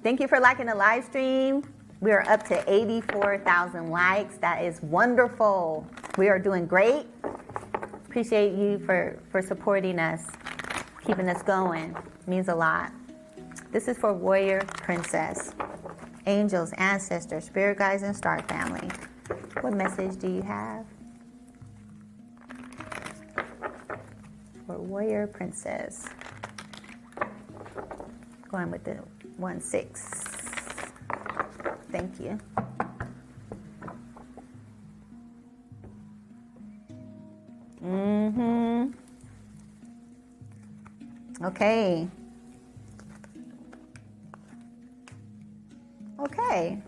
Thank you for liking the live stream. We are up to 84,000 likes. That is wonderful. We are doing great. Appreciate you for supporting us, keeping us going. It means a lot. This is for Warrior Princess. Angels, ancestors, spirit guides, and star family. What message do you have for Warrior Princess? Going with the 1-6. Thank you. Okay. Okay.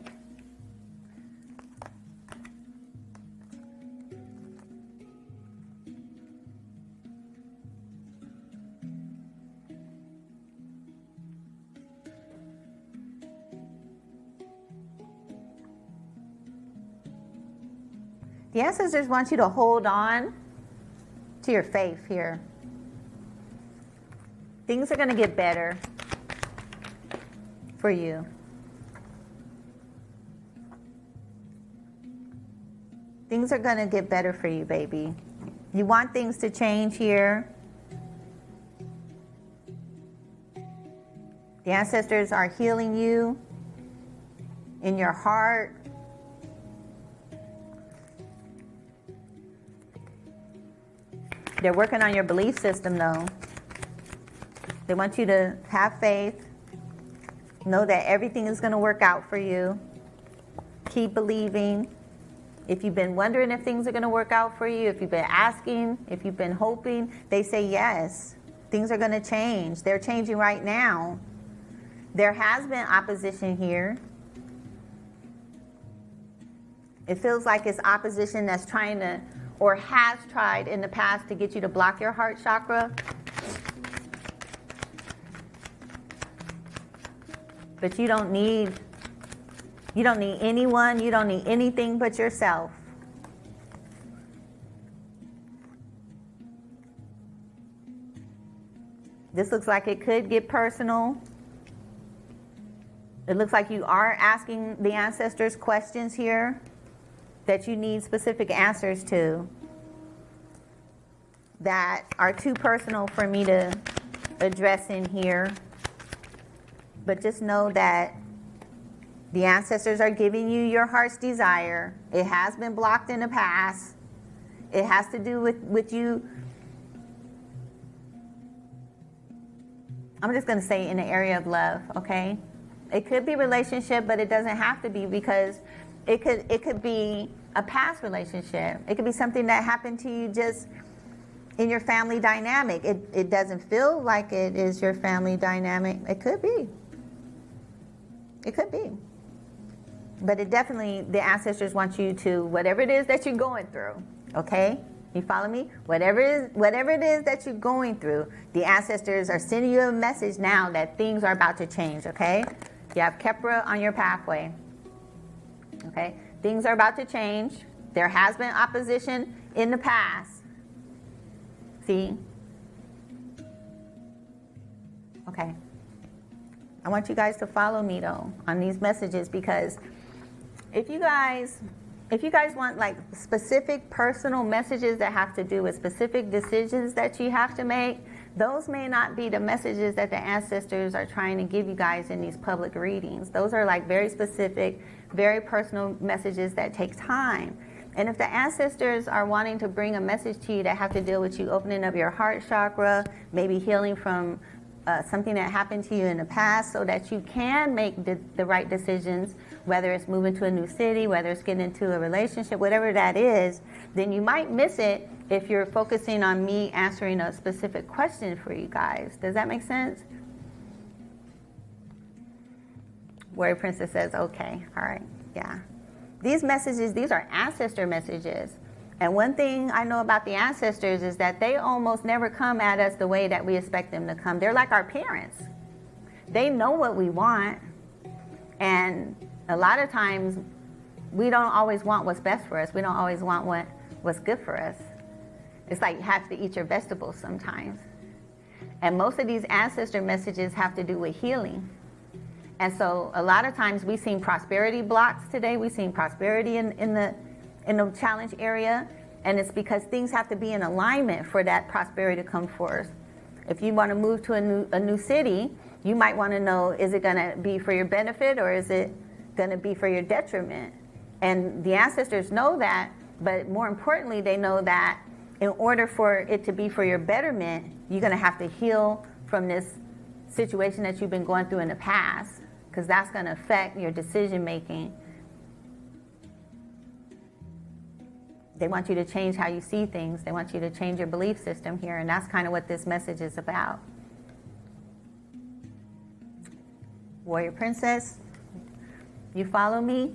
The ancestors want you to hold on to your faith here. Things are going to get better for you. Things are going to get better for you, baby. You want things to change here. The ancestors are healing you in your heart. They're working on your belief system, though. They want you to have faith. Know that everything is going to work out for you. Keep believing. If you've been wondering if things are going to work out for you, if you've been asking, if you've been hoping, they say yes. Things are going to change. They're changing right now. There has been opposition here. It feels like it's opposition that's trying to, or has tried in the past to get you to block your heart chakra. But you don't need anyone, you don't need anything but yourself. This looks like it could get personal. It looks like you are asking the ancestors questions here. that you need specific answers to that are too personal for me to address in here. But just know that the ancestors are giving you your heart's desire. It has been blocked in the past. It has to do with you. I'm just going to say in the area of love, okay? It could be relationship, but it doesn't have to be, because it could be a past relationship. It could be something that happened to you just in your family dynamic. It doesn't feel like it is your family dynamic. It could be. It could be. But it definitely, the ancestors want you to, whatever it is that you're going through, okay? You follow me? Whatever it is that you're going through, the ancestors are sending you a message now that things are about to change, okay? You have Kepra on your pathway, okay? Things are about to change. There has been opposition in the past. See? Okay. I want you guys to follow me, though, on these messages, because if you guys want like specific personal messages that have to do with specific decisions that you have to make, those may not be the messages that the ancestors are trying to give you guys in these public readings. Those are like very specific, very personal messages that take time. And if the ancestors are wanting to bring a message to you that have to deal with you opening up your heart chakra, maybe healing from something that happened to you in the past, so that you can make the right decisions, whether it's moving to a new city, whether it's getting into a relationship, whatever that is, then you might miss it if you're focusing on me answering a specific question for you guys. Does that make sense? Warrior Princess says, okay, all right, yeah. These messages, these are ancestor messages. And one thing I know about the ancestors is that they almost never come at us the way that we expect them to come. They're like our parents. They know what we want. And a lot of times, we don't always want what's best for us. We don't always want what's good for us. It's like you have to eat your vegetables sometimes. And most of these ancestor messages have to do with healing. And so a lot of times we've seen prosperity blocks today. We've seen prosperity in the challenge area. And it's because things have to be in alignment for that prosperity to come forth. If you want to move to a new city, you might want to know, is it going to be for your benefit or is it going to be for your detriment? And the ancestors know that, but more importantly, they know that in order for it to be for your betterment, you're going to have to heal from this situation that you've been going through in the past, because that's going to affect your decision making. They want you to change how you see things. They want you to change your belief system here, and that's kind of what this message is about. Warrior Princess, you follow me?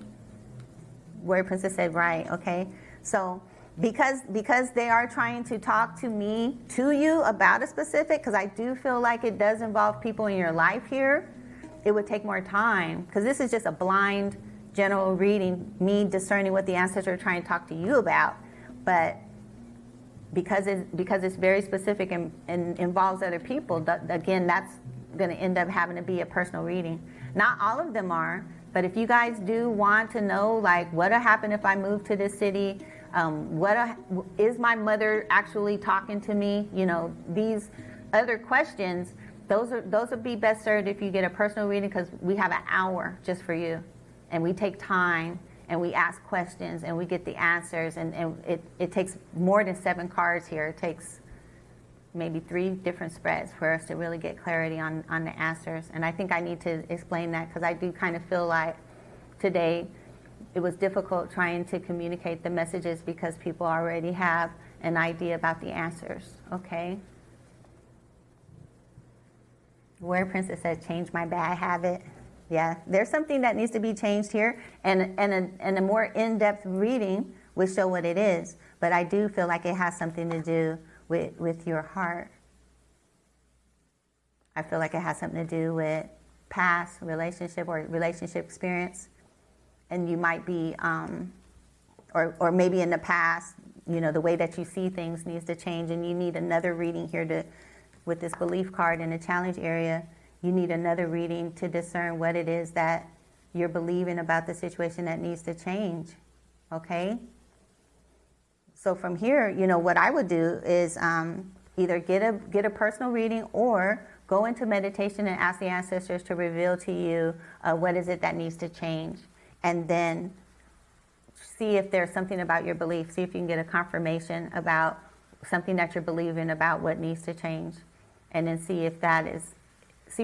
Warrior Princess said, right, okay. So because they are trying to talk to me, to you about a specific, because I do feel like it does involve people in your life here, it would take more time, because this is just a blind general reading, me discerning what the ancestors are trying to talk to you about. But because it's very specific and involves other people, again, that's going to end up having to be a personal reading. Not all of them are, but if you guys do want to know, like, what'll happen if I move to this city? Is my mother actually talking to me? You know, these other questions, those would be best served if you get a personal reading, because we have an hour just for you. And we take time, and we ask questions, and we get the answers, and it takes more than 7 cards here. It takes maybe 3 different spreads for us to really get clarity on the answers. And I think I need to explain that, because I do kind of feel like today it was difficult trying to communicate the messages because people already have an idea about the answers, okay? Warrior Princess said, change my bad habit. Yeah, there's something that needs to be changed here, and a more in-depth reading will show what it is. But I do feel like it has something to do with your heart. I feel like it has something to do with past relationship or relationship experience, and you might be, or maybe in the past, you know, the way that you see things needs to change, and you need another reading here with this belief card in the challenge area. You need another reading to discern what it is that you're believing about the situation that needs to change. okay? So from here, what I would do is either get a personal reading or go into meditation and ask the ancestors to reveal to you what is it that needs to change. And then see if there's something about your belief. See if you can get a confirmation about something that you're believing about what needs to change. And then see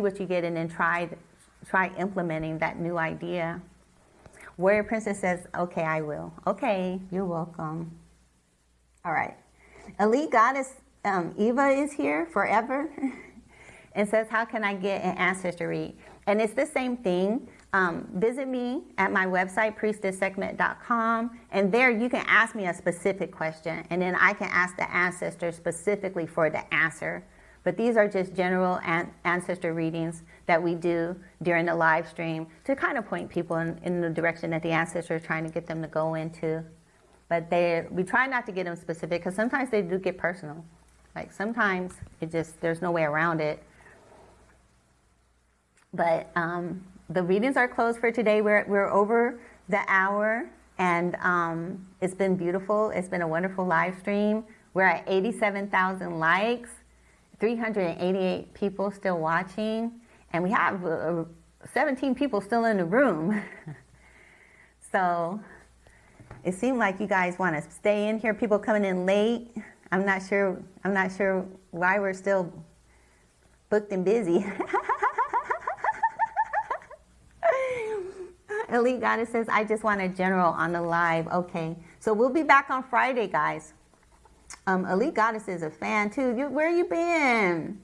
what you get, and then try implementing that new idea. Warrior Princess says, okay, I will. Okay, you're welcome. All right. Elite Goddess Eva is here forever and says, how can I get an ancestor read? And it's the same thing. Visit me at my website, priestesssegment.com, and there you can ask me a specific question, and then I can ask the ancestor specifically for the answer. But these are just general ancestor readings that we do during the live stream to kind of point people in the direction that the ancestor is trying to get them to go into. But we try not to get them specific, because sometimes they do get personal. Like sometimes there's no way around it. But the readings are closed for today. We're over the hour, and it's been beautiful. It's been a wonderful live stream. We're at 87,000 likes, 388 people still watching, and we have 17 people still in the room. So it seemed like you guys want to stay in here. People coming in late. I'm not sure why we're still booked and busy. Elite Goddess says, I just want a general on the live. Okay, so we'll be back on Friday, guys. Elite Goddess is a fan too. Where you been?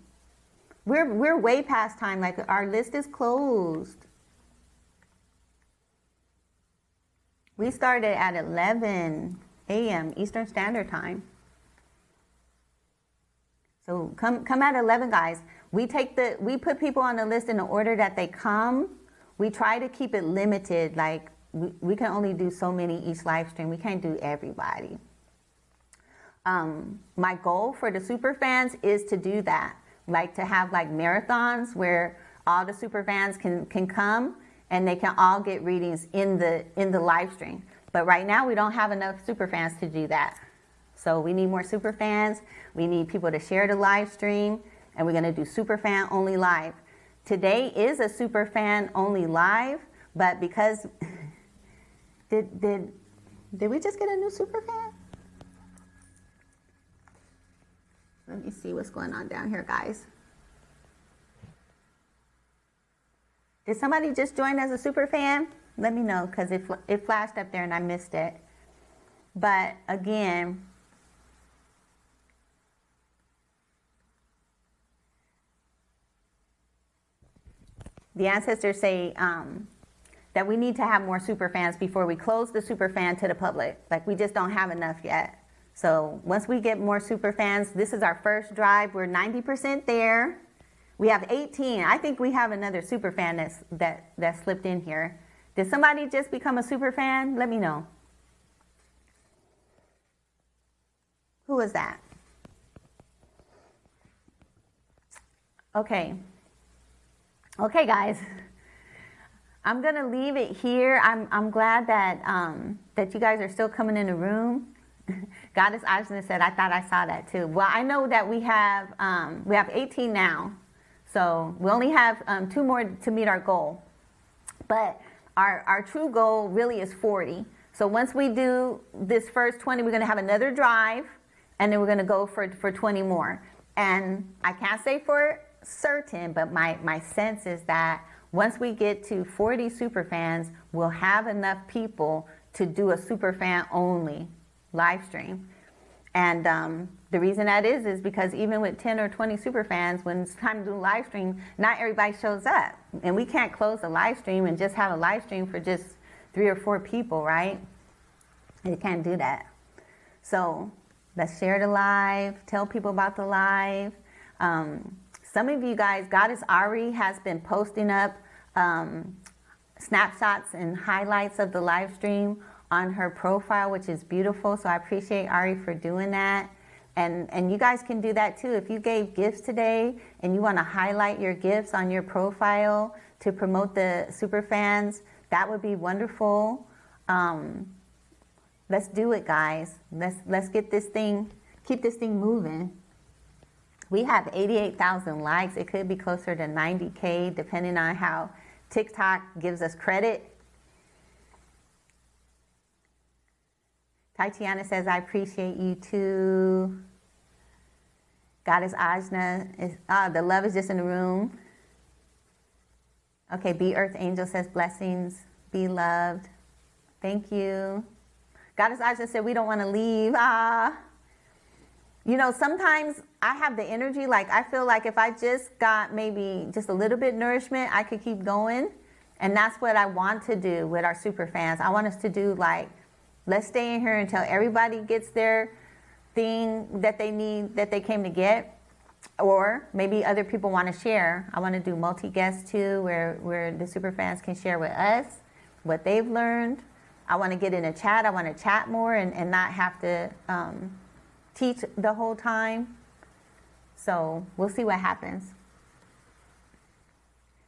We're way past time. Like our list is closed. We started at 11 a.m. Eastern Standard Time. So come at 11, guys. We put people on the list in the order that they come. We try to keep it limited. Like we can only do so many each live stream. We can't do everybody. My goal for the super fans is to do that. Like to have like marathons where all the super fans can come and they can all get readings in the live stream. But right now we don't have enough super fans to do that. So we need more super fans. We need people to share the live stream, and we're going to do super fan only live. Today is a super fan only live, but because did we just get a new super fan? Let me see what's going on down here, guys. Did somebody just join as a super fan? Let me know, because it flashed up there and I missed it. But again, the ancestors say that we need to have more super fans before we close the super fan to the public. Like we just don't have enough yet. So once we get more super fans, this is our first drive. We're 90% there. We have 18. I think we have another super fan that slipped in here. Did somebody just become a super fan? Let me know. Who was that? Okay. Okay, guys. I'm gonna leave it here. I'm glad that that you guys are still coming in the room. Goddess Ajna said, I thought I saw that too. Well, I know that we have 18 now, so we only have 2 more to meet our goal. But our true goal really is 40. So once we do this first 20, we're going to have another drive, and then we're going to go for 20 more. And I can't say for certain, but my sense is that once we get to 40 super fans, we'll have enough people to do a super fan only live stream. And the reason that is because even with 10 or 20 super fans, when it's time to do a live stream, not everybody shows up. And we can't close the live stream and just have a live stream for just 3 or 4 people, right? You can't do that. So let's share the live, tell people about the live. Some of you guys, Goddess Ari has been posting up snapshots and highlights of the live stream on her profile, which is beautiful. So I appreciate Ari for doing that. And you guys can do that too. If you gave gifts today and you want to highlight your gifts on your profile to promote the super fans, that would be wonderful. Let's do it, guys. Let's get this thing, keep this thing moving. We have 88,000 likes. It could be closer to 90K, depending on how TikTok gives us credit. Tatiana says, I appreciate you too. Goddess Ajna, the love is just in the room. Okay, Be Earth Angel says, blessings, be loved. Thank you. Goddess Ajna said, we don't want to leave. You know, sometimes I have the energy, like I feel like if I just got maybe just a little bit nourishment, I could keep going. And that's what I want to do with our super fans. I want us to do like, let's stay in here until everybody gets their thing that they need, that they came to get. Or maybe other people want to share. I want to do multi-guest too, where the super fans can share with us what they've learned. I want to get in a chat. I want to chat more and not have to teach the whole time. So we'll see what happens.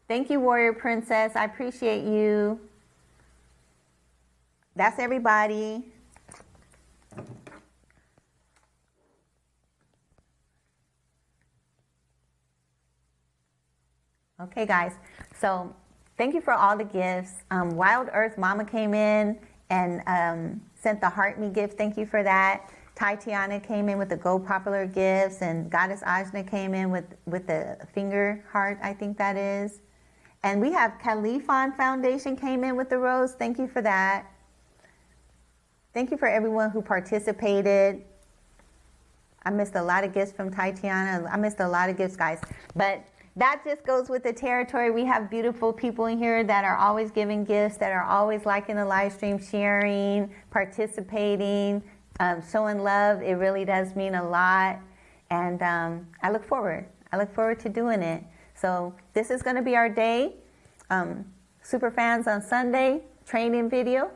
Thank you, Warrior Princess. I appreciate you. That's everybody. Okay, guys. So thank you for all the gifts. Wild Earth Mama came in and sent the Heart Me gift. Thank you for that. Tatiana came in with the Go Popular gifts, and Goddess Ajna came in with the finger heart, I think that is. And we have Califon Foundation came in with the rose. Thank you for that. Thank you for everyone who participated. I missed a lot of gifts from Tatiana. I missed a lot of gifts, guys. But that just goes with the territory. We have beautiful people in here that are always giving gifts, that are always liking the live stream, sharing, participating, showing love. It really does mean a lot. And I look forward. I look forward to doing it. So this is going to be our day. Super fans on Sunday, training video.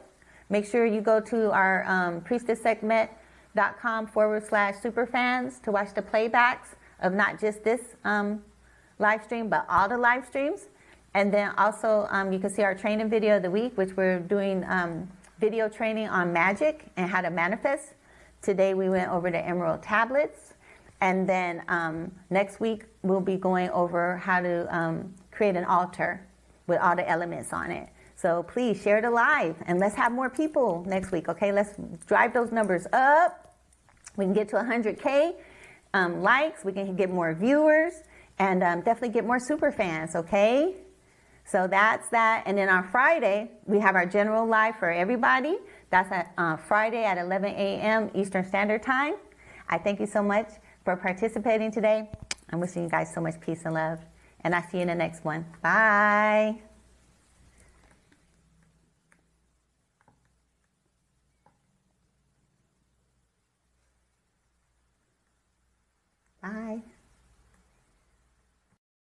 Make sure you go to our priestesssekhmet.com/superfans to watch the playbacks of not just this live stream, but all the live streams. And then also you can see our training video of the week, which we're doing video training on magic and how to manifest. Today we went over the emerald tablets. And then next week we'll be going over how to create an altar with all the elements on it. So please share the live and let's have more people next week, okay? Let's drive those numbers up. We can get to 100K likes. We can get more viewers and definitely get more super fans, okay? So that's that. And then on Friday, we have our general live for everybody. That's at Friday at 11 a.m. Eastern Standard Time. I thank you so much for participating today. I'm wishing you guys so much peace and love. And I'll see you in the next one. Bye.